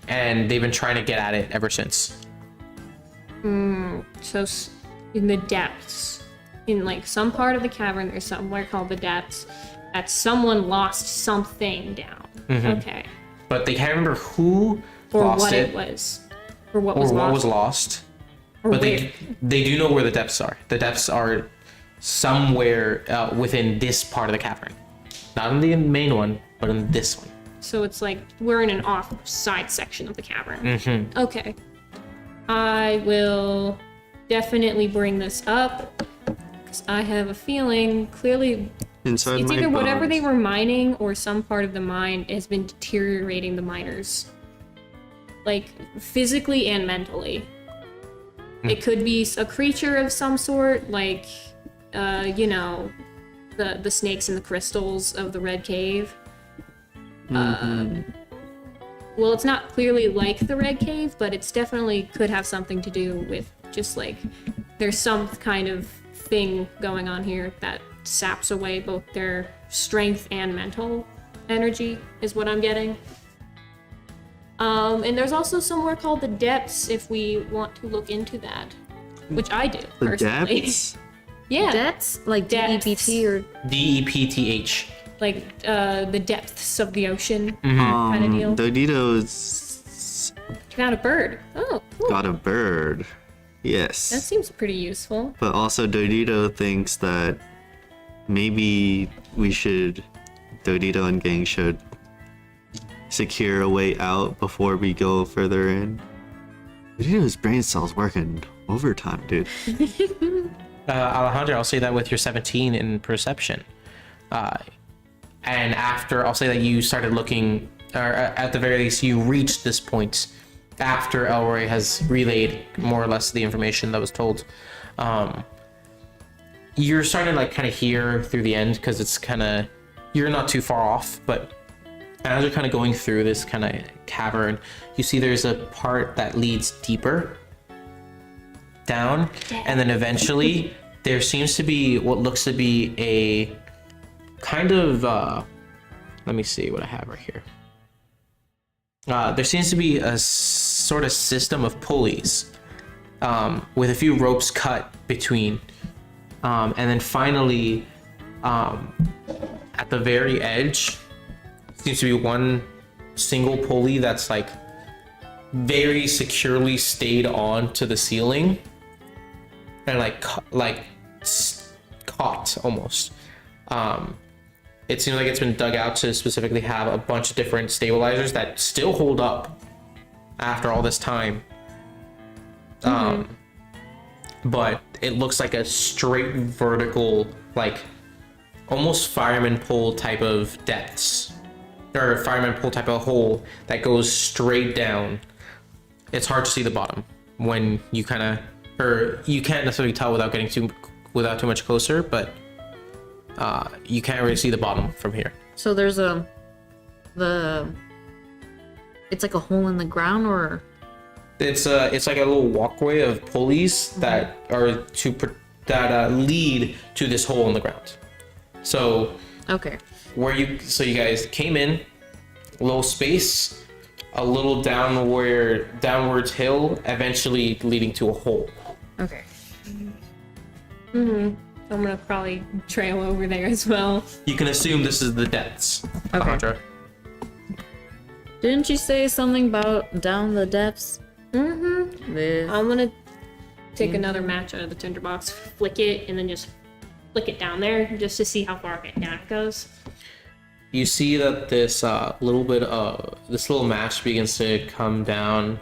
Speaker 1: And they've been trying to get at it ever since.
Speaker 2: So in the depths, in like some part of the cavern, there's somewhere called the depths, that someone lost something down. Okay.
Speaker 1: But they can't remember who
Speaker 2: Or
Speaker 1: lost
Speaker 2: what
Speaker 1: it,
Speaker 2: it was. Or what
Speaker 1: or
Speaker 2: was
Speaker 1: what
Speaker 2: lost.
Speaker 1: was lost.
Speaker 2: Or
Speaker 1: But
Speaker 2: where.
Speaker 1: they do know where the depths are. The depths are somewhere within this part of the cavern. Not in the main one, but in this one.
Speaker 2: So it's like we're in an off side section of the cavern. Okay. I will definitely bring this up because I have a feeling clearly
Speaker 3: Inside
Speaker 2: it's
Speaker 3: my
Speaker 2: either whatever they
Speaker 3: bones.
Speaker 2: were mining or some part of the mine has been deteriorating the miners, like physically and mentally. It could be a creature of some sort, like you know, the snakes and the crystals of the Red Cave. Well, it's not clearly like the Red Cave, but it's definitely could have something to do with just like there's some kind of thing going on here that saps away both their strength and mental energy, is what I'm getting. And there's also somewhere called the Depths if we want to look into that, which I do
Speaker 3: The
Speaker 2: personally.
Speaker 3: depths?
Speaker 2: Yeah,
Speaker 4: Depths? Like
Speaker 2: Depths.
Speaker 4: DEPT or
Speaker 1: DEPTH.
Speaker 2: like the depths of the ocean kind of deal.
Speaker 3: Dodito's
Speaker 2: Got a bird. Oh, cool.
Speaker 3: got a bird. Yes.
Speaker 2: That seems pretty useful.
Speaker 3: But also Dodito thinks that maybe Dodito and gang should secure a way out before we go further in. Dodito's brain cells working overtime, dude.
Speaker 1: Alejandro, I'll say that with your 17 in perception. And after, I'll say that you started looking, or at the very least, you reached this point after Elroy has relayed more or less the information that was told. You're starting to like kind of hear through the end because it's kind of, you're not too far off, but as you're kind of going through this kind of cavern, you see there's a part that leads deeper down, and then eventually there seems to be what looks to be a kind of let me see what I have right here. There seems to be a sort of system of pulleys with a few ropes cut between, and then finally at the very edge seems to be one single pulley that's like very securely stayed on to the ceiling and caught almost. It seems like it's been dug out to specifically have a bunch of different stabilizers that still hold up after all this time. But it looks like a straight vertical, like almost fireman pole type of depths, or fireman pole type of hole that goes straight down. It's hard to see the bottom when you kind of, or you can't necessarily tell without getting too much closer, but you can't really see the bottom from here.
Speaker 4: so there's it's like a hole in the ground, or
Speaker 1: It's like a little walkway of pulleys that are lead to this hole in the ground. So
Speaker 4: okay.
Speaker 1: so you guys came in, a little space, a little downwards hill, eventually leading to a hole.
Speaker 4: Okay.
Speaker 2: I'm gonna probably trail over there as well.
Speaker 1: You can assume this is the depths, Alejandra.
Speaker 4: Didn't you say something about down the depths?
Speaker 2: Mm-hmm. I'm gonna take another match out of the tinderbox, flick it, and then just flick it down there just to see how far down it goes.
Speaker 1: You see that this little match begins to come down,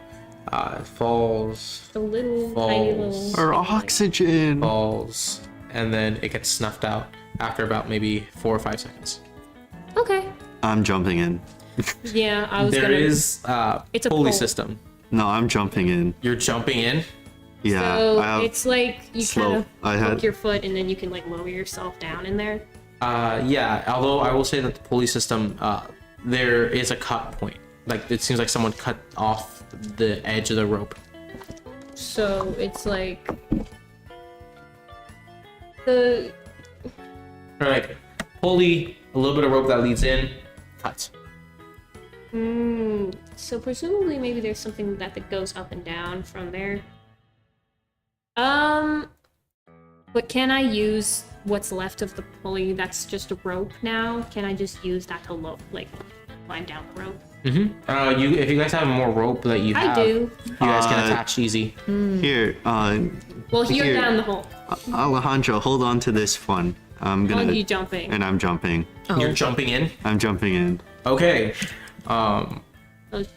Speaker 1: falls,
Speaker 2: The little tiny
Speaker 1: Falls.
Speaker 2: little.
Speaker 3: Our oxygen.
Speaker 1: falls, and then it gets snuffed out after about maybe 4 or 5 seconds.
Speaker 2: Okay.
Speaker 3: I'm jumping in.
Speaker 2: Yeah, I was
Speaker 1: There
Speaker 2: gonna.
Speaker 1: is
Speaker 2: It's a
Speaker 1: pulley
Speaker 2: pole.
Speaker 1: system.
Speaker 3: No, I'm jumping in.
Speaker 1: You're jumping in.
Speaker 3: Yeah.
Speaker 2: So
Speaker 3: I have
Speaker 2: it's like you
Speaker 3: slope.
Speaker 2: kind of
Speaker 3: I
Speaker 2: hook
Speaker 3: had
Speaker 2: your foot and then you can like lower yourself down in there.
Speaker 1: Yeah, although I will say that the pulley system, there is a cut point. Like, it seems like someone cut off the edge of the rope.
Speaker 2: So it's like the
Speaker 1: Or like, pulley, a little bit of rope that leads in, cut.
Speaker 2: so presumably maybe there's something that goes up and down from there. But can I use what's left of the pulley that's just a rope now? Can I just use that to climb down the rope?
Speaker 1: If you guys have more rope that you have,
Speaker 2: I do.
Speaker 1: you guys can
Speaker 3: Uh,
Speaker 1: attach easy.
Speaker 3: here.
Speaker 2: Well, you're
Speaker 3: Here.
Speaker 2: down the hole.
Speaker 3: Alejandro, hold on to this one. I'm
Speaker 2: Oh,
Speaker 3: gonna.
Speaker 2: you jumping.
Speaker 3: And I'm jumping.
Speaker 1: You're jumping in.
Speaker 3: I'm jumping in.
Speaker 1: Okay.
Speaker 2: Oh,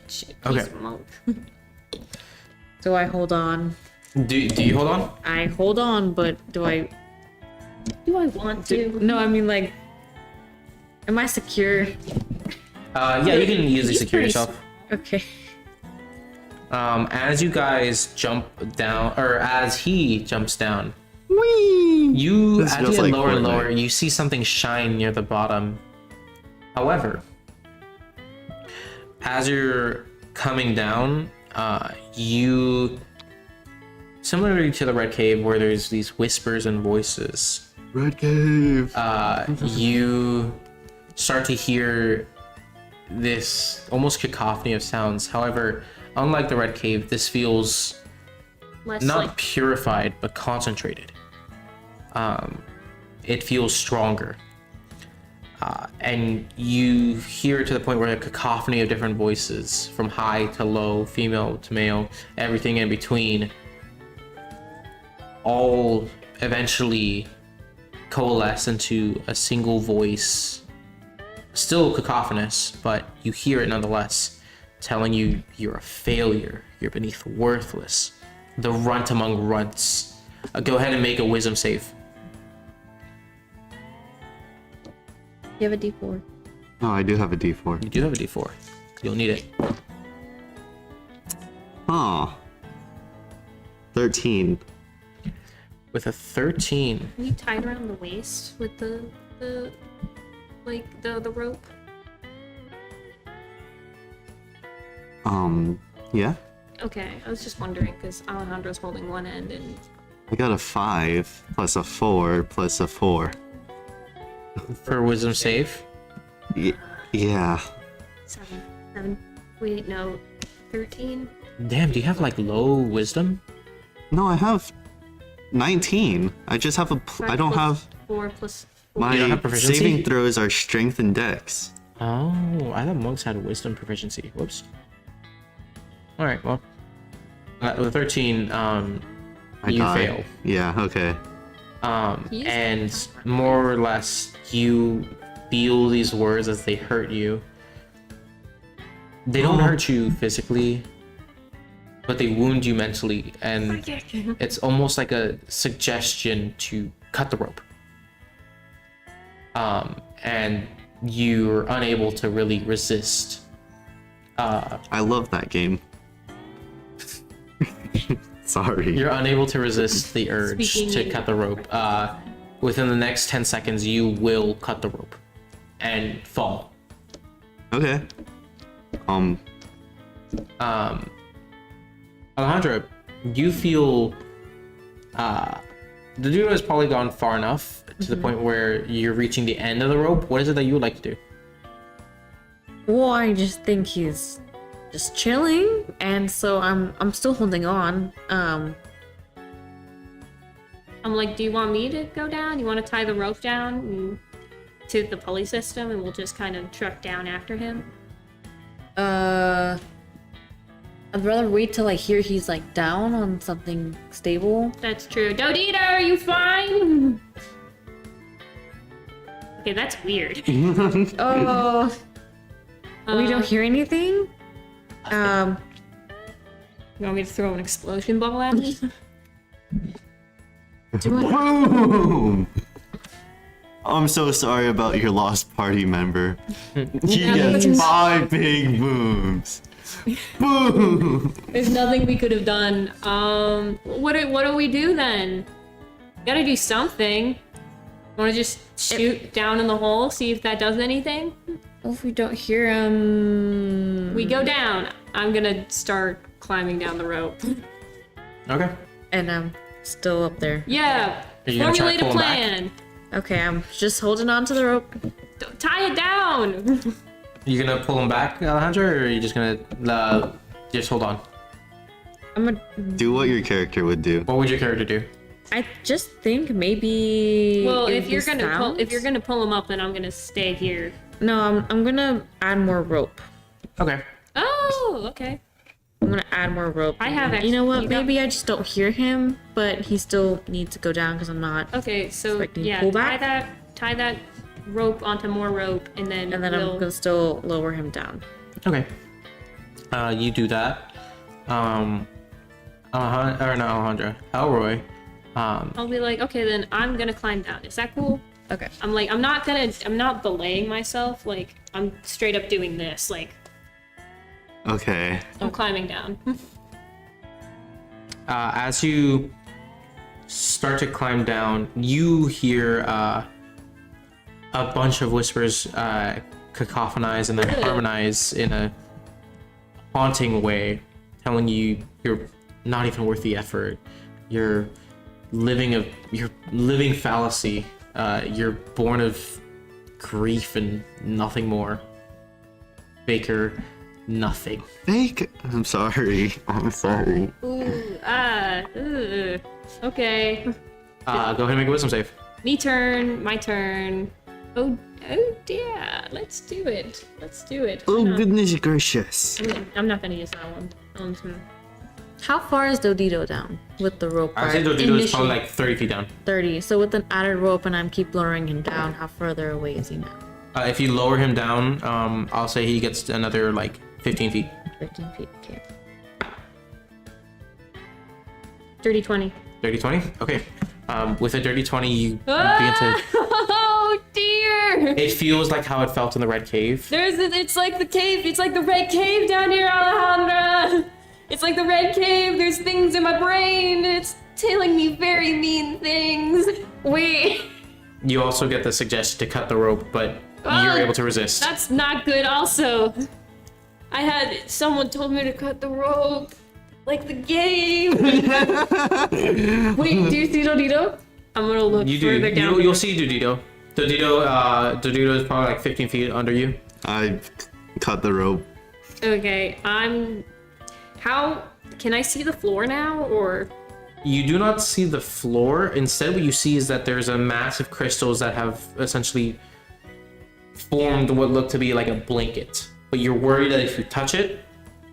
Speaker 2: shit.
Speaker 1: Okay.
Speaker 2: He's a monk.
Speaker 4: Do I hold on?
Speaker 1: Do you hold on?
Speaker 4: I hold on, but do I?
Speaker 2: Do I want to?
Speaker 4: No, I mean like, am I secure?
Speaker 1: Yeah, you can easily
Speaker 2: He's
Speaker 1: secure
Speaker 2: pretty
Speaker 1: yourself.
Speaker 4: Okay.
Speaker 1: As you guys jump down, or as he jumps down,
Speaker 3: Whee!
Speaker 1: you
Speaker 3: This
Speaker 1: as you
Speaker 3: feels
Speaker 1: get
Speaker 3: like
Speaker 1: lower and
Speaker 3: Fortnite.
Speaker 1: lower, you see something shine near the bottom. However, as you're coming down, you, similarly to the Red Cave where there's these whispers and voices,
Speaker 3: Red Cave.
Speaker 1: you start to hear this almost cacophony of sounds. However, unlike the Red Cave, this feels
Speaker 2: Less
Speaker 1: not
Speaker 2: like
Speaker 1: purified but concentrated. It feels stronger, and you hear it to the point where a cacophony of different voices, from high to low, female to male, everything in between, all eventually coalesce into a single voice, still cacophonous, but you hear it nonetheless, telling you you're a failure, you're beneath worthless, the runt among runts. Go ahead and make a wisdom save.
Speaker 2: you have a D4.
Speaker 3: Oh, I do have a D4.
Speaker 1: You do have a d4. You'll need it.
Speaker 3: Oh. 13.
Speaker 1: With a 13,
Speaker 2: Are you tied around the waist with the rope?
Speaker 3: Yeah.
Speaker 2: Okay, I was just wondering because Alejandro's holding one end and
Speaker 3: I got a 5 plus a 4 plus a 4.
Speaker 1: for wisdom save.
Speaker 3: Yeah.
Speaker 2: 7. Wait, no, 13.
Speaker 1: Damn, do you have like low wisdom?
Speaker 3: No, I have 19. I just have I don't have
Speaker 2: 4 plus 4.
Speaker 3: my
Speaker 1: You don't have proficiency?
Speaker 3: saving throws are strength and dex.
Speaker 1: Oh, I thought monks had wisdom proficiency. Whoops. All right, well, with 13,
Speaker 3: I
Speaker 1: you
Speaker 3: die.
Speaker 1: fail.
Speaker 3: Yeah. Okay.
Speaker 2: He's
Speaker 1: And more or less, you feel these words as they hurt you. They don't hurt you physically, but they wound you mentally, and it's almost like a suggestion to cut the rope. And you're unable to really resist.
Speaker 3: I love that game. Sorry.
Speaker 1: You're unable to resist the urge
Speaker 2: Speaking
Speaker 1: to
Speaker 2: in-
Speaker 1: cut the rope. Within the next 10 seconds, you will cut the rope and fall.
Speaker 3: Okay.
Speaker 1: Alejandra, you feel the dude has probably gone far enough to the point where you're reaching the end of the rope. What is it that you would like to do?
Speaker 4: Well, I just think he's just chilling, and so I'm still holding on.
Speaker 2: I'm like, do you want me to go down? You want to tie the rope down to the pulley system and we'll just kind of truck down after him?
Speaker 4: I'd rather wait till I hear he's like down on something stable.
Speaker 2: That's true. Dodita, are you fine? Okay, that's weird.
Speaker 4: Oh, we don't hear anything.
Speaker 2: You want me to throw an explosion ball at me?
Speaker 3: Boom! I'm so sorry about your lost party member. He gets 5 big booms. Boom!
Speaker 2: There's nothing we could have done. What do we do then? Gotta do something. Want to just shoot down in the hole, see if that does anything?
Speaker 4: Well, if we don't hear him,
Speaker 2: We go down. I'm gonna start climbing down the rope.
Speaker 1: Okay.
Speaker 4: and I'm still up there.
Speaker 2: Yeah.
Speaker 1: Are you gonna try
Speaker 2: Formulate a
Speaker 1: to pull him back?
Speaker 2: plan.
Speaker 4: Okay, I'm just holding on to the rope.
Speaker 2: Tie it down.
Speaker 1: You gonna pull him back, Alejandro, or are you just gonna just hold on?
Speaker 4: I'm gonna.
Speaker 3: Do what your character would do.
Speaker 1: What would your character do?
Speaker 4: I just think maybe.
Speaker 2: Well,
Speaker 4: it
Speaker 2: if you're
Speaker 4: was
Speaker 2: gonna
Speaker 4: sounds.
Speaker 2: if you're gonna pull him up, then I'm gonna stay here.
Speaker 4: No, I'm gonna add more rope.
Speaker 1: Okay.
Speaker 2: Oh, okay.
Speaker 4: I'm gonna add more rope.
Speaker 2: I have
Speaker 4: You know what?
Speaker 2: you got-
Speaker 4: Maybe I just don't hear him, but he still needs to go down because I'm not.
Speaker 2: Okay, so
Speaker 4: Expecting
Speaker 2: yeah,
Speaker 4: pullback?
Speaker 2: tie that rope onto more rope, and then
Speaker 4: And then
Speaker 2: we'll...
Speaker 4: I'm gonna still lower him down.
Speaker 1: Okay. You do that. Or not Alejandro. Elroy.
Speaker 2: I'll be like, okay, then I'm gonna climb down. Is that cool?
Speaker 4: Okay.
Speaker 2: I'm not belaying myself. Like, I'm straight up doing this. Like,
Speaker 3: Okay.
Speaker 2: I'm climbing down.
Speaker 1: As you start to climb down, you hear a bunch of whispers cacophonize and then harmonize in a haunting way, telling you you're not even worth the effort. You're living fallacy. You're born of grief and nothing more. Baker, nothing.
Speaker 3: Fake. I'm sorry. I'm sorry.
Speaker 2: Ooh, okay.
Speaker 1: Go ahead and make a wisdom save.
Speaker 2: My turn. Oh yeah, let's do it. Why
Speaker 3: Oh
Speaker 2: not?
Speaker 3: goodness gracious.
Speaker 2: I'm not gonna use that one.
Speaker 4: How far is Dodito down with the rope?
Speaker 1: I say
Speaker 4: part?
Speaker 1: Dodito is
Speaker 2: Initially.
Speaker 1: probably like 30 feet down.
Speaker 4: 30. So with an added rope and I'm keep lowering him down, how further away is he now?
Speaker 1: If you lower him down, I'll say he gets another like 15 feet.
Speaker 4: 15 feet. Okay.
Speaker 2: 30-20.
Speaker 1: 30-20? Okay. With a dirty 20, you begin to...
Speaker 2: Oh dear!
Speaker 1: It feels like how it felt in the Red Cave.
Speaker 2: It's like the cave. It's like the red cave down here, Alejandra. It's like the red cave. There's things in my brain. It's telling me very mean things. Wait,
Speaker 1: You also get the suggestion to cut the rope, but
Speaker 2: Oh,
Speaker 1: you're able to resist.
Speaker 2: that's not good. Also, someone told me to cut the rope, like the game. Wait, do you see Dodito? I'm gonna look
Speaker 1: You do.
Speaker 2: further down.
Speaker 1: You'll see Dodito. Dodito is probably like 15 feet under you.
Speaker 3: I cut the rope.
Speaker 2: Okay, How can I see the floor now, or?
Speaker 1: You do not see the floor. Instead, what you see is that there's a massive crystals that have essentially formed what look to be like a blanket. But you're worried that if you touch it,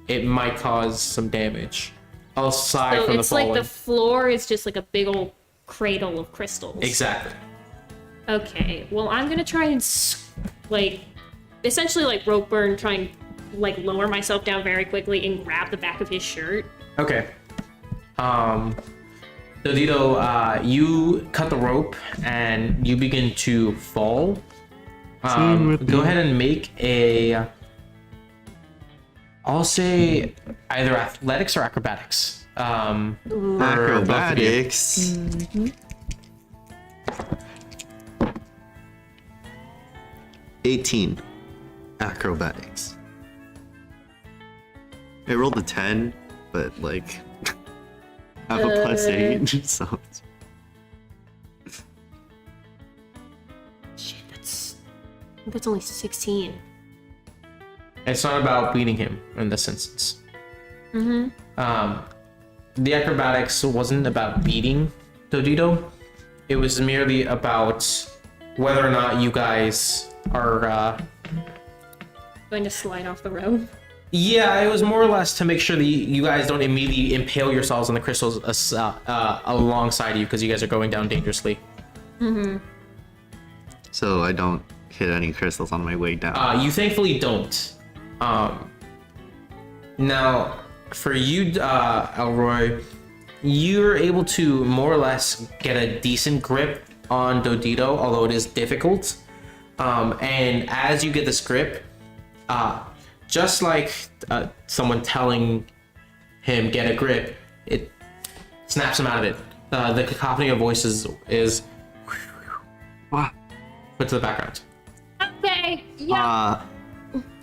Speaker 1: it might cause some damage. Aside
Speaker 2: So
Speaker 1: from the
Speaker 2: it's like
Speaker 1: falling.
Speaker 2: the floor is just like a big old cradle of crystals.
Speaker 1: Exactly.
Speaker 2: Okay, well I'm gonna try and essentially like rope burn, try and like lower myself down very quickly and grab the back of his shirt.
Speaker 1: Okay. Dodito, you cut the rope and you begin to fall. Go ahead and make I'll say either athletics or acrobatics. For both of you.
Speaker 3: Acrobatics. 18. Acrobatics. I rolled a 10, but like I have a plus 8, so
Speaker 2: Shit, that's only 16.
Speaker 1: It's not about beating him in this instance. The acrobatics wasn't about beating Dodito. It was merely about whether or not you guys are
Speaker 2: Going to slide off the rope.
Speaker 1: Yeah, it was more or less to make sure that you guys don't immediately impale yourselves on the crystals alongside you because you guys are going down dangerously.
Speaker 3: So I don't hit any crystals on my way down.
Speaker 1: You thankfully don't. Now, for you, Elroy, you're able to more or less get a decent grip on Dodito, although it is difficult. And as you get this grip, just like someone telling him get a grip, it snaps him out of it. The cacophony of voices is
Speaker 3: Wow.
Speaker 1: put to the background.
Speaker 2: Okay. Yeah.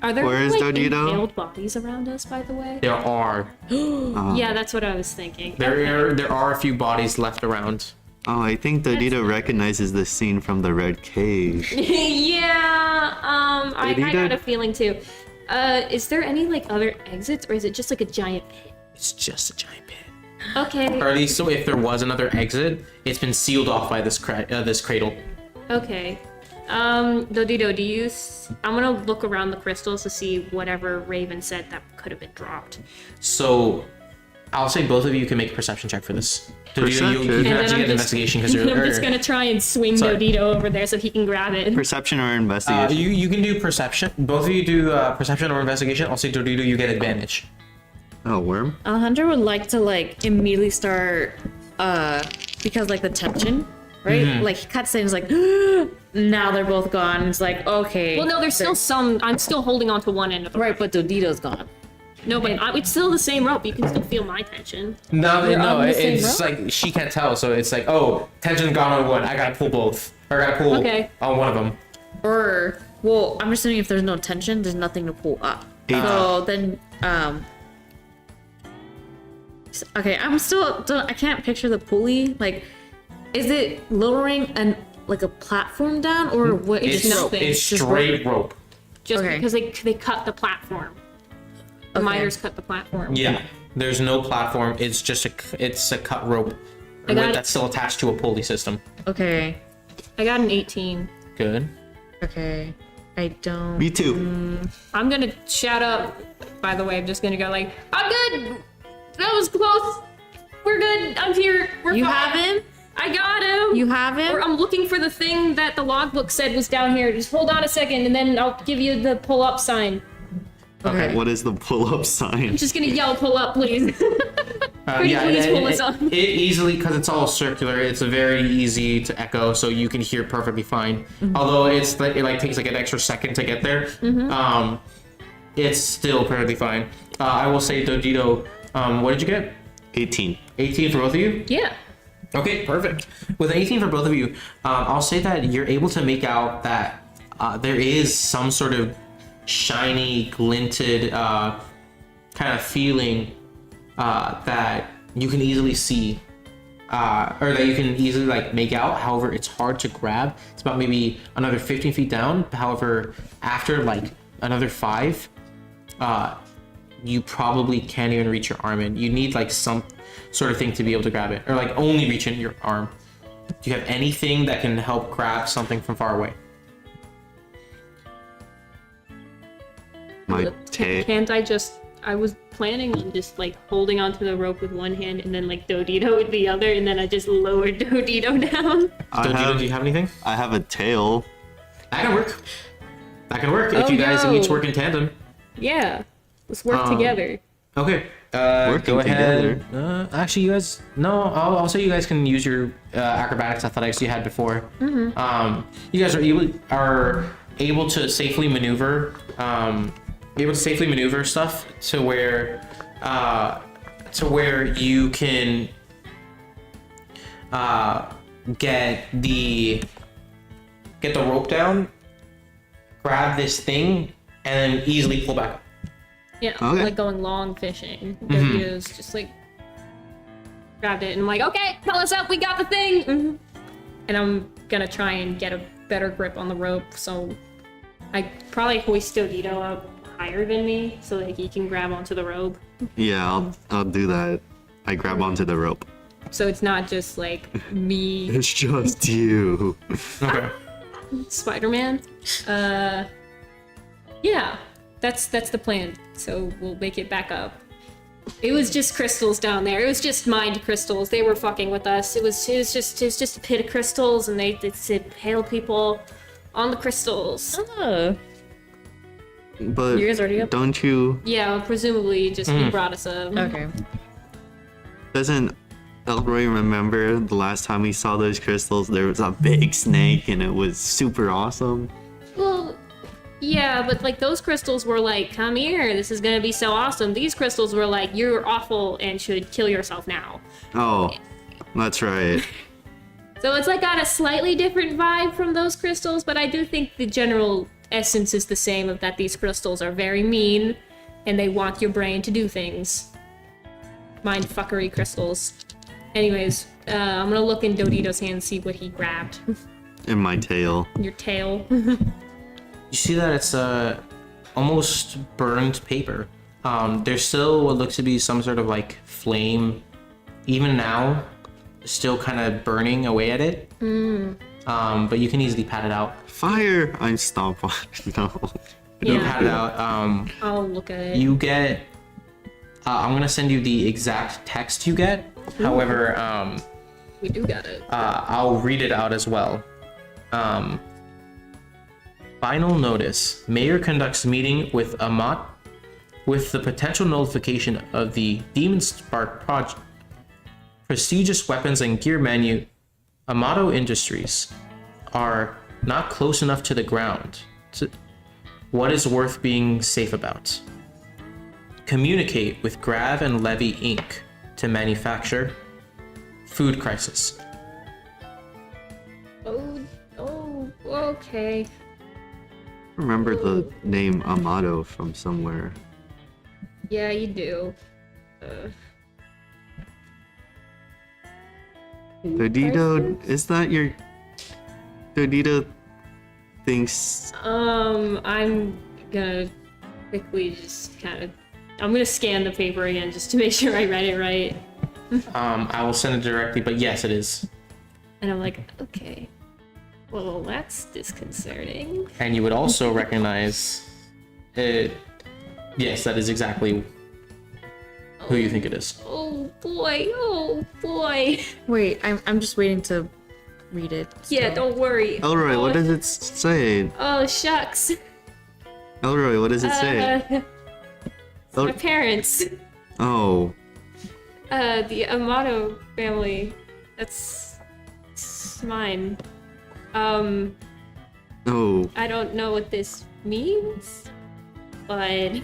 Speaker 2: Are there
Speaker 3: where is
Speaker 2: like
Speaker 3: Dodito?
Speaker 2: impaled bodies around us, by the way?
Speaker 1: There are
Speaker 2: Yeah, that's what I was thinking.
Speaker 1: there are a few bodies left around.
Speaker 3: Oh, I think Dodito recognizes this scene from the red cave.
Speaker 2: Yeah. I
Speaker 3: Dodito?
Speaker 2: got a feeling too. Is there any like other exits, or is it just like a giant pit?
Speaker 1: It's just a giant pit.
Speaker 2: Okay.
Speaker 1: Or at least, so if there was another exit, it's been sealed off by this this cradle.
Speaker 2: Okay. Dodito, I'm gonna look around the crystals to see whatever Raven said that could have been dropped.
Speaker 1: So, I'll say both of you can make a perception check for this. Dodito, you
Speaker 3: Perception?
Speaker 1: can
Speaker 3: And
Speaker 2: then
Speaker 1: actually
Speaker 2: I'm
Speaker 1: get an
Speaker 2: just-
Speaker 1: investigation because you're.
Speaker 2: I'm just gonna try and swing
Speaker 1: Sorry.
Speaker 2: Dodito over there so he can grab it.
Speaker 3: Perception or investigation?
Speaker 1: you can do perception. Both of you do perception or investigation. I'll say Dodito, you get advantage.
Speaker 3: Oh, worm?
Speaker 4: Alejandro would like to like immediately start because like the tension, right? Like he cuts in, he's like now they're both gone. It's like okay.
Speaker 2: Well, no, there's still some. I'm still holding on to one end of the rope.
Speaker 4: right, but Dodito's gone.
Speaker 2: No, but it's still the same rope. You can still feel my tension.
Speaker 1: No,
Speaker 2: We're
Speaker 1: no,
Speaker 2: on the same
Speaker 1: it's
Speaker 2: rope?
Speaker 1: like she can't tell, so it's like, oh, tension's gone on one. I gotta pull both, or I gotta pull
Speaker 2: Okay.
Speaker 1: on one of them.
Speaker 4: Or well, I'm assuming if there's no tension, there's nothing to pull up. So then okay, I can't picture the pulley. Like, is it lowering like a platform down or what?
Speaker 1: It's
Speaker 2: nothing.
Speaker 1: It's
Speaker 2: Just
Speaker 1: straight rope.
Speaker 2: Just
Speaker 4: Okay.
Speaker 2: because they cut the platform. The
Speaker 4: Okay.
Speaker 2: miners cut the platform.
Speaker 1: Yeah, there's no platform. It's just a cut rope
Speaker 2: I got it.
Speaker 1: that's still attached to a pulley system.
Speaker 4: Okay.
Speaker 2: I got an 18.
Speaker 1: Good.
Speaker 4: Okay. I don't.
Speaker 3: Me too.
Speaker 2: I'm gonna shout up. By the way, I'm just gonna go like, I'm good. That was close. We're good. I'm here. We're
Speaker 4: You
Speaker 2: fine.
Speaker 4: have him?
Speaker 2: I got him.
Speaker 4: You have him?
Speaker 2: Or I'm looking for the thing that the logbook said was down here. Just hold on a second, and then I'll give you the pull up sign.
Speaker 4: Okay.
Speaker 3: What is the pull-up sign?
Speaker 2: I'm just gonna yell, pull up, please. Pretty
Speaker 1: Yeah,
Speaker 2: please pull
Speaker 1: it,
Speaker 2: us up.
Speaker 1: it easily, because it's all circular, it's a very easy to echo, so you can hear perfectly fine. Although it takes like an extra second to get there. It's still perfectly fine. I will say, Dodito, what did you get?
Speaker 3: 18.
Speaker 1: 18 for both of you?
Speaker 2: Yeah.
Speaker 1: Okay, perfect. With 18 for both of you, I'll say that you're able to make out that there is some sort of shiny, glinted kind of feeling that you can easily see, or that you can easily like make out. However, it's hard to grab. It's about maybe another 15 feet down. However, after like another 5, you probably can't even reach your arm in. You need like some sort of thing to be able to grab it, or like only reach in your arm. Do you have anything that can help grab something from far away?
Speaker 3: My tail.
Speaker 2: Can't I just? I was planning on just like holding onto the rope with one hand and then like Dodito with the other, and then I just lowered Dodito down.
Speaker 1: Dodito, do you have anything?
Speaker 3: I have a tail.
Speaker 1: That can work. That can work if
Speaker 2: Oh,
Speaker 1: you guys
Speaker 2: yo.
Speaker 1: each work in tandem.
Speaker 2: Yeah. Let's work
Speaker 1: Um,
Speaker 2: together.
Speaker 1: Okay.
Speaker 3: Working
Speaker 1: Go ahead.
Speaker 3: together.
Speaker 1: Actually, you guys. No, I'll say you guys can use your acrobatics, athletics you had before. You guys are able to safely maneuver. Stuff to where you can get the rope down, grab this thing, and then easily pull back up.
Speaker 2: Yeah,
Speaker 3: Okay.
Speaker 2: like going long fishing. Dodito's just like grabbed it and I'm like, okay, pull us up, we got the thing. And I'm gonna try and get a better grip on the rope, so I probably hoist Dodito up higher than me so that he can grab onto the rope.
Speaker 3: Yeah, I'll do that. I grab onto the rope.
Speaker 2: So it's not just like me,
Speaker 3: It's just you.
Speaker 1: Okay.
Speaker 2: Spider-Man. Yeah. That's the plan. So we'll make it back up. It was just crystals down there. It was just mind crystals. They were fucking with us. It was just a pit of crystals, and they said pale people on the crystals.
Speaker 4: Oh.
Speaker 3: But
Speaker 4: You guys already up?
Speaker 3: don't you?
Speaker 2: Yeah, well, presumably just he brought us up.
Speaker 4: Okay.
Speaker 3: Doesn't Elroy remember the last time we saw those crystals? There was a big snake, and it was super awesome.
Speaker 2: Well, yeah, but like those crystals were like, come here, this is gonna be so awesome. These crystals were like, you're awful and should kill yourself now.
Speaker 3: Oh, that's right.
Speaker 2: So it's like got a slightly different vibe from those crystals, but I do think the general essence is the same of that these crystals are very mean and they want your brain to do things. Mindfuckery crystals. Anyways, I'm gonna look in Dodito's hand and see what he grabbed.
Speaker 3: In my tail.
Speaker 2: Your tail.
Speaker 1: You see that it's almost burned paper. There's still what looks to be some sort of like flame, even now, still kind of burning away at it. But you can easily pat it out.
Speaker 3: Fire! I'm stop. No.
Speaker 1: You
Speaker 2: Yeah.
Speaker 1: pat it out.
Speaker 2: I'll look at it.
Speaker 1: You get. I'm gonna send you the exact text you get. However,
Speaker 2: We do got it.
Speaker 1: I'll read it out as well. Final notice. Mayor conducts meeting with Amat with the potential nullification of the Demon Spark project. Prestigious weapons and gear menu Amato Industries are not close enough to the ground. What is worth being safe about? Communicate with Grav and Levy Inc. to manufacture. Food crisis.
Speaker 2: Oh, okay.
Speaker 3: Remember the name Amato from somewhere.
Speaker 2: Yeah, you do.
Speaker 3: Dodito, is that your... Dodito thinks...
Speaker 2: I'm gonna quickly just kind of... I'm gonna scan the paper again just to make sure I read it right.
Speaker 1: I will send it directly, but yes, it is.
Speaker 2: And I'm like, okay. Well, that's disconcerting.
Speaker 1: And you would also recognize it. Yes, that is exactly who you think it is.
Speaker 2: Oh boy.
Speaker 4: Wait, I'm just waiting to read it.
Speaker 2: Yeah, don't worry.
Speaker 3: Elroy, what does it say?
Speaker 2: Oh, shucks.
Speaker 3: Elroy, what does it say?
Speaker 2: My parents.
Speaker 3: Oh.
Speaker 2: The Amato family. It's mine.
Speaker 3: Oh.
Speaker 2: I don't know what this means, but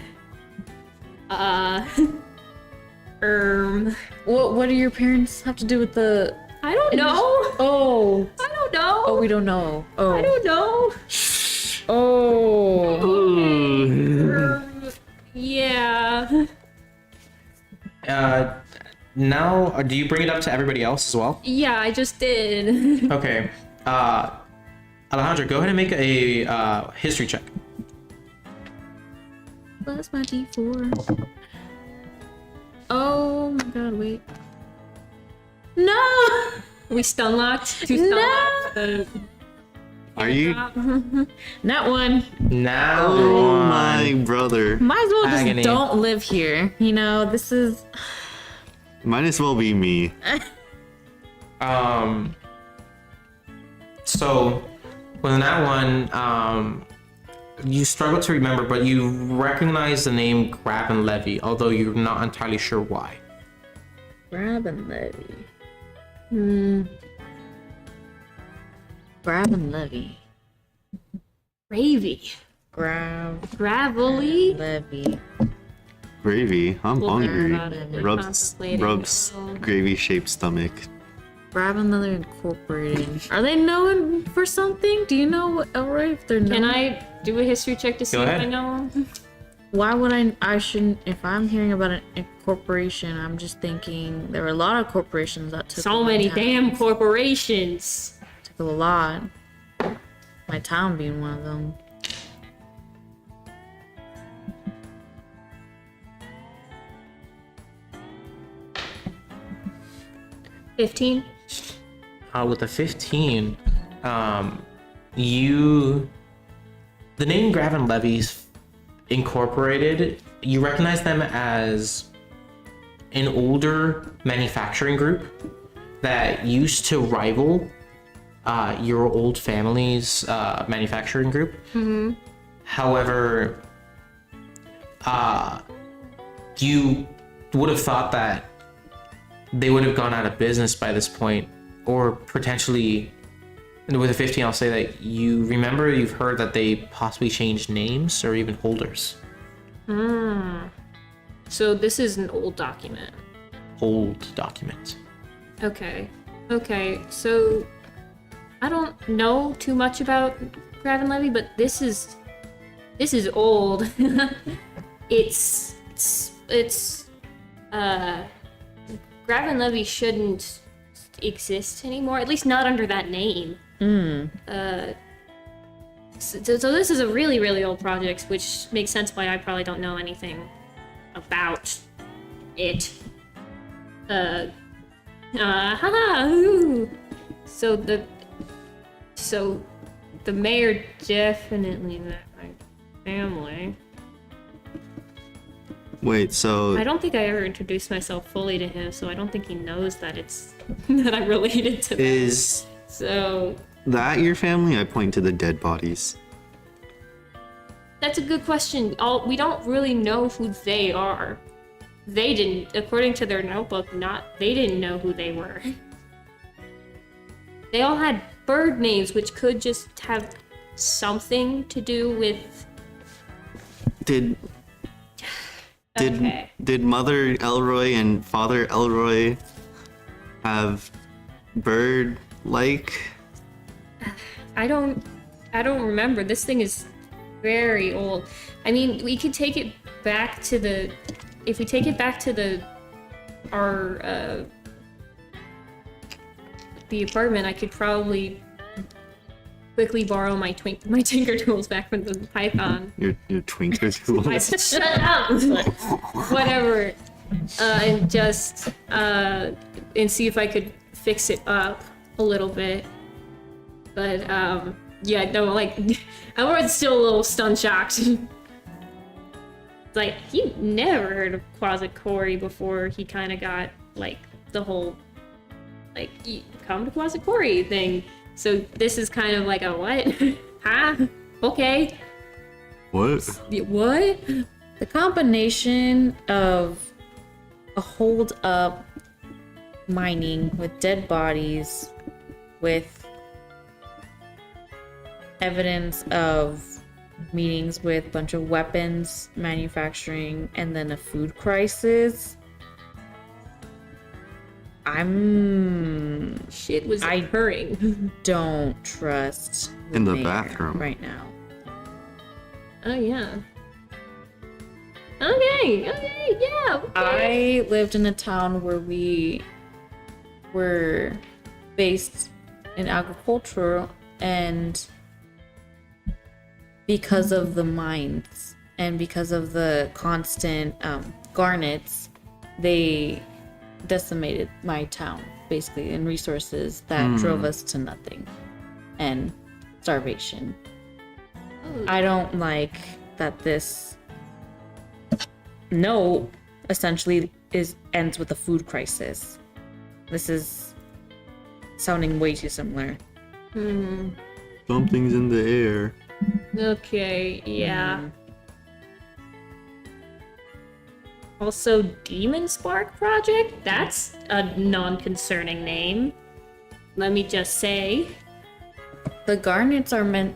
Speaker 4: What do your parents have to do with the...
Speaker 2: I don't know.
Speaker 4: Oh.
Speaker 2: I don't know.
Speaker 4: Oh, we don't know. Oh.
Speaker 2: I don't know.
Speaker 4: Oh.
Speaker 2: Yeah.
Speaker 1: Now, do you bring it up to everybody else as well?
Speaker 2: Yeah, I just did.
Speaker 1: Okay. Alejandro, go ahead and make a history check.
Speaker 4: Plus my D4. Oh my god, wait. No!
Speaker 2: We stun locked. Two stun locked.
Speaker 3: Are you?
Speaker 4: Not one.
Speaker 1: Now,
Speaker 3: Oh my brother.
Speaker 4: Might as well just
Speaker 1: Agony.
Speaker 4: don't live here. You know, this is...
Speaker 3: Might as well be me.
Speaker 1: So, with that one, you struggle to remember, but you recognize the name Grab and Levy, although you're not entirely sure why.
Speaker 4: Grab and Levy. Grab and Levy.
Speaker 2: Gravy.
Speaker 4: Grab,
Speaker 2: Gravelly.
Speaker 4: Levy.
Speaker 3: Gravy. I'm
Speaker 2: We'll learn
Speaker 3: hungry.
Speaker 2: about it. We're
Speaker 3: Rubs
Speaker 2: contemplating.
Speaker 3: gravy-shaped stomach.
Speaker 4: Grab and Levy Incorporated. Are they known for something? Do you know what, Elroy, if they're known?
Speaker 2: Can I do a history check to see
Speaker 1: Go
Speaker 2: if
Speaker 1: ahead.
Speaker 2: I know?
Speaker 4: Why would I shouldn't, if I'm hearing about a corporation, I'm just thinking there were a lot of corporations that took
Speaker 2: So
Speaker 4: my
Speaker 2: many
Speaker 4: town.
Speaker 2: damn corporations.
Speaker 4: Took a lot. My town being one of them.
Speaker 2: $15.
Speaker 1: With a 15, the name Grab and Levy's Incorporated, you recognize them as an older manufacturing group that used to rival your old family's manufacturing group. However, you would have thought that they would have gone out of business by this point, or potentially, and with a 15, I'll say that you've heard that they possibly changed names or even holders.
Speaker 2: So this is an old document.
Speaker 1: Old document.
Speaker 2: Okay. So I don't know too much about Graven Levy, but this is old. it's Graven Levy shouldn't exist anymore, at least not under that name. So this is a really, really old project, which makes sense why I probably don't know anything about it. Ooh. So the mayor definitely met my family.
Speaker 3: Wait, so
Speaker 2: I don't think I ever introduced myself fully to him, so I don't think he knows that it's that I'm related to them.
Speaker 3: is
Speaker 2: So
Speaker 3: that your family? I point to the dead bodies.
Speaker 2: that's a good question. We don't really know who they are. They didn't, according to their notebook, they didn't know who they were. They all had bird names, which could just have something to do with.
Speaker 3: Did
Speaker 2: Okay.
Speaker 3: did Mother Elroy and Father Elroy have bird-like?
Speaker 2: I don't remember. This thing is very old. I mean, we could take it back to the. If we take it back to the apartment, I could probably quickly borrow my tinker tools back from the Python.
Speaker 3: Your twinker tools.
Speaker 2: Shut up! Whatever. And just and see if I could fix it up a little bit. But yeah, no, like I was still a little stun shocked. Like, he never heard of Quasit Quarry before he kind of got, like, the whole, like, you come to Quasit Quarry thing. So this is kind of like a what? Huh? Okay.
Speaker 3: What?
Speaker 2: What?
Speaker 4: The combination of a hold up mining with dead bodies, with evidence of meetings with a bunch of weapons manufacturing, and then a food crisis.
Speaker 2: Shit was occurring.
Speaker 4: Don't trust
Speaker 3: In the
Speaker 4: mayor
Speaker 3: bathroom.
Speaker 4: right now.
Speaker 2: Oh, yeah. Okay, yeah. Okay.
Speaker 4: I lived in a town where we were based in agriculture, and because of the mines and because of the constant garnets, they decimated my town basically in resources that drove us to nothing and starvation. I don't like that this note essentially ends with a food crisis. This is sounding way too similar.
Speaker 3: Something's in the air.
Speaker 2: Okay, yeah. Also, Demon Spark Project? That's a non-concerning name. Let me just say.
Speaker 4: The garnets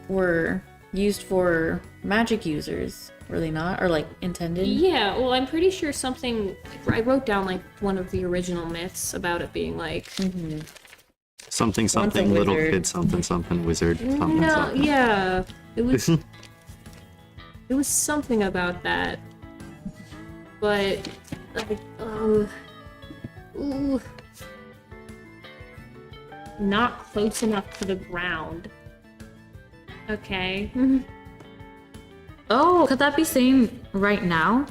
Speaker 4: were used for magic users, were they not? Or like intended?
Speaker 2: Yeah, well, I'm pretty sure something. I wrote down like one of the original myths about it being like.
Speaker 3: Something
Speaker 4: Once a
Speaker 3: little
Speaker 4: wizard.
Speaker 3: kid something wizard something
Speaker 2: No,
Speaker 3: something.
Speaker 2: yeah. It was. It was something about that. But. Like, ooh. Not close enough to the ground. Okay.
Speaker 4: Oh, could that be saying right now?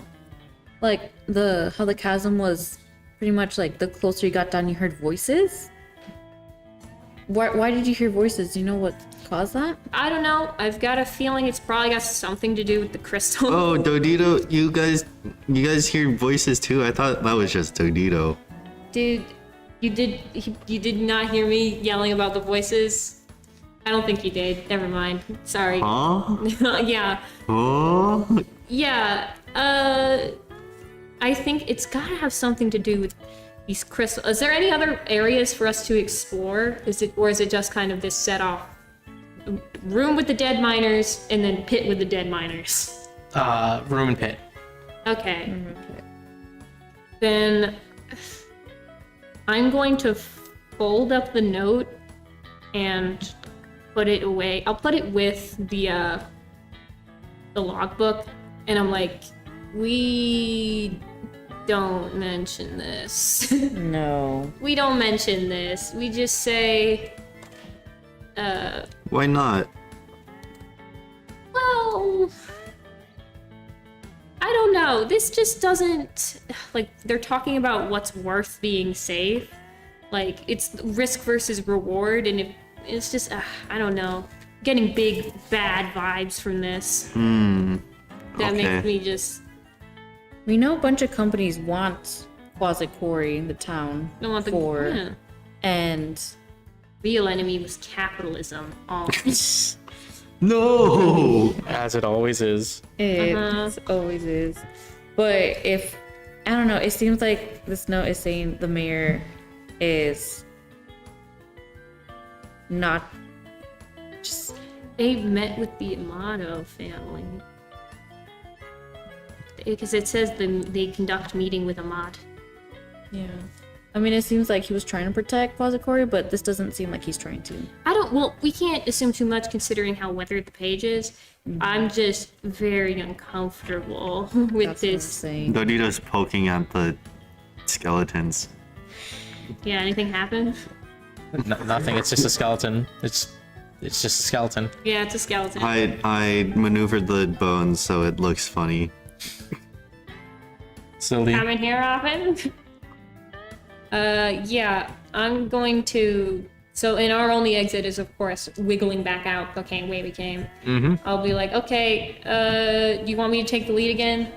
Speaker 4: Like how the chasm was pretty much like the closer you got down you heard voices? Why did you hear voices? Do you know what caused that?
Speaker 2: I don't know. I've got a feeling it's probably got something to do with the crystal.
Speaker 3: Oh, Dodito, you guys hear voices too? I thought that was just Dodito.
Speaker 2: Dude, you did not hear me yelling about the voices? I don't think you did. Never mind. Sorry.
Speaker 3: Huh?
Speaker 2: Yeah.
Speaker 3: Oh?
Speaker 2: Yeah. I think it's gotta have something to do with these crystals. Is there any other areas for us to explore? Is it just kind of this set off room with the dead miners and then pit with the dead miners?
Speaker 1: Room and pit.
Speaker 2: Okay. Then I'm going to fold up the note and put it away. I'll put it with the logbook, and I'm like, we don't mention this.
Speaker 4: No.
Speaker 2: We don't mention this. We just say,
Speaker 3: Why not?
Speaker 2: well, I don't know. This just doesn't, like, they're talking about what's worth being safe. Like, it's risk versus reward, and if it's just, I don't know. Getting big, bad vibes from this. That
Speaker 3: Okay.
Speaker 2: makes me just,
Speaker 4: We know a bunch of companies want Quasit Quarry in the town
Speaker 2: don't want the,
Speaker 4: for,
Speaker 2: yeah.
Speaker 4: and
Speaker 2: Real enemy was capitalism. Oh.
Speaker 3: No!
Speaker 1: As it always is.
Speaker 4: it always is. But if, I don't know, it seems like this note is saying the mayor is not just,
Speaker 2: They met with the Amato family. Because it says they conduct meeting with Amat.
Speaker 4: yeah. I mean, it seems like he was trying to protect Quasit Quarry, but this doesn't seem like he's trying to.
Speaker 2: Well, we can't assume too much considering how weathered the page is. I'm just very uncomfortable with
Speaker 4: That's what I'm
Speaker 2: this.
Speaker 4: saying.
Speaker 3: Dodito's poking at the skeletons.
Speaker 2: Yeah, anything happen?
Speaker 1: Nothing. It's just a skeleton. It's just a skeleton.
Speaker 2: Yeah, it's a skeleton.
Speaker 3: I maneuvered the bones so it looks funny.
Speaker 1: Slowly.
Speaker 2: Come in here often? Yeah, I'm going to. So, in our only exit is, of course, wiggling back out the way we came. I'll be like, okay, do you want me to take the lead again?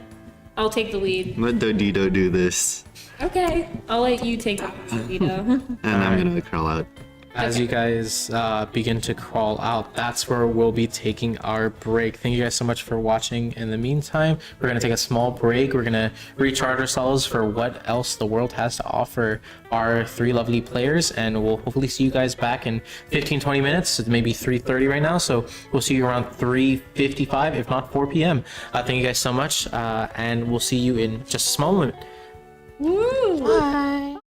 Speaker 2: I'll take the lead.
Speaker 3: Let Dodito do this.
Speaker 2: Okay, I'll let you take the lead, though.
Speaker 3: And I'm gonna crawl out.
Speaker 1: As you guys begin to crawl out, that's where we'll be taking our break. Thank you guys so much for watching. In the meantime, we're going to take a small break. We're going to recharge ourselves for what else the world has to offer our three lovely players, and we'll hopefully see you guys back in 15-20 minutes. It's maybe 3:30 right now, so we'll see you around 3:55, if not 4 p.m. Thank you guys so much, and we'll see you in just a small moment.
Speaker 4: Bye.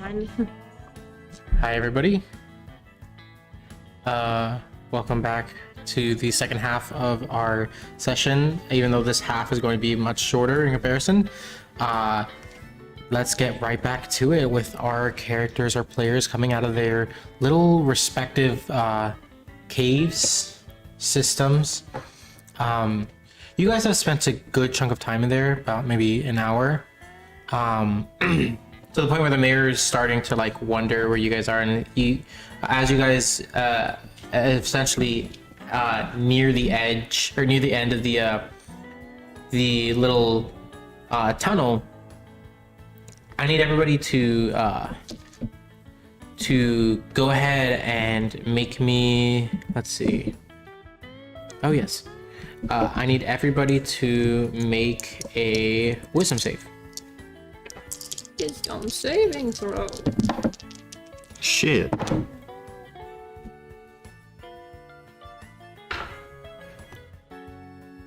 Speaker 4: mind.
Speaker 1: Hi, everybody. Welcome back to the second half of our session, even though this half is going to be much shorter in comparison. Let's get right back to it with our characters, our players coming out of their little respective caves, systems. You guys have spent a good chunk of time in there, about maybe an hour. To the point where the mayor is starting to like wonder where you guys are, and as you guys essentially near the edge or near the end of the little tunnel, I need everybody to go ahead and make me, let's see. Oh yes, I need everybody to make a wisdom save.
Speaker 2: Wisdom saving throw.
Speaker 3: Shit.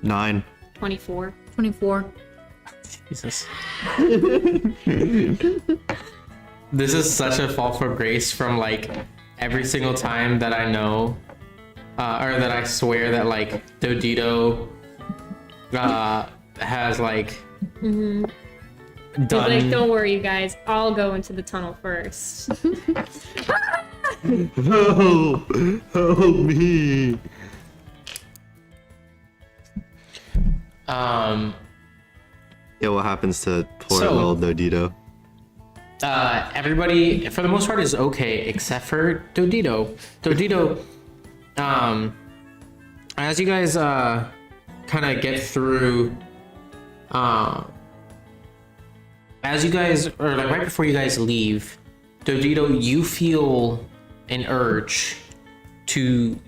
Speaker 3: Nine.
Speaker 2: 24.
Speaker 4: 24.
Speaker 1: Jesus. This is such a fall from grace from like every single time that I know, or that I swear that like Dodito has like
Speaker 2: He's
Speaker 1: done.
Speaker 2: like, don't worry, you guys. I'll go into the tunnel first.
Speaker 3: Help! Help me! Yeah, what happens to poor
Speaker 1: So-
Speaker 3: little Dodito?
Speaker 1: Everybody for the most part is okay except for Dodito. Dodito, as you guys kind of get through, as you guys, or like right before you guys leave, Dodito, you feel an urge to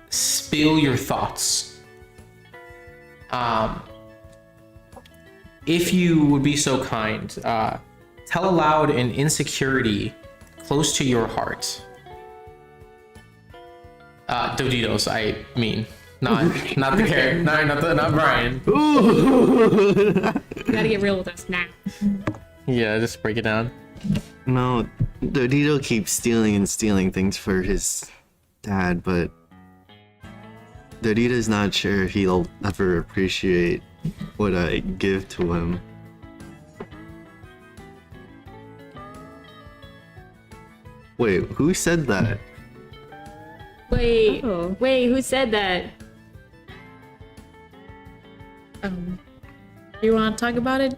Speaker 1: spill your thoughts. If you would be so kind, tell aloud an insecurity close to your heart. Doditos, I mean, not the character, not Brian.
Speaker 2: You gotta get real with us now.
Speaker 1: Yeah, just break it down.
Speaker 3: No, Dodito keeps stealing and stealing things for his dad, but Dodito's not sure he'll ever appreciate what I give to him. Wait, who said that?
Speaker 2: Wait,
Speaker 4: Oh.
Speaker 2: wait, who said that?
Speaker 4: You want to talk about it?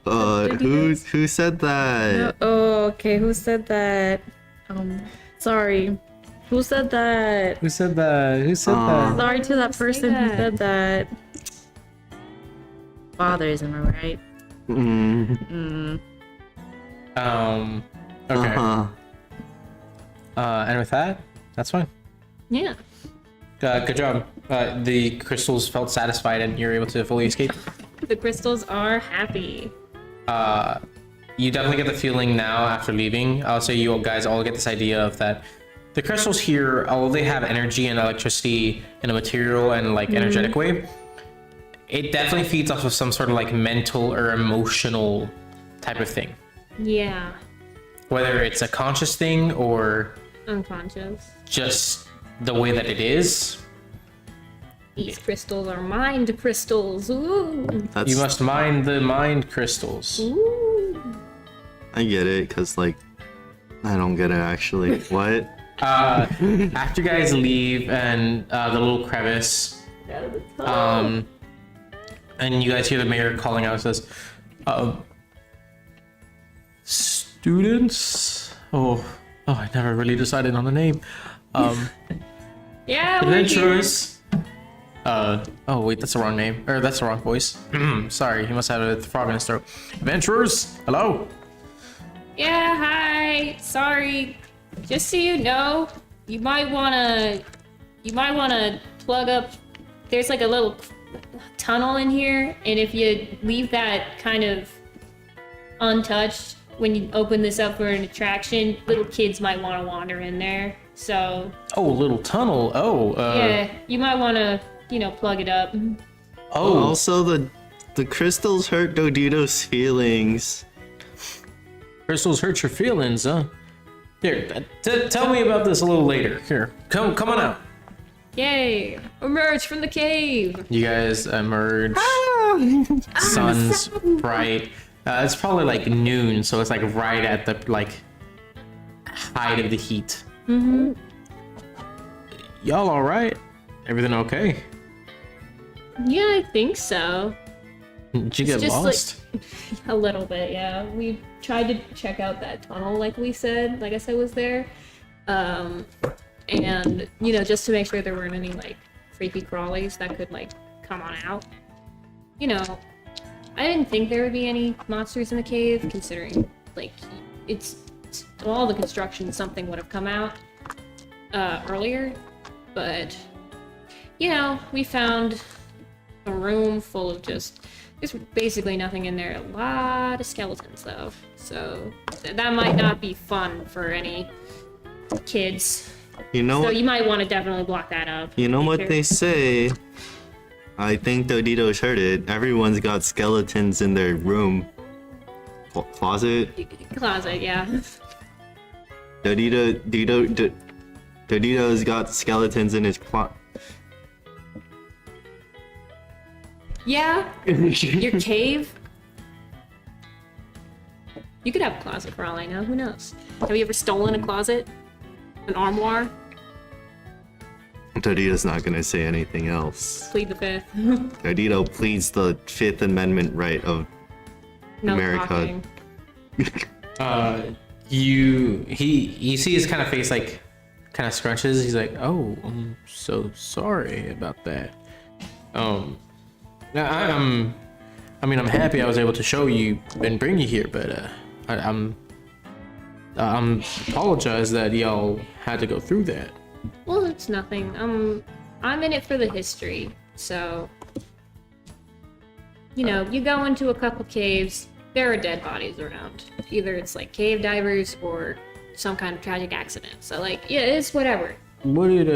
Speaker 3: Who said that?
Speaker 4: Oh, okay. Who said that? Sorry. Who said that?
Speaker 1: Who said that? Who said that?
Speaker 4: Sorry to that person who
Speaker 2: that.
Speaker 4: said that. Fathers, am I right?
Speaker 1: Okay.
Speaker 3: Uh-huh.
Speaker 1: And with that, that's fine.
Speaker 2: Yeah.
Speaker 1: Good job. The crystals felt satisfied, and you're able to fully escape.
Speaker 2: The crystals are happy.
Speaker 1: You definitely get the feeling now after leaving. I'll say you guys all get this idea of that the crystals here, although they have energy and electricity in a material and like energetic way, it definitely feeds off of some sort of like mental or emotional type of thing.
Speaker 2: Yeah.
Speaker 1: Whether it's a conscious thing or
Speaker 2: Unconscious.
Speaker 1: just the way that it is.
Speaker 2: These crystals are mind crystals. Ooh.
Speaker 3: That's,
Speaker 1: You must mind the mind crystals.
Speaker 2: Ooh.
Speaker 3: I get it, cause like I don't get it actually. What?
Speaker 1: After you guys leave and the little crevice, and you guys hear the mayor calling out, says, students? Oh, I never really decided on a name.
Speaker 2: Yeah, we're here.
Speaker 1: Adventurers. Oh wait, that's the wrong name. Or that's the wrong voice. Sorry, he must have a frog in his throat. Adventurers, hello.
Speaker 2: Yeah, hi. Sorry. Just so you know, you might wanna plug up. There's like a little tunnel in here, and if you leave that kind of untouched when you open this up for an attraction, little kids might want to wander in there. So
Speaker 1: Oh, little tunnel.
Speaker 2: yeah, you might want to, plug it up.
Speaker 1: Oh,
Speaker 3: Also, the crystals hurt Dodito's feelings.
Speaker 1: Crystals hurt your feelings, huh? Here, tell me about this a little later. Here, come on out.
Speaker 2: Yay! Emerge from the cave.
Speaker 1: You guys emerge. Sun's bright. It's probably like noon, so it's like right at the like height of the heat.
Speaker 2: Mm-hmm.
Speaker 1: Y'all all right? Everything okay?
Speaker 2: Yeah, I think so.
Speaker 1: Did you get
Speaker 2: just
Speaker 1: lost?
Speaker 2: A little bit, yeah. We tried to check out that tunnel, like I said was there. And, you know, just to make sure there weren't any, like, creepy crawlies that could, like, come on out. You know, I didn't think there would be any monsters in the cave, considering, like, it's all the construction, something would have come out earlier. But, you know, we found a room full of there's basically nothing in there. A lot of skeletons, though. So that might not be fun for any kids.
Speaker 3: You know
Speaker 2: So
Speaker 3: what?
Speaker 2: you might want to definitely block that up.
Speaker 3: You know
Speaker 2: Be
Speaker 3: what
Speaker 2: careful.
Speaker 3: they say? I think Dodito's heard it. Everyone's got skeletons in their room. Closet?
Speaker 2: Closet, yeah.
Speaker 3: Dodito's got skeletons in his closet.
Speaker 2: Yeah? Your cave? You could have a closet for all I know. Who knows? Have you ever stolen a closet? An armoire?
Speaker 3: Dodito's not gonna say anything else.
Speaker 2: Plead the fifth.
Speaker 3: Dodito pleads the Fifth Amendment right of
Speaker 2: No
Speaker 3: America.
Speaker 2: talking.
Speaker 1: You see his kind of face like kind of scrunches. He's like, "Oh, I'm so sorry about that." I'm happy I was able to show you and bring you here, but I'm apologize that y'all had to go through that.
Speaker 2: Well, it's nothing. I'm in it for the history, so you know, you go into a couple caves, there are dead bodies around. Either it's like cave divers or some kind of tragic accident. So like, yeah, it's whatever.
Speaker 1: What did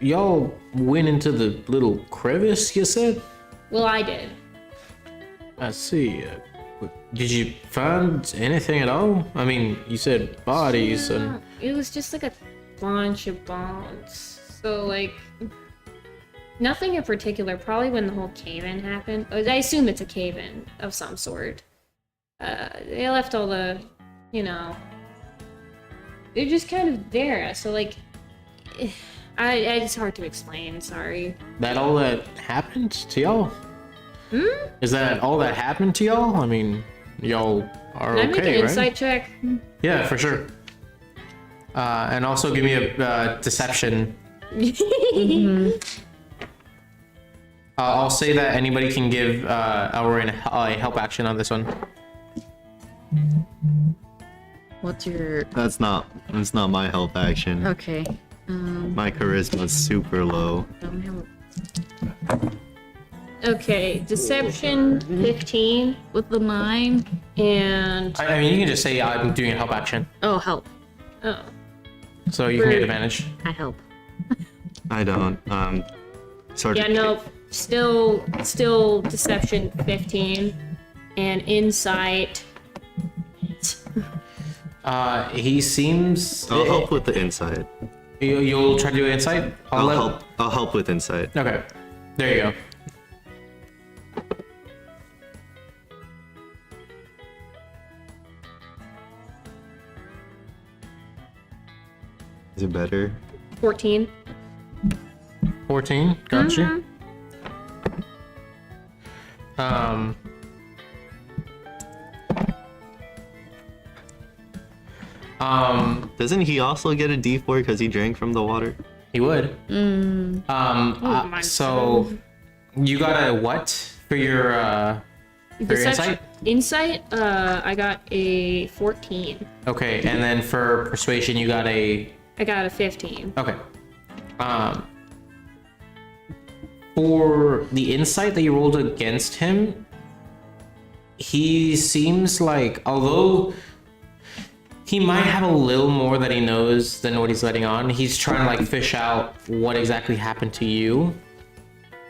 Speaker 1: y'all went into the little crevice? You said.
Speaker 2: Well, I did.
Speaker 1: I see. Did you find anything at all? I mean, you said bodies and.
Speaker 2: It was just like a bunch of bones. So like, nothing in particular. Probably when the whole cave-in happened. I assume it's a cave-in of some sort. They left all the, you know, they're just kind of there. So like, it's hard to explain. Sorry.
Speaker 1: That all that happened to y'all?
Speaker 2: Hmm?
Speaker 1: Is that all that happened to y'all? I mean, y'all are
Speaker 2: Can I make an
Speaker 1: okay, right?
Speaker 2: insight check?
Speaker 1: Yeah, for sure. And also give me a deception. I'll say that anybody can give Elrin a help action on this one.
Speaker 4: What's your...
Speaker 3: That's not my help action.
Speaker 4: Okay.
Speaker 3: My charisma's super low.
Speaker 4: Don't have...
Speaker 2: Okay, deception 15
Speaker 4: With the 9?
Speaker 2: and
Speaker 1: I mean, you can just say I'm doing a help action,
Speaker 4: Oh, help.
Speaker 2: oh,
Speaker 1: so you can get
Speaker 2: Rude.
Speaker 1: advantage.
Speaker 4: I help.
Speaker 3: I don't. Sort of.
Speaker 2: yeah, no, still deception 15 and insight.
Speaker 1: He seems.
Speaker 3: I'll help with the insight.
Speaker 1: You'll try to do insight.
Speaker 3: I'll help with insight.
Speaker 1: Okay, there you go.
Speaker 3: Is it better?
Speaker 2: 14.
Speaker 1: 14. Got you.
Speaker 3: Doesn't he also get a D4 because he drank from the water?
Speaker 1: He would.
Speaker 2: mine's
Speaker 1: So you got a what for your
Speaker 2: Deception,
Speaker 1: insight?
Speaker 2: insight, I got a 14.
Speaker 1: Okay, and then for persuasion you got a.
Speaker 2: I got a 15.
Speaker 1: Okay. For the insight that you rolled against him, he seems like, although he might have a little more that he knows than what he's letting on, he's trying to like fish out what exactly happened to you.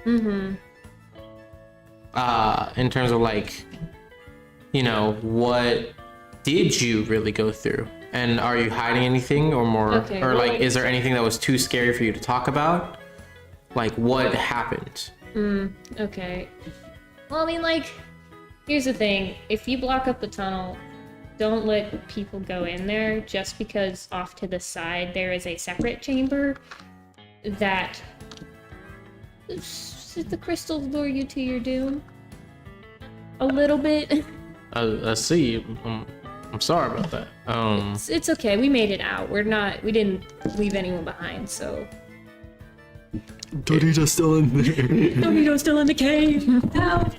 Speaker 1: In terms of like, you know, what did you really go through? And are you hiding anything or more?
Speaker 2: Okay,
Speaker 1: or
Speaker 2: well,
Speaker 1: like,
Speaker 2: like-
Speaker 1: is there anything that was too scary for you to talk about? Like, what happened?
Speaker 2: Okay. Well, I mean, like, here's the thing. If you block up the tunnel, don't let people go in there just because off to the side there is a separate chamber that the crystals lure you to your doom. A little bit.
Speaker 1: I see. I'm sorry about that.
Speaker 2: It's okay. We made it out. We didn't leave anyone behind, so.
Speaker 3: Dorito's still in there.
Speaker 2: Dorito's still in the cave. Help.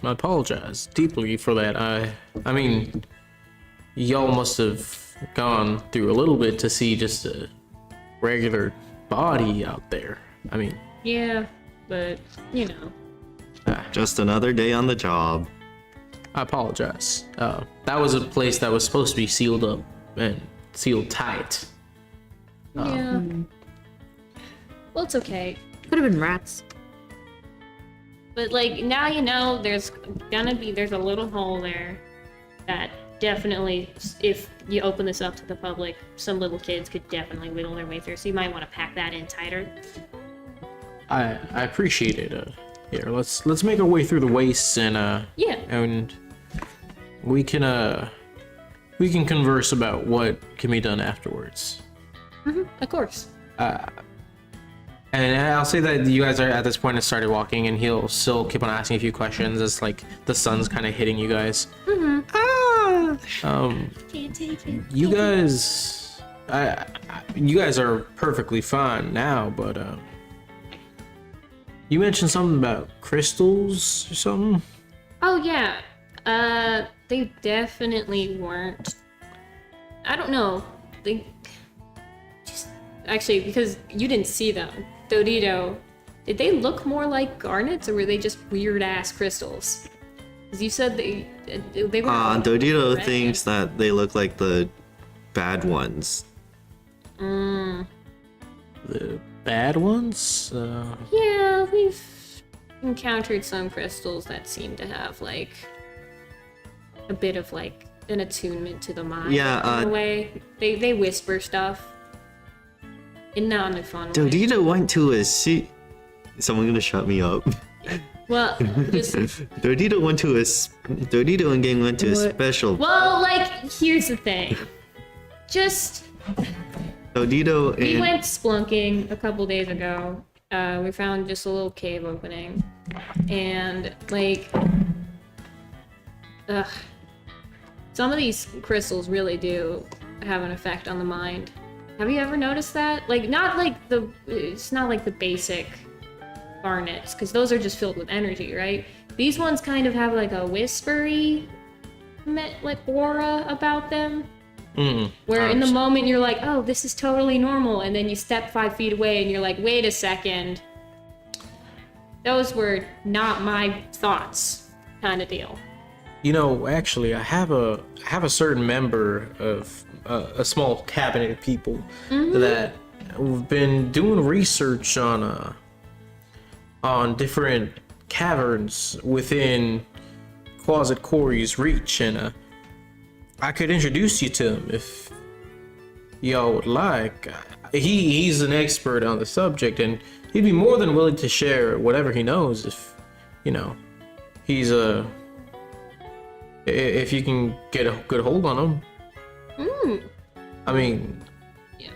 Speaker 1: I apologize deeply for that. I mean, y'all must have gone through a little bit to see just a regular body out there. I mean,
Speaker 2: Yeah, but, you know.
Speaker 3: Just another day on the job.
Speaker 1: I apologize. That was a place that was supposed to be sealed up and sealed tight.
Speaker 2: Yeah. Well, it's okay.
Speaker 4: Could have been rats.
Speaker 2: But like now you know there's a little hole there that definitely, if you open this up to the public, some little kids could definitely wiggle their way through. So you might want to pack that in tighter.
Speaker 1: I appreciate it. Here, let's make our way through the wastes and
Speaker 2: Yeah.
Speaker 1: and we can converse about what can be done afterwards.
Speaker 2: Of course.
Speaker 1: And I'll say that you guys are at this point have started walking, and he'll still keep on asking a few questions as like the sun's kind of hitting you guys.
Speaker 2: Can't take it.
Speaker 1: You guys, you guys are perfectly fine now, but you mentioned something about crystals or something.
Speaker 2: Oh yeah. They definitely weren't. I don't know. They just actually because you didn't see them. Dodito, did they look more like garnets or were they just weird ass crystals? Because you said they were.
Speaker 3: Dorito
Speaker 2: red.
Speaker 3: thinks that they look like the bad ones.
Speaker 1: The bad ones.
Speaker 2: Yeah, we've encountered some crystals that seem to have like a bit of like an attunement to the mind.
Speaker 3: Yeah,
Speaker 2: in a way. They whisper stuff. And not in a fun way.
Speaker 3: Dorito went to a Someone gonna shut me up.
Speaker 2: Well, just
Speaker 3: Dorito went to Dorito and gang went to a special.
Speaker 2: well, like here's the thing. Just
Speaker 3: Dorito
Speaker 2: we
Speaker 3: and
Speaker 2: went splunking a couple days ago. We found just a little cave opening, and like, some of these crystals really do have an effect on the mind. Have you ever noticed that? Like, it's not like the basic garnets, because those are just filled with energy, right? These ones kind of have like a whispery, like aura about them. Where in the moment you're like, oh, this is totally normal, and then you step 5 feet away and you're like, wait a second. Those were not my thoughts, kind of deal.
Speaker 1: You know, actually, I have a certain member of a small cabinet of people that have been doing research on different caverns within Quasit Quarry's reach, and I could introduce you to him if y'all would like. He's an expert on the subject, and he'd be more than willing to share whatever he knows if, you know, he's if you can get a good hold on him. I mean,
Speaker 2: Yeah.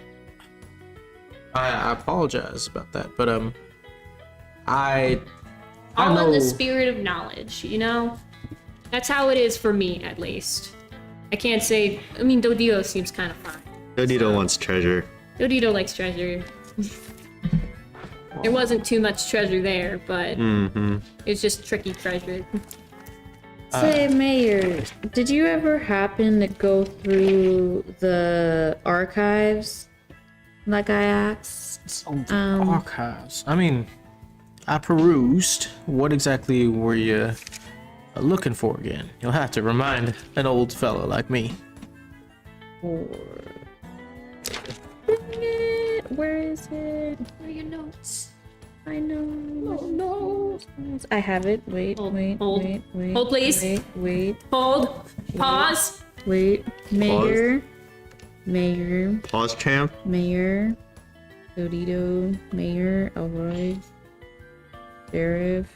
Speaker 1: I apologize about that, but I
Speaker 2: All
Speaker 1: know
Speaker 2: in the spirit of knowledge, you know? That's how it is for me, at least. I can't say, I mean, Dodito seems kind of fun.
Speaker 3: Dorito wants treasure.
Speaker 2: Dodito likes treasure. There wasn't too much treasure there, but it's just tricky treasure.
Speaker 4: Say, Mayor, did you ever happen to go through the archives like I asked?
Speaker 1: archives. I mean, I perused. What exactly were you looking for again? You'll have to remind an old fellow like me.
Speaker 4: Where is it?
Speaker 2: Where are your notes?
Speaker 4: I know.
Speaker 2: No. Hold.
Speaker 4: I have it. Wait,
Speaker 2: Hold,
Speaker 4: wait,
Speaker 2: hold.
Speaker 4: wait, wait.
Speaker 2: Hold, please.
Speaker 4: Wait.
Speaker 2: Hold. Pause.
Speaker 4: Wait. Mayor.
Speaker 3: Pause champ.
Speaker 4: Mayor. Dodito. Mayor. Elroy. Sheriff.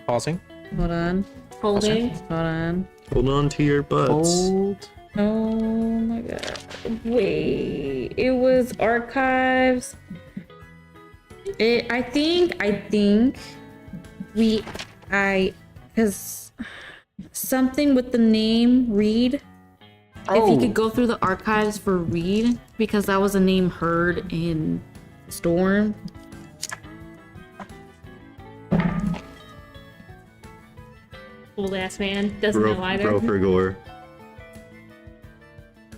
Speaker 1: Pausing.
Speaker 4: Hold on.
Speaker 2: Holding.
Speaker 4: Hold on.
Speaker 3: Hold on to your butts.
Speaker 1: Hold.
Speaker 4: Oh my god. Wait. It was archives. I think because something with the name Reed. If you could go through the archives for Reed, because that was a name heard in Storm.
Speaker 2: Old ass man doesn't know either.
Speaker 3: Bro for gore.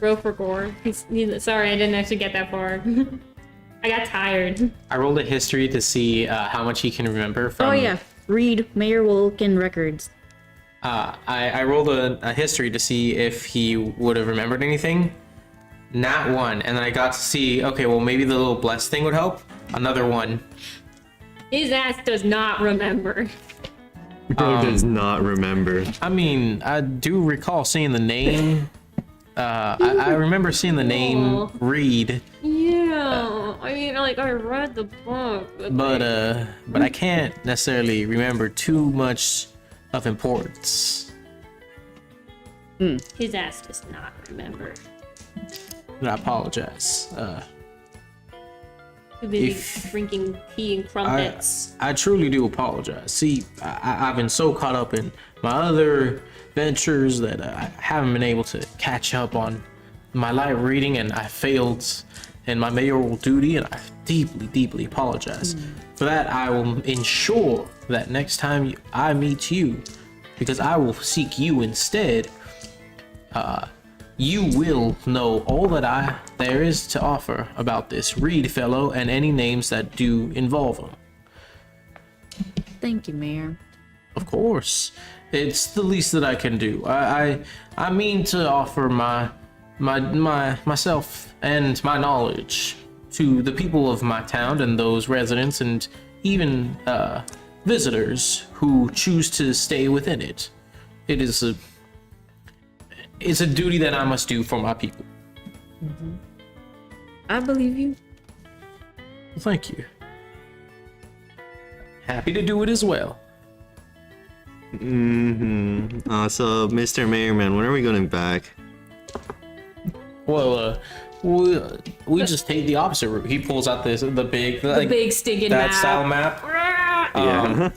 Speaker 2: Bro for gore. He's sorry, I didn't actually get that far. I got tired.
Speaker 1: I rolled a history to see how much he can remember from.
Speaker 4: Oh yeah, Reed, Mayor Wilkin Records.
Speaker 1: I rolled a history to see if he would have remembered anything. Not one. And then I got to see, okay, well, maybe the little bless thing would help. Another one.
Speaker 2: His ass does not remember.
Speaker 3: Bro does not remember.
Speaker 1: I mean, I do recall seeing the name. I remember seeing the name Reed,
Speaker 2: Yeah, I mean, like, I read the book.
Speaker 1: but I can't necessarily remember too much of importance.
Speaker 2: His ass does not remember.
Speaker 1: And I apologize.
Speaker 2: Too busy
Speaker 1: If-
Speaker 2: drinking tea and crumpets.
Speaker 1: I truly do apologize. See, I've been so caught up in my other ventures that I haven't been able to catch up on my light reading, and I failed in my mayoral duty, and I deeply, deeply apologize. For that, I will ensure that next time I meet you, because I will seek you instead, you will know all that there is to offer about this Reed fellow and any names that do involve him.
Speaker 4: Thank you, Mayor.
Speaker 1: Of course, it's the least that I can do. I mean to offer myself and my knowledge to the people of my town and those residents and even visitors who choose to stay within it. It's a duty that I must do for my people.
Speaker 4: I believe you.
Speaker 1: Well, thank you. Happy to do it as well.
Speaker 3: So, Mr. Mayorman, when are we going back?
Speaker 1: Well, we just take the opposite route. He pulls out the
Speaker 2: Big stinking
Speaker 1: that
Speaker 2: map.
Speaker 1: style map.
Speaker 3: Yeah.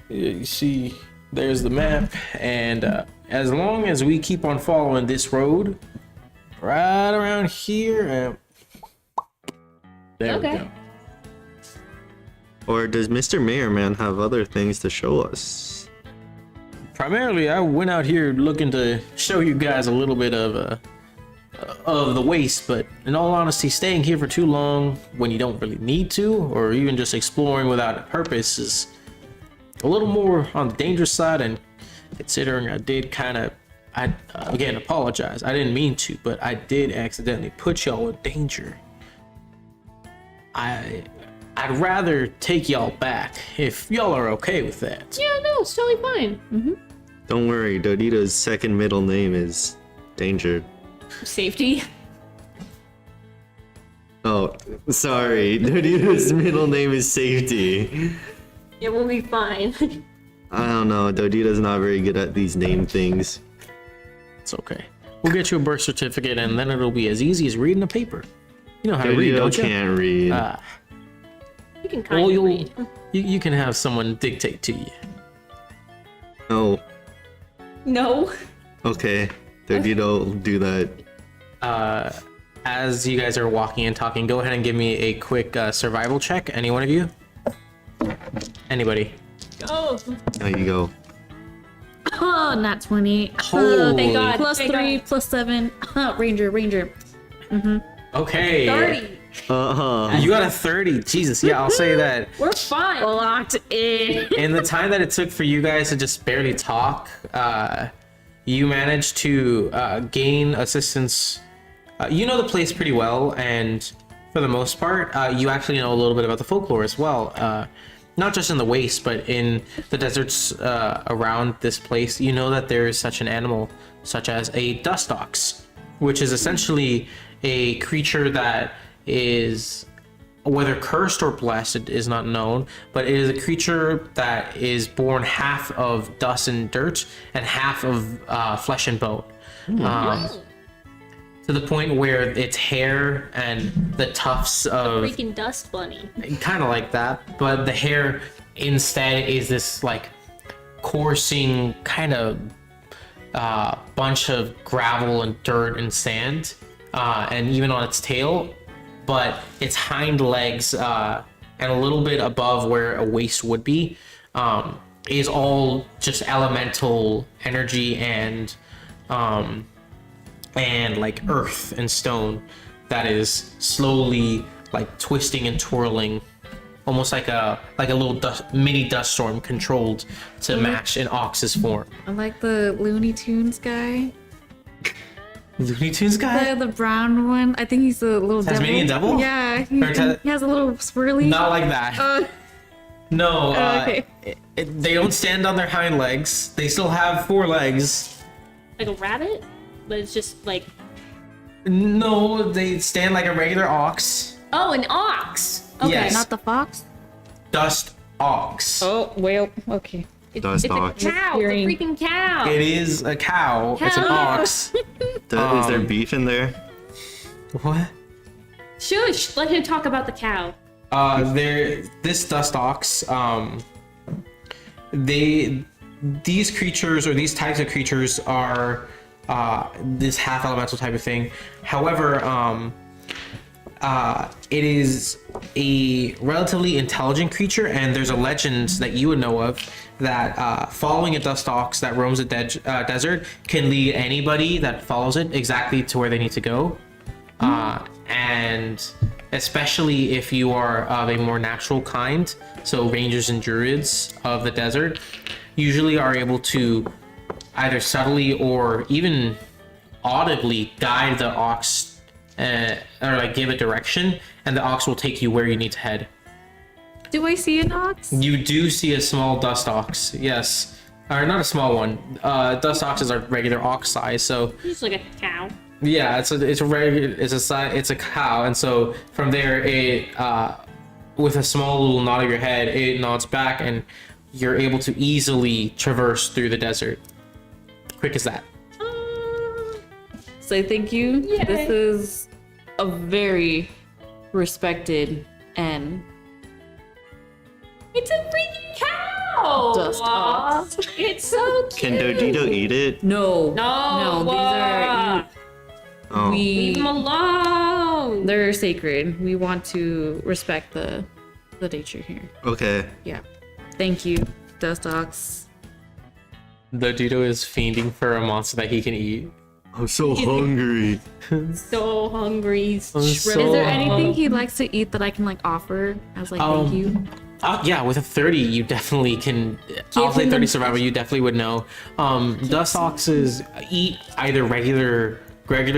Speaker 1: You see, there's the map, and as long as we keep on following this road, right around here, there we
Speaker 2: Okay.
Speaker 1: go.
Speaker 3: Or does Mr. Mayorman have other things to show us?
Speaker 1: Primarily, I went out here looking to show you guys a little bit of the waste, but in all honesty, staying here for too long when you don't really need to, or even just exploring without a purpose, is a little more on the dangerous side. And considering I did I again apologize, I didn't mean to, but I did accidentally put y'all in danger. I'd rather take y'all back if y'all are okay with that.
Speaker 2: Yeah, no, it's totally fine.
Speaker 3: Don't worry, Dodito's second middle name is Danger.
Speaker 2: Safety.
Speaker 3: Oh, sorry. Dodito's middle name is Safety.
Speaker 2: It will be fine.
Speaker 3: I don't know. Dodito's not very good at these name things.
Speaker 1: It's okay. We'll get you a birth certificate, and then it'll be as easy as reading a paper. You know how to read,
Speaker 3: Dodito
Speaker 1: don't you?
Speaker 3: can't read.
Speaker 2: You can kind
Speaker 1: Well,
Speaker 2: of read.
Speaker 1: you can have someone dictate to you.
Speaker 3: No.
Speaker 2: No.
Speaker 3: Okay. Dodito, do that.
Speaker 1: As you guys are walking and talking, go ahead and give me a quick survival check. Any one of you? Anybody?
Speaker 2: Oh,
Speaker 3: There you go.
Speaker 4: Oh, not 20.
Speaker 1: Oh,
Speaker 2: thank God.
Speaker 4: Plus
Speaker 2: Thank
Speaker 4: 3,
Speaker 2: God.
Speaker 4: plus 7. Ranger.
Speaker 1: okay.
Speaker 2: 30.
Speaker 1: You got a 30. Jesus, yeah, I'll say that.
Speaker 2: We're fine.
Speaker 4: Locked in.
Speaker 1: In the time that it took for you guys to just barely talk, you managed to gain assistance. You know the place pretty well, and for the most part, you actually know a little bit about the folklore as well. not just in the waste, but in the deserts around this place, you know that there is such an animal, such as a dust ox, which is essentially a creature that is, whether cursed or blessed, it is not known, but it is a creature that is born half of dust and dirt and half of flesh and bone. To the point where its hair and the tufts of
Speaker 2: Freaking dust bunny.
Speaker 1: kind of like that, but the hair instead is this like coursing kind of bunch of gravel and dirt and sand, and even on its tail, but its hind legs and a little bit above where a waist would be is all just elemental energy and like earth and stone that is slowly like twisting and twirling, almost like a little mini dust storm controlled to match an ox's form.
Speaker 4: I like the Looney Tunes guy.
Speaker 1: Looney Tunes guy?
Speaker 4: The brown one. I think he's a little
Speaker 1: Tasmanian devil?
Speaker 4: Yeah,
Speaker 1: Or
Speaker 4: he has a little swirly.
Speaker 1: Not like that. No,
Speaker 4: okay.
Speaker 1: They don't stand on their hind legs. They still have 4 legs.
Speaker 2: Like a rabbit? But it's just like...
Speaker 1: No, they stand like a regular ox.
Speaker 2: Oh, an ox! Okay.
Speaker 1: Yes.
Speaker 4: Not the fox.
Speaker 1: Dust ox.
Speaker 4: Oh, well, okay.
Speaker 3: Dust
Speaker 2: It's
Speaker 3: ox.
Speaker 2: a cow! It's a freaking cow!
Speaker 1: It is a cow. It's an
Speaker 2: Hell yeah.
Speaker 1: ox.
Speaker 3: Is there beef in there?
Speaker 1: What?
Speaker 2: Shush! Let him talk about the cow.
Speaker 1: This dust ox, these creatures or these types of creatures are this half elemental type of thing. However, it is a relatively intelligent creature, and there's a legend that you would know of that following a dust ox that roams a desert can lead anybody that follows it exactly to where they need to go. And especially if you are of a more natural kind, so rangers and druids of the desert usually are able to either subtly or even audibly guide the ox or like give a direction, and the ox will take you where you need to head.
Speaker 4: Do I see an ox?
Speaker 1: You do see a small dust ox, yes. Or not a small one. Dust oxes are regular ox size, so
Speaker 2: Just like a cow.
Speaker 1: yeah, it's a cow, and so from there it with a small little nod of your head, it nods back, and you're able to easily traverse through the desert. Quick as that.
Speaker 4: Say thank you.
Speaker 2: Yay.
Speaker 4: This is a very respected and
Speaker 2: It's a freaking cow!
Speaker 4: Dust
Speaker 2: Aw,
Speaker 4: ox.
Speaker 2: It's so cute!
Speaker 3: Can Dodito eat it?
Speaker 4: no,
Speaker 2: No,
Speaker 4: these are
Speaker 3: Oh.
Speaker 2: Leave them alone!
Speaker 4: they're sacred. We want to respect the nature here.
Speaker 3: Okay.
Speaker 4: Yeah. Thank you, Dust Ox.
Speaker 1: The Dudo is fiending for a monster that he can eat.
Speaker 3: I'm so hungry.
Speaker 2: So hungry.
Speaker 1: I'm
Speaker 2: Shrimp.
Speaker 1: so
Speaker 4: Is there
Speaker 1: hungry.
Speaker 4: anything he likes to eat that I can like offer as like thank you?
Speaker 1: Yeah, with a 30, you definitely can. I'll say
Speaker 4: him
Speaker 1: 30
Speaker 4: the-
Speaker 1: survival, you definitely would know. Dust oxes eat either regular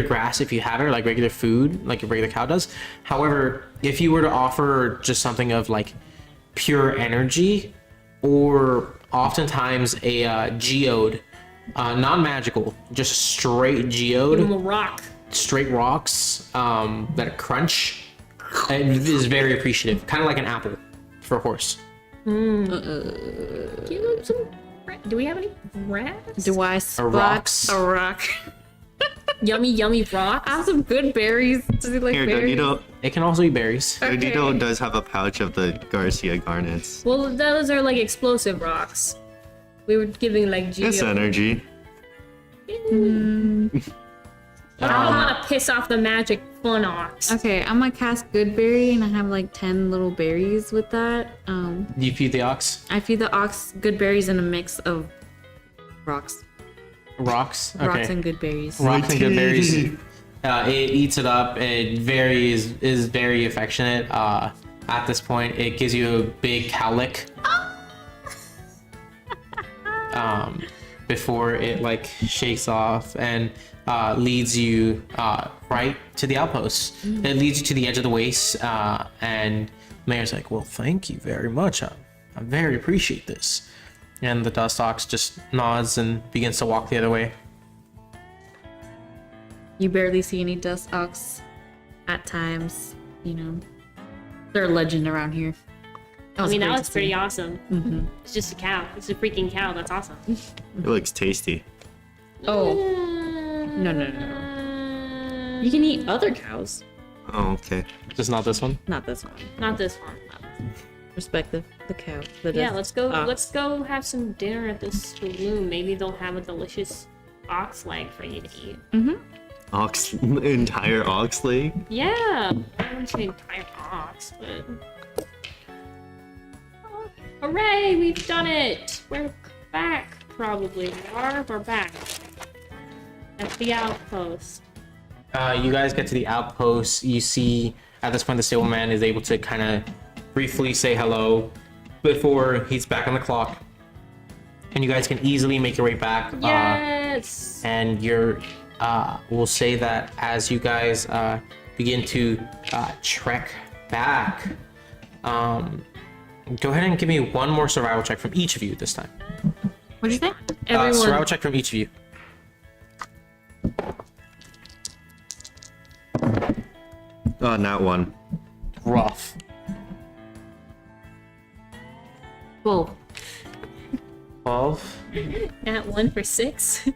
Speaker 1: grass if you have it, or like regular food, like a regular cow does. However, if you were to offer just something of like pure energy, or oftentimes a geode, non-magical, just straight
Speaker 2: Give them
Speaker 1: geode,
Speaker 2: a rock.
Speaker 1: straight rocks that crunch, it is very appreciative. Kind of like an apple for a horse.
Speaker 2: Give them some. Do we have any rats?
Speaker 4: Do I spot
Speaker 1: rocks.
Speaker 4: a rock?
Speaker 2: Yummy, yummy rock.
Speaker 4: I have some good berries. Does he like
Speaker 3: Here,
Speaker 4: berries?
Speaker 3: Dodito.
Speaker 1: It can also be berries.
Speaker 3: Dodito does have a pouch of the Garcia garnets.
Speaker 2: Well, those are like explosive rocks. We were giving like
Speaker 3: It's
Speaker 2: geo.
Speaker 3: energy.
Speaker 2: But I don't want to piss off the magic fun ox.
Speaker 4: Okay, I'm gonna cast good berry, and I have like 10 little berries with that.
Speaker 1: You feed the ox
Speaker 4: I feed the ox good berries in a mix of rocks,
Speaker 1: rocks. Okay.
Speaker 4: rocks and good berries.
Speaker 1: Rocks and good berries.
Speaker 3: Tea.
Speaker 1: It eats it up. It is very affectionate. At this point, it gives you a big cow lick. Before it like shakes off and leads you right to the outpost. It leads you to the edge of the waste, and Mayor's like, "Well, thank you very much. I very appreciate this. And the dust ox just nods and begins to walk the other way.
Speaker 4: You barely see any dust ox at times, you know. They're a legend around here.
Speaker 2: I mean, that
Speaker 4: great
Speaker 2: looks
Speaker 4: to
Speaker 2: pretty
Speaker 4: see.
Speaker 2: awesome.
Speaker 4: Mhm.
Speaker 2: It's just a cow. It's a freaking cow. That's awesome.
Speaker 3: It looks tasty.
Speaker 4: Oh, no. You can eat other cows.
Speaker 3: Oh, okay.
Speaker 1: Just not this one.
Speaker 4: Not this one.
Speaker 2: Not this one.
Speaker 4: Respect the cow. The
Speaker 2: Yeah,
Speaker 4: dust
Speaker 2: let's go.
Speaker 4: ox.
Speaker 2: Let's go have some dinner at this saloon. Maybe they'll have a delicious ox leg for you to eat.
Speaker 3: Ox, entire ox leg?
Speaker 2: Yeah, I wouldn't say entire ox, but oh, hooray! We've done it. We're back. Probably we're back at the outpost.
Speaker 1: You guys get to the outpost. You see at this point the stableman is able to kind of briefly say hello before he's back on the clock. And you guys can easily make your way back.
Speaker 2: Yes.
Speaker 1: And you're, we'll say that as you guys begin to trek back, go ahead and give me one more survival check from each of you this time.
Speaker 4: What do you think?
Speaker 2: Everyone.
Speaker 1: Survival check from each of you.
Speaker 3: Not one.
Speaker 1: Rough.
Speaker 4: 12.
Speaker 1: 12.
Speaker 2: Nat 1 for 6.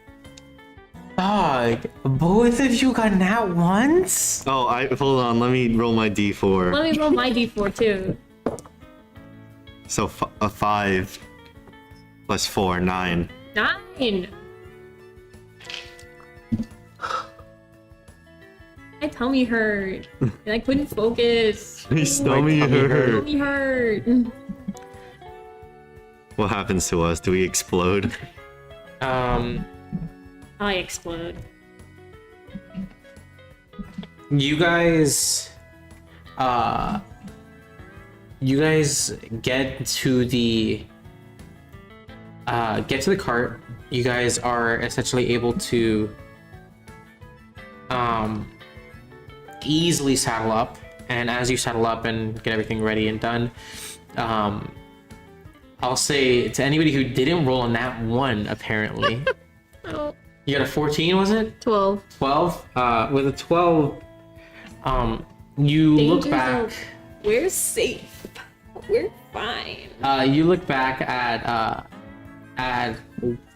Speaker 1: Dog, both of you got nat ones?
Speaker 3: Oh, hold on. Let me roll my d4.
Speaker 2: Let me roll my d4 too.
Speaker 3: So a 5 plus 4, 9.
Speaker 2: 9. My tummy hurt, and I couldn't focus.
Speaker 3: My stomach hurt.
Speaker 2: Tummy hurt.
Speaker 3: What happens to us? Do we explode?
Speaker 2: I explode.
Speaker 1: You guys get to the cart. You guys are essentially able to easily saddle up, and as you saddle up and get everything ready and done, I'll say to anybody who didn't roll a nat 1 apparently.
Speaker 2: Oh.
Speaker 1: You got a 14, was it?
Speaker 4: 12.
Speaker 1: 12. With a 12, you look
Speaker 2: Danger
Speaker 1: back.
Speaker 2: zone. We're safe. We're fine.
Speaker 1: You look back at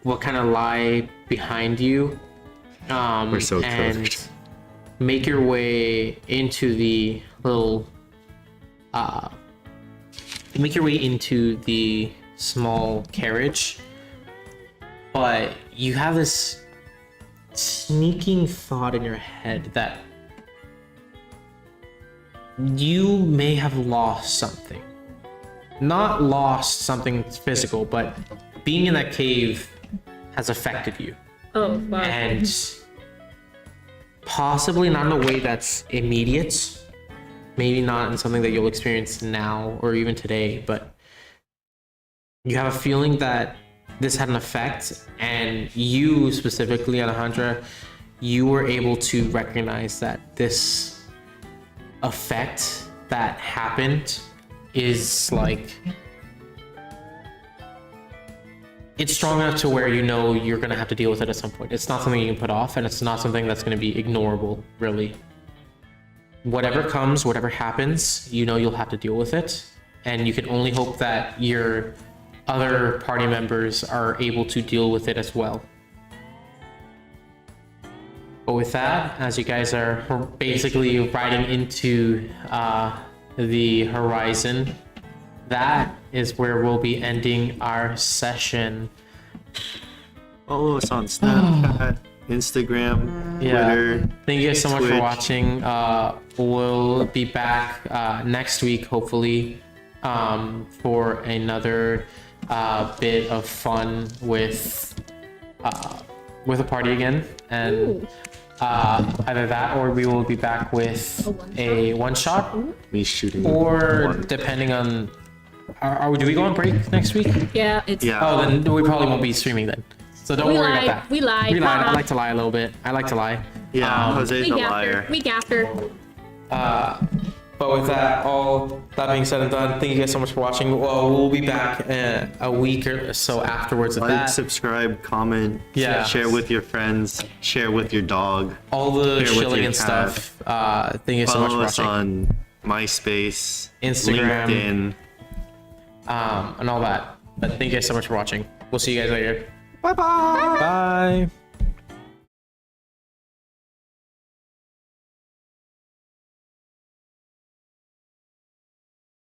Speaker 1: what kind of lie behind you.
Speaker 3: We're so
Speaker 1: and
Speaker 3: covered.
Speaker 1: make your way into the little. Make your way into the small carriage, but you have this sneaking thought in your head that you may have lost something. Not lost something physical, but being in that cave has affected you.
Speaker 2: Oh, wow.
Speaker 1: And possibly not in a way that's immediate. Maybe not in something that you'll experience now or even today, but you have a feeling that this had an effect, and you specifically, Alejandra, you were able to recognize that this effect that happened is like, it's strong enough to where you know you're gonna have to deal with it at some point. It's not something you can put off, and it's not something that's gonna be ignorable, really. Whatever comes, whatever happens, you know you'll have to deal with it, and you can only hope that your other party members are able to deal with it as well. But with that, as you guys are basically riding into the horizon, that is where we'll be ending our session.
Speaker 3: Follow us on Snapchat, Instagram, Twitter.
Speaker 1: Thank you guys so much for
Speaker 3: Twitch.
Speaker 1: watching. We'll be back next week, hopefully, for another bit of fun with a party again, and either that or we will be back with a one shot,
Speaker 3: Me shooting.
Speaker 1: or
Speaker 3: one.
Speaker 1: depending on. Do we go on break next week?
Speaker 2: Yeah.
Speaker 4: It's
Speaker 3: Yeah.
Speaker 1: Oh, then we probably won't be streaming then. So don't
Speaker 2: We
Speaker 1: worry
Speaker 2: lied.
Speaker 1: about that.
Speaker 2: We lied.
Speaker 1: We lied. I
Speaker 2: Haha.
Speaker 1: like to lie a little bit. I like to lie.
Speaker 3: Yeah, Jose's a
Speaker 2: Week
Speaker 3: liar.
Speaker 2: after. Week after.
Speaker 1: But with that, all that being said and done, thank you guys so much for watching. Well, we'll be back a week or so afterwards with
Speaker 3: Like,
Speaker 1: that.
Speaker 3: subscribe, comment,
Speaker 1: Yeah.
Speaker 3: share with your friends, share with your dog.
Speaker 1: All the
Speaker 3: share with
Speaker 1: shilling
Speaker 3: your
Speaker 1: and
Speaker 3: cat.
Speaker 1: stuff. Thank you so much for
Speaker 3: Follow us
Speaker 1: watching.
Speaker 3: on MySpace,
Speaker 1: Instagram.
Speaker 3: LinkedIn.
Speaker 1: And all that. But thank you guys so much for watching. We'll see you guys later. Bye-bye. Bye.